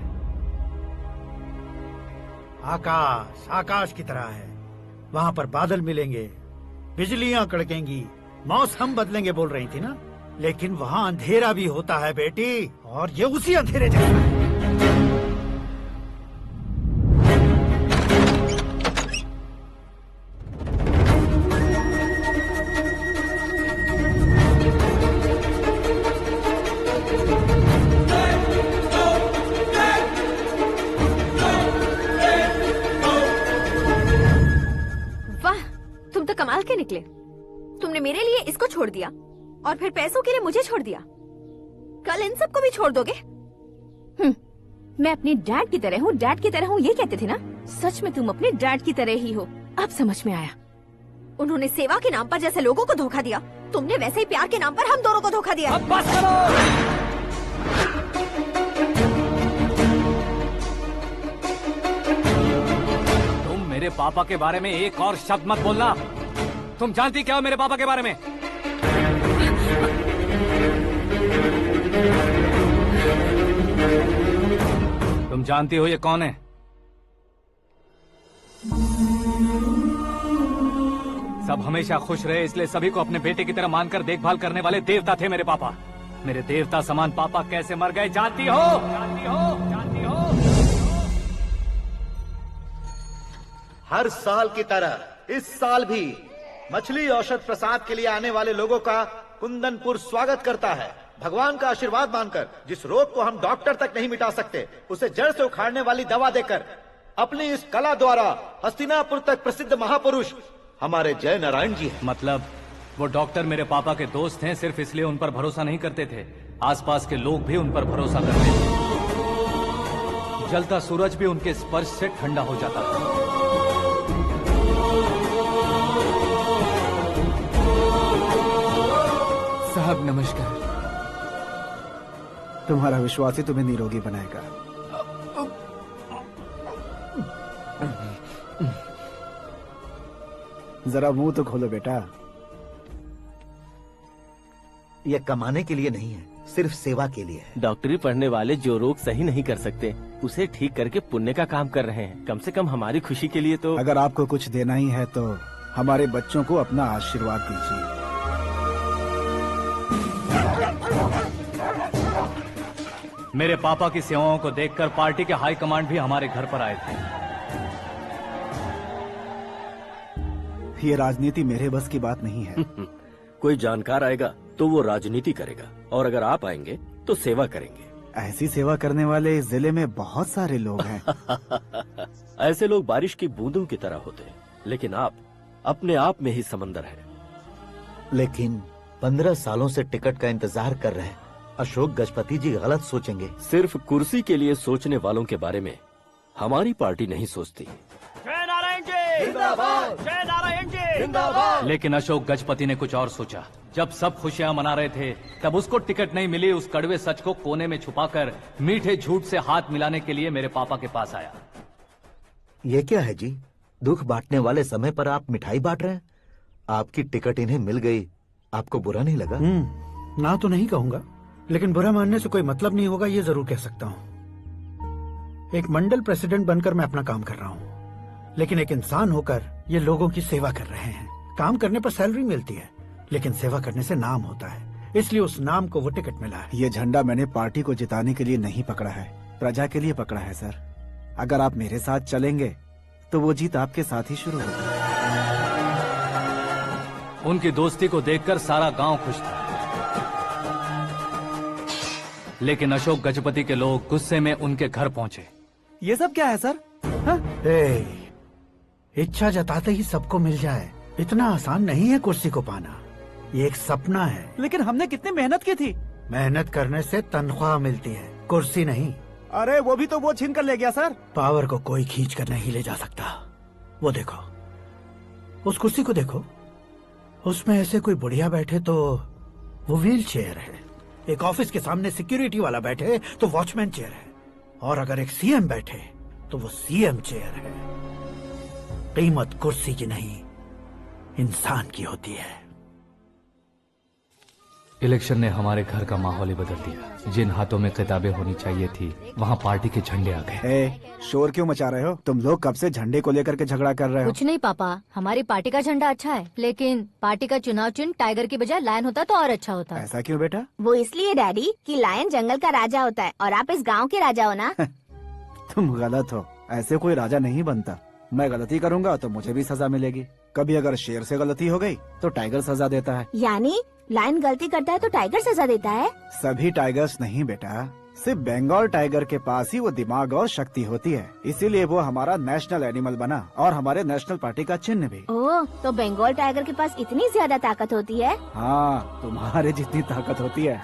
आकाश आकाश की तरह है, वहाँ पर बादल मिलेंगे, बिजलियाँ कड़केंगी, मौसम बदलेंगे बोल रही थी ना, लेकिन वहाँ अंधेरा भी होता है बेटी, और ये उसी अंधेरे जैसा है। वाह, तुम तो कमाल के निकले। तुमने मेरे लिए इसको छोड़ दिया और फिर पैसों के लिए मुझे छोड़ दिया। कल इन सबको भी छोड़ दोगे? मैं अपने डैड की तरह हूँ, डैड की तरह हूँ, ये कहते थे ना। सच में तुम अपने डैड की तरह ही हो, अब समझ में आया। उन्होंने सेवा के नाम पर जैसे लोगों को धोखा दिया, तुमने वैसे ही प्यार के नाम पर हम दोनों को धोखा दिया। अब बस करो। तुम मेरे पापा के बारे में एक और शब्द मत बोलना। तुम जानती क्या हो मेरे पापा के बारे में? तुम जानती हो ये कौन है? सब हमेशा खुश रहे, इसलिए सभी को अपने बेटे की तरह मानकर देखभाल करने वाले देवता थे मेरे पापा। मेरे देवता समान पापा कैसे मर गए जानती हो? जानती हो? जानती हो? हर साल की तरह इस साल भी मछली औषध प्रसाद के लिए आने वाले लोगों का कुंदनपुर स्वागत करता है। भगवान का आशीर्वाद मानकर जिस रोग को हम डॉक्टर तक नहीं मिटा सकते, उसे जड़ से उखाड़ने वाली दवा देकर अपनी इस कला द्वारा हस्तिनापुर तक प्रसिद्ध महापुरुष हमारे जय नारायण जी हैं। मतलब वो डॉक्टर मेरे पापा के दोस्त हैं, सिर्फ इसलिए उन पर भरोसा नहीं करते थे, आसपास के लोग भी उन पर भरोसा करते थे। जलता सूरज भी उनके स्पर्श से ठंडा हो जाता था। साहब नमस्कार। तुम्हारा विश्वास ही तुम्हें निरोगी बनाएगा। जरा मुंह तो खोलो बेटा। यह कमाने के लिए नहीं है, सिर्फ सेवा के लिए है। डॉक्टरी पढ़ने वाले जो रोग सही नहीं कर सकते, उसे ठीक करके पुण्य का काम कर रहे हैं। कम से कम हमारी खुशी के लिए तो। अगर आपको कुछ देना ही है तो हमारे बच्चों को अपना आशीर्वाद दीजिए। मेरे पापा की सेवाओं को देखकर पार्टी के हाई कमांड भी हमारे घर पर आए थे। ये राजनीति मेरे बस की बात नहीं है। कोई जानकार आएगा तो वो राजनीति करेगा, और अगर आप आएंगे तो सेवा करेंगे। ऐसी सेवा करने वाले इस जिले में बहुत सारे लोग हैं। ऐसे लोग बारिश की बूंदों की तरह होते हैं, लेकिन आप अपने आप में ही समंदर हैं। लेकिन 15 सालों से टिकट का इंतजार कर रहे हैं। अशोक गजपति जी गलत सोचेंगे। सिर्फ कुर्सी के लिए सोचने वालों के बारे में हमारी पार्टी नहीं सोचती। जय नारायण जी जिंदाबाद, जय नारायण जी जिंदाबाद। लेकिन अशोक गजपति ने कुछ और सोचा। जब सब खुशियां मना रहे थे, तब उसको टिकट नहीं मिली। उस कड़वे सच को कोने में छुपाकर मीठे झूठ से हाथ मिलाने के लिए मेरे पापा के पास आया। ये क्या है जी? दुख बांटने वाले समय पर आप मिठाई बांट रहे हैं। आपकी टिकट इन्हें मिल गई, आपको बुरा नहीं लगा? ना तो नहीं कहूंगा, लेकिन बुरा मानने से कोई मतलब नहीं होगा, ये जरूर कह सकता हूँ। एक मंडल प्रेसिडेंट बनकर मैं अपना काम कर रहा हूँ, लेकिन एक इंसान होकर ये लोगों की सेवा कर रहे हैं। काम करने पर सैलरी मिलती है, लेकिन सेवा करने से नाम होता है, इसलिए उस नाम को वो टिकट मिला है। ये झंडा मैंने पार्टी को जिताने के लिए नहीं पकड़ा है, प्रजा के लिए पकड़ा है सर। अगर आप मेरे साथ चलेंगे तो वो जीत आपके साथ ही शुरू होगी। उनकी दोस्ती को देखकर सारा गांव खुश था, लेकिन अशोक गजपति के लोग गुस्से में उनके घर पहुंचे। ये सब क्या है सर? इच्छा जताते ही सबको मिल जाए, इतना आसान नहीं है कुर्सी को पाना। ये एक सपना है। लेकिन हमने कितनी मेहनत की थी। मेहनत करने से तनख्वाह मिलती है, कुर्सी नहीं। अरे वो भी तो वो छीन कर ले गया सर। पावर को कोई खींच कर नहीं ले जा सकता। वो देखो, उस कुर्सी को देखो, उसमें ऐसे कोई बुढ़िया बैठे तो वो व्हील चेयर है। एक ऑफिस के सामने सिक्योरिटी वाला बैठे तो वॉचमैन चेयर है, और अगर एक सीएम बैठे तो वो सीएम चेयर है। कीमत कुर्सी की नहीं, इंसान की होती है। इलेक्शन ने हमारे घर का माहौल ही बदल दिया। जिन हाथों में किताबें होनी चाहिए थी, वहाँ पार्टी के झंडे आ गए। शोर क्यों मचा रहे हो? तुम लोग कब से झंडे को लेकर के झगड़ा कर रहे हो? कुछ नहीं पापा, हमारी पार्टी का झंडा अच्छा है, लेकिन पार्टी का चुनाव चिन्ह टाइगर की बजाय लायन होता तो और अच्छा होता। ऐसा क्यों बेटा? वो इसलिए डैडी कि लायन जंगल का राजा होता है और आप इस गांव के राजा हो ना। तुम गलत हो, ऐसे कोई राजा नहीं बनता। मैं गलती करूंगा तो मुझे भी सजा मिलेगी। कभी अगर शेर से गलती हो गई तो टाइगर सजा देता है। यानी लायन गलती करता है तो टाइगर सजा देता है? सभी टाइगर्स नहीं बेटा, सिर्फ बंगाल टाइगर के पास ही वो दिमाग और शक्ति होती है, इसीलिए वो हमारा नेशनल एनिमल बना और हमारे नेशनल पार्टी का चिन्ह भी। ओह, तो बंगाल टाइगर के पास इतनी ज्यादा ताकत होती है? हाँ, तुम्हारे जितनी ताकत होती है।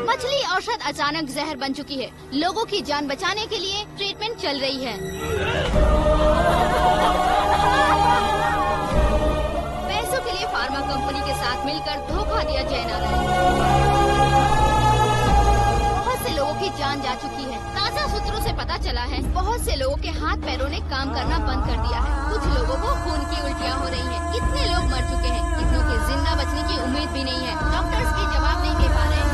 मछली औषध अचानक जहर बन चुकी है। लोगों की जान बचाने के लिए ट्रीटमेंट चल रही है। पैसों के लिए फार्मा कंपनी के साथ मिलकर धोखा दिया जय नारायण। बहुत से लोगों की जान जा चुकी है। ताज़ा सूत्रों से पता चला है बहुत से लोगों के हाथ पैरों ने काम करना बंद कर दिया है। कुछ लोगों को खून की उल्टियाँ हो रही हैं। कितने लोग मर चुके हैं, कितनों के जिंदा बचने की उम्मीद भी नहीं है। डॉक्टर्स भी जवाब नहीं दे पा रहे हैं।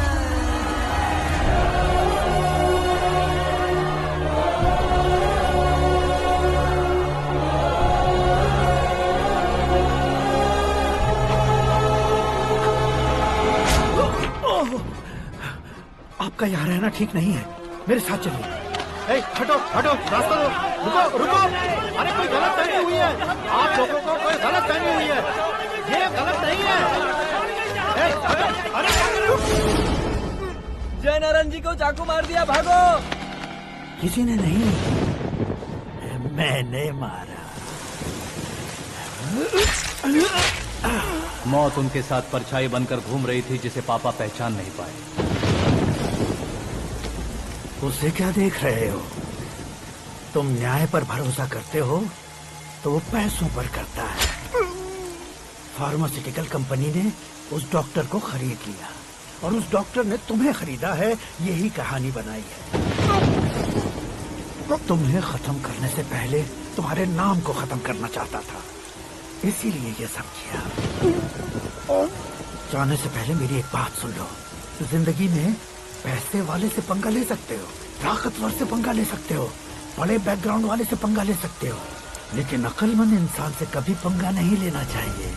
आपका यहाँ रहना ठीक नहीं है, मेरे साथ चलिए। हटो हटो, रास्ता दो। रुको रुको, अरे कोई गलत फहमी हुई है। आप लोगों को कोई गलत फहमी हुई है, ये गलत नहीं है। जय नारायण जी को चाकू मार दिया, भागो। किसी ने नहीं, मैंने मारा। मौत उनके साथ परछाई बनकर घूम रही थी, जिसे पापा पहचान नहीं पाए। उसे क्या देख रहे हो? तुम न्याय पर भरोसा करते हो तो वो पैसों पर करता है। फार्मास्यूटिकल कंपनी ने उस डॉक्टर को खरीद लिया और उस डॉक्टर ने तुम्हें खरीदा है, यही कहानी बनाई है। तुम्हें खत्म करने से पहले तुम्हारे नाम को खत्म करना चाहता था, इसीलिए ये सब किया। जाने से पहले मेरी एक बात सुन लो। जिंदगी में पैसे वाले से पंगा ले सकते हो, ताकतवर से पंगा ले सकते हो, बड़े बैकग्राउंड वाले से पंगा ले सकते हो, लेकिन अक्लमंद इंसान से कभी पंगा नहीं लेना चाहिए।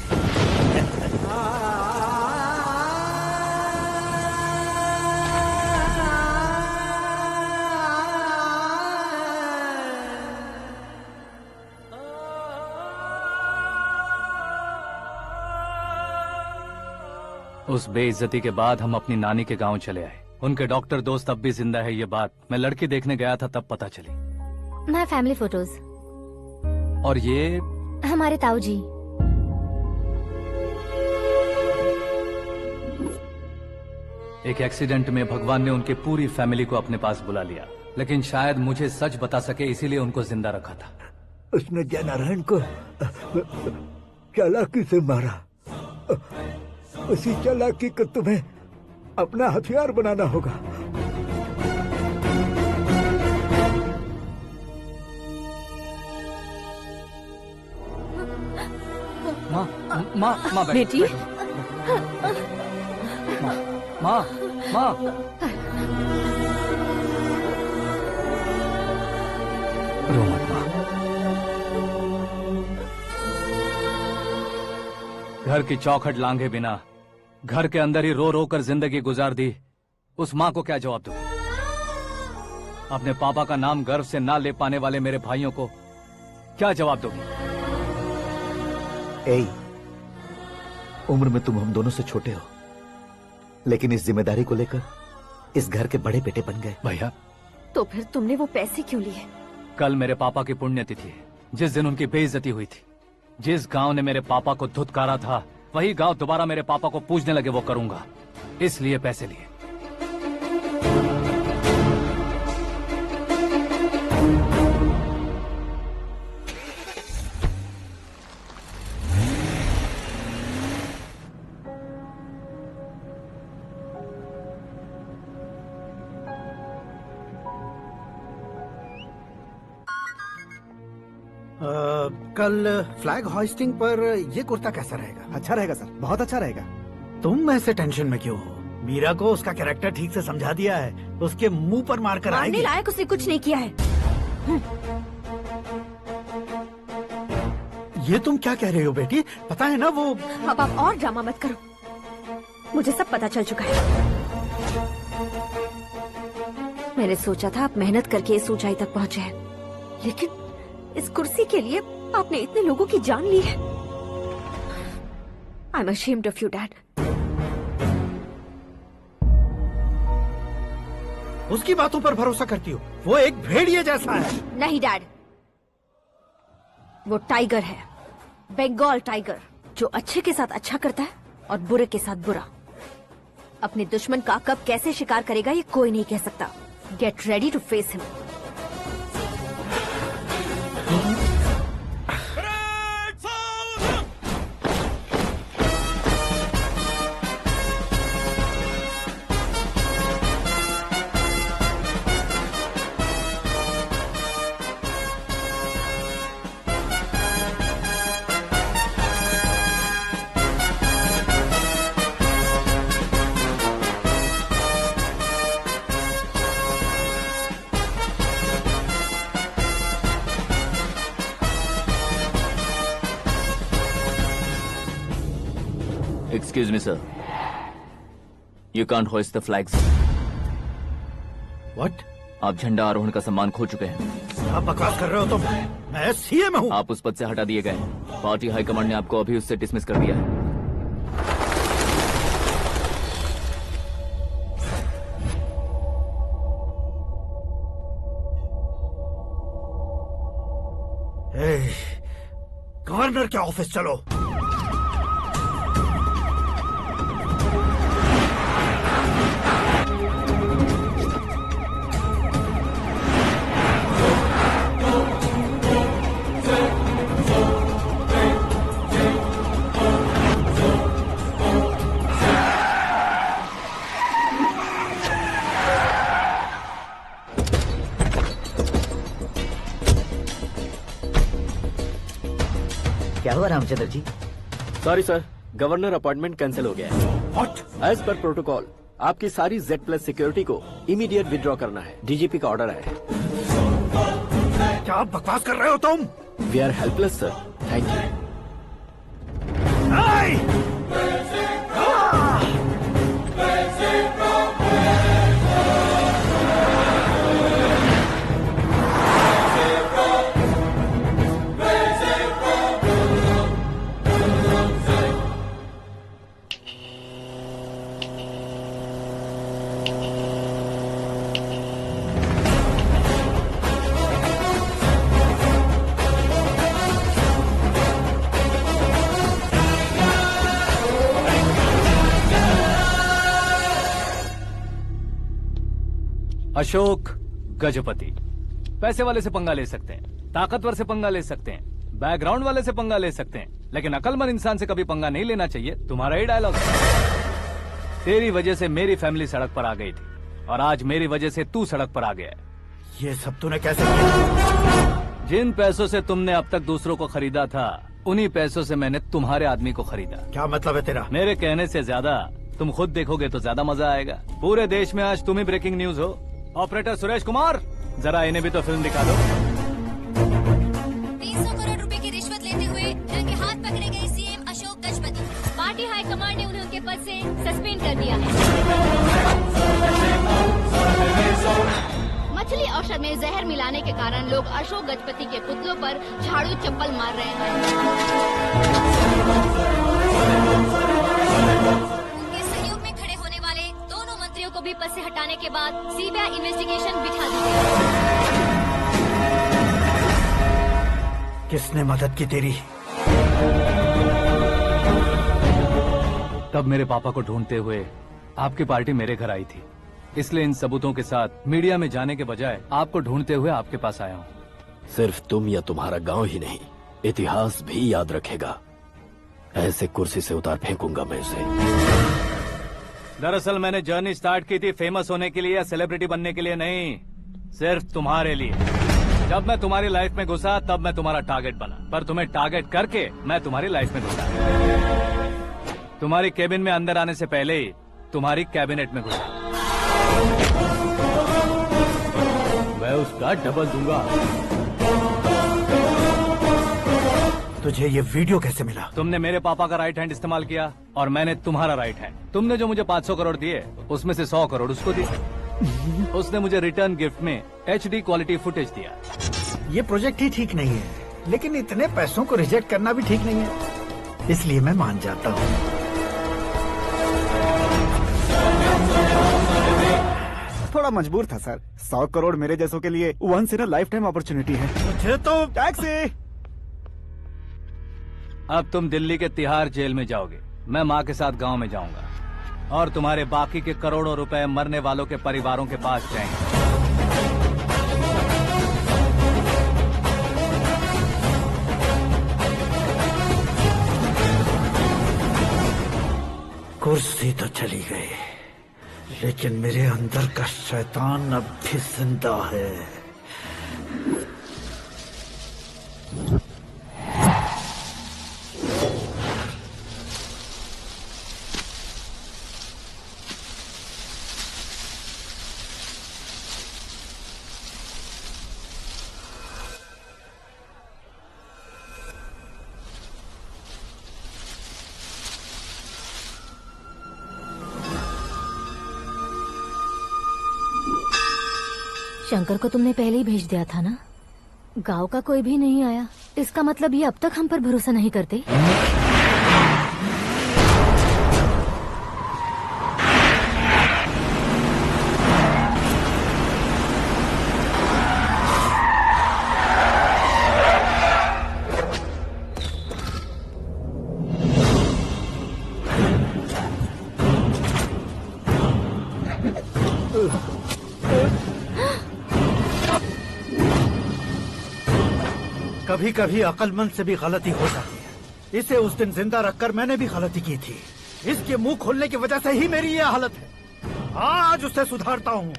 उस बेइज्जती के बाद हम अपनी नानी के गांव चले आए। उनके डॉक्टर दोस्त अब भी जिंदा है, ये बात मैं लड़की देखने गया था तब पता चली। My family photos. और ये हमारे ताऊ जी। एक एक्सीडेंट में भगवान ने उनकी पूरी फैमिली को अपने पास बुला लिया, लेकिन शायद मुझे सच बता सके इसीलिए उनको जिंदा रखा था। उसने जयनारायण को चालाकी से मारा। उसी चालाकी को तुम्हें अपना हथियार बनाना होगा। माँ बेटी। माँ रो मत माँ। घर की चौखट लांघे बिना घर के अंदर ही रो रो कर जिंदगी गुजार दी उस माँ को क्या जवाब दूं? अपने पापा का नाम गर्व से ना ले पाने वाले मेरे भाइयों को क्या जवाब दोगी? उम्र में तुम हम दोनों से छोटे हो, लेकिन इस जिम्मेदारी को लेकर इस घर के बड़े बेटे बन गए। भैया, तो फिर तुमने वो पैसे क्यों लिए? कल मेरे पापा की पुण्यतिथि है, जिस दिन उनकी बेइज्जती हुई थी। जिस गांव ने मेरे पापा को धुतकारा था, वही गांव दोबारा मेरे पापा को पूजने लगे वो करूंगा, इसलिए पैसे लिए। कल फ्लैग होइस्टिंग पर ये कुर्ता कैसा रहेगा? अच्छा रहेगा सर, बहुत अच्छा रहेगा। तुम ऐसे टेंशन में क्यों हो? मीरा को उसका कैरेक्टर ठीक से समझा दिया है, उसके मुंह पर मारकर आएगी। मारने लायक उसने कुछ नहीं किया है। ये तुम क्या कह रहे हो बेटी? पता है ना वो। अब आप और ड्रामा मत करो, मुझे सब पता चल चुका है। मैंने सोचा था आप मेहनत करके इस ऊंचाई तक पहुंचे हैं, लेकिन इस कुर्सी के लिए आपने इतने लोगों की जान ली है। I am ashamed of you, Dad. उसकी बातों पर भरोसा करती हो? वो एक भेड़िए जैसा है। नहीं डैड, वो टाइगर है, बंगाल टाइगर, जो अच्छे के साथ अच्छा करता है और बुरे के साथ बुरा। अपने दुश्मन का कब कैसे शिकार करेगा ये कोई नहीं कह सकता। Get ready to face him. Excuse me, sir. You can't hoist the flags. What? आप झंडा आरोहण का सम्मान खो चुके हैं। आप बकवास कर रहे हो तुम? मैं सीएम हूँ। आप उस पद से हटा दिए गए हैं। पार्टी हाईकमांड ने आपको अभी उससे डिसमिस कर दिया है। गवर्नर के ऑफिस चलो। क्या हुआ Ramchandra ji? Sorry sir, governor appointment cancel हो गया है। What? एज पर प्रोटोकॉल आपकी सारी Z+ सिक्योरिटी को इमीडिएट विड्रॉ करना है। डीजीपी का ऑर्डर है। क्या बकवास कर रहे हो तुम? We are helpless sir, thank you. Ashok Gajapati पैसे वाले से पंगा ले सकते हैं, ताकतवर से पंगा ले सकते हैं, बैकग्राउंड वाले से पंगा ले सकते हैं, लेकिन अकलमंद इंसान से कभी पंगा नहीं लेना चाहिए। तुम्हारा ही डायलॉग। तेरी वजह से मेरी फैमिली सड़क पर आ गई थी और आज मेरी वजह से तू सड़क पर आ गया है। ये सब तूने कैसे किया? जिन पैसों से तुमने अब तक दूसरों को खरीदा था, उन्हीं पैसों से मैंने तुम्हारे आदमी को खरीदा। क्या मतलब है तेरा? मेरे कहने से ज्यादा तुम खुद देखोगे तो ज्यादा मजा आएगा। पूरे देश में आज तुम ही ब्रेकिंग न्यूज हो। ऑपरेटर सुरेश कुमार, जरा इन्हें भी तो फिल्म दिखा दो। 300 करोड़ रुपए की रिश्वत लेते हुए रंगे हाथ पकड़े गए CM Ashok Gajapati. Party high command ने उन्हें उनके पद से सस्पेंड कर दिया है। मछली औषध में जहर मिलाने के कारण लोग अशोक गजपति के पुतलों पर झाड़ू चप्पल मार रहे हैं। उनके सहयोग में खड़े होने वाले दोनों मंत्रियों को भी पद से हटाने के बाद सीबीआई इन्वेस्टिगेशन बिठा दी गई। किसने मदद की तेरी? तब मेरे पापा को ढूंढते हुए आपकी पार्टी मेरे घर आई थी, इसलिए इन सबूतों के साथ मीडिया में जाने के बजाय आपको ढूंढते हुए आपके पास आया हूँ। सिर्फ तुम या तुम्हारा गांव ही नहीं, इतिहास भी याद रखेगा। ऐसे कुर्सी से उतार फेंकूंगा मैं उसे। दरअसल मैंने जर्नी स्टार्ट की थी फेमस होने के लिए या सेलिब्रिटी बनने के लिए नहीं, सिर्फ तुम्हारे लिए। जब मैं तुम्हारी लाइफ में घुसा तब मैं तुम्हारा टारगेट बना, पर तुम्हें टारगेट करके मैं तुम्हारी लाइफ में घुसा। तुम्हारी केबिन में अंदर आने से पहले ही तुम्हारी कैबिनेट में घुसा। मैं उसका डबल दूंगा। तुझे ये वीडियो कैसे मिला? तुमने मेरे पापा का राइट हैंड इस्तेमाल किया और मैंने तुम्हारा राइट हैंड। तुमने जो मुझे 500 करोड़ दिए उसमें से 100 करोड़ उसको दिए। उसने मुझे रिटर्न गिफ्ट में HD क्वालिटी फुटेज दिया। ये प्रोजेक्ट ही ठीक नहीं है, लेकिन इतने पैसों को रिजेक्ट करना भी ठीक नहीं है, इसलिए मैं मान जाता हूँ। थोड़ा मजबूर था सर। 100 करोड़ मेरे जैसों के लिए once in a lifetime opportunity है। मुझे तो टैक्सी। अब तुम दिल्ली के तिहाड़ जेल में जाओगे, मैं माँ के साथ गांव में जाऊंगा और तुम्हारे बाकी के करोड़ों रुपए मरने वालों के परिवारों के पास जाएंगे। कुर्सी तो चली गई, लेकिन मेरे अंदर का शैतान अब भी जिंदा है। शंकर को तुमने पहले ही भेज दिया था ना? गांव का कोई भी नहीं आया, इसका मतलब ये अब तक हम पर भरोसा नहीं करते। कभी कभी अक्लमंद से भी गलती हो जाती है। इसे उस दिन जिंदा रखकर मैंने भी गलती की थी। इसके मुंह खोलने की वजह से ही मेरी ये हालत है। आज उसे सुधारता हूँ।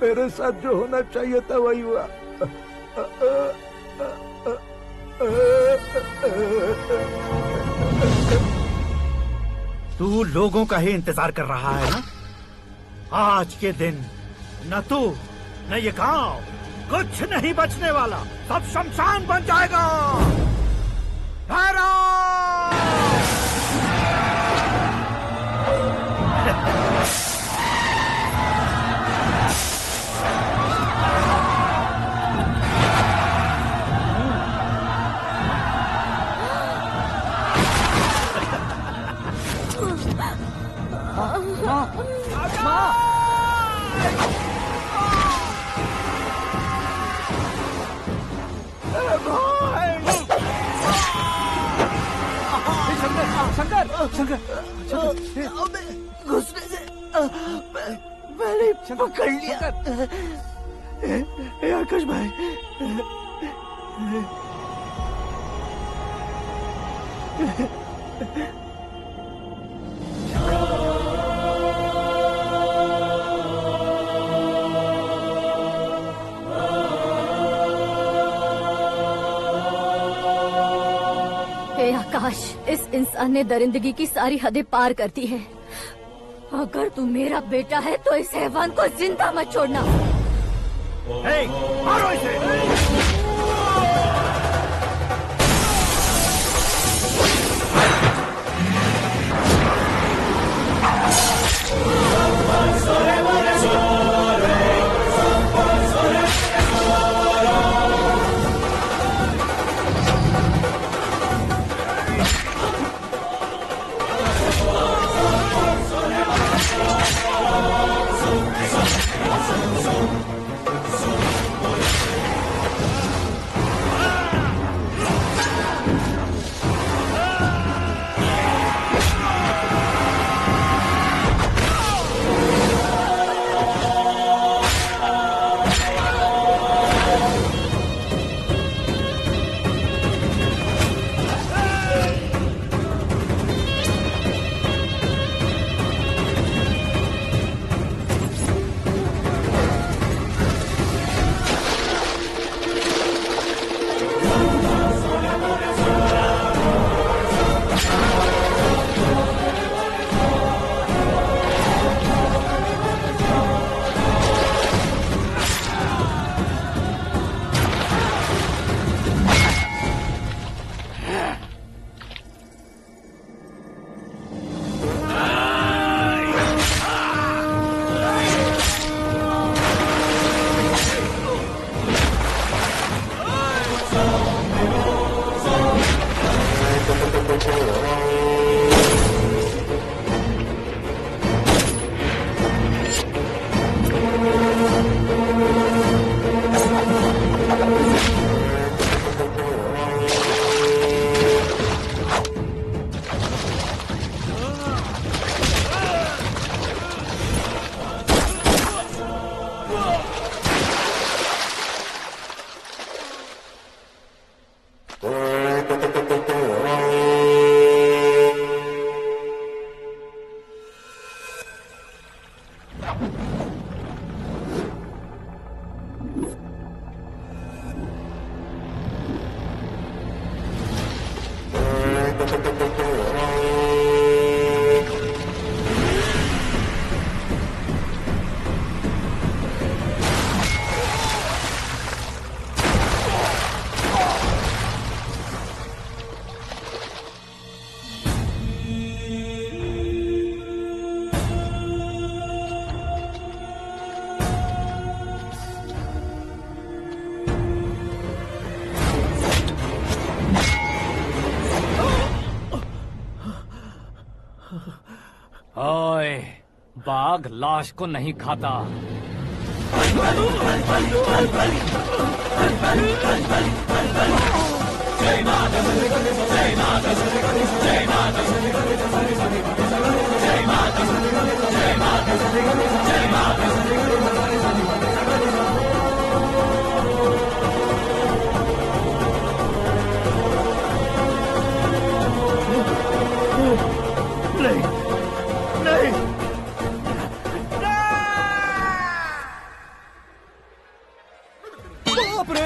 मेरे साथ जो होना चाहिए था वही हुआ। तू लोगों का ही इंतजार कर रहा है ना? आज के दिन न तू न ये गांव कुछ नहीं बचने वाला, सब शमशान बन जाएगा। घुसने से मैंने पकड़ लिया। आकाश भाई, हे आकाश, इस इंसान ने दरिंदगी की सारी हदें पार कर दी है। अगर तू मेरा बेटा है तो इस हैवान को जिंदा मत छोड़ना। मारो इसे। ओए, बाघ लाश को नहीं खाता। नहीं, नहीं। बाप रे!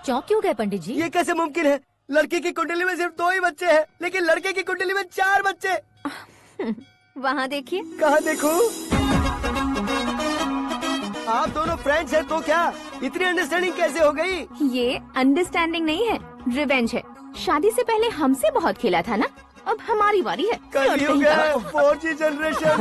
चौंक क्यों गए पंडित जी? ये कैसे मुमकिन है? लड़की की कुंडली में सिर्फ 2 ही बच्चे हैं, लेकिन लड़के की कुंडली में 4 बच्चे। वहाँ देखिए। कहाँ देखूं? आप दोनों फ्रेंड्स हैं तो क्या इतनी अंडरस्टैंडिंग कैसे हो गई? ये अंडरस्टैंडिंग नहीं है, रिवेंज है। शादी से पहले हमसे बहुत खेला था ना, अब हमारी बारी है। कल ही हो गया 4G जनरेशन।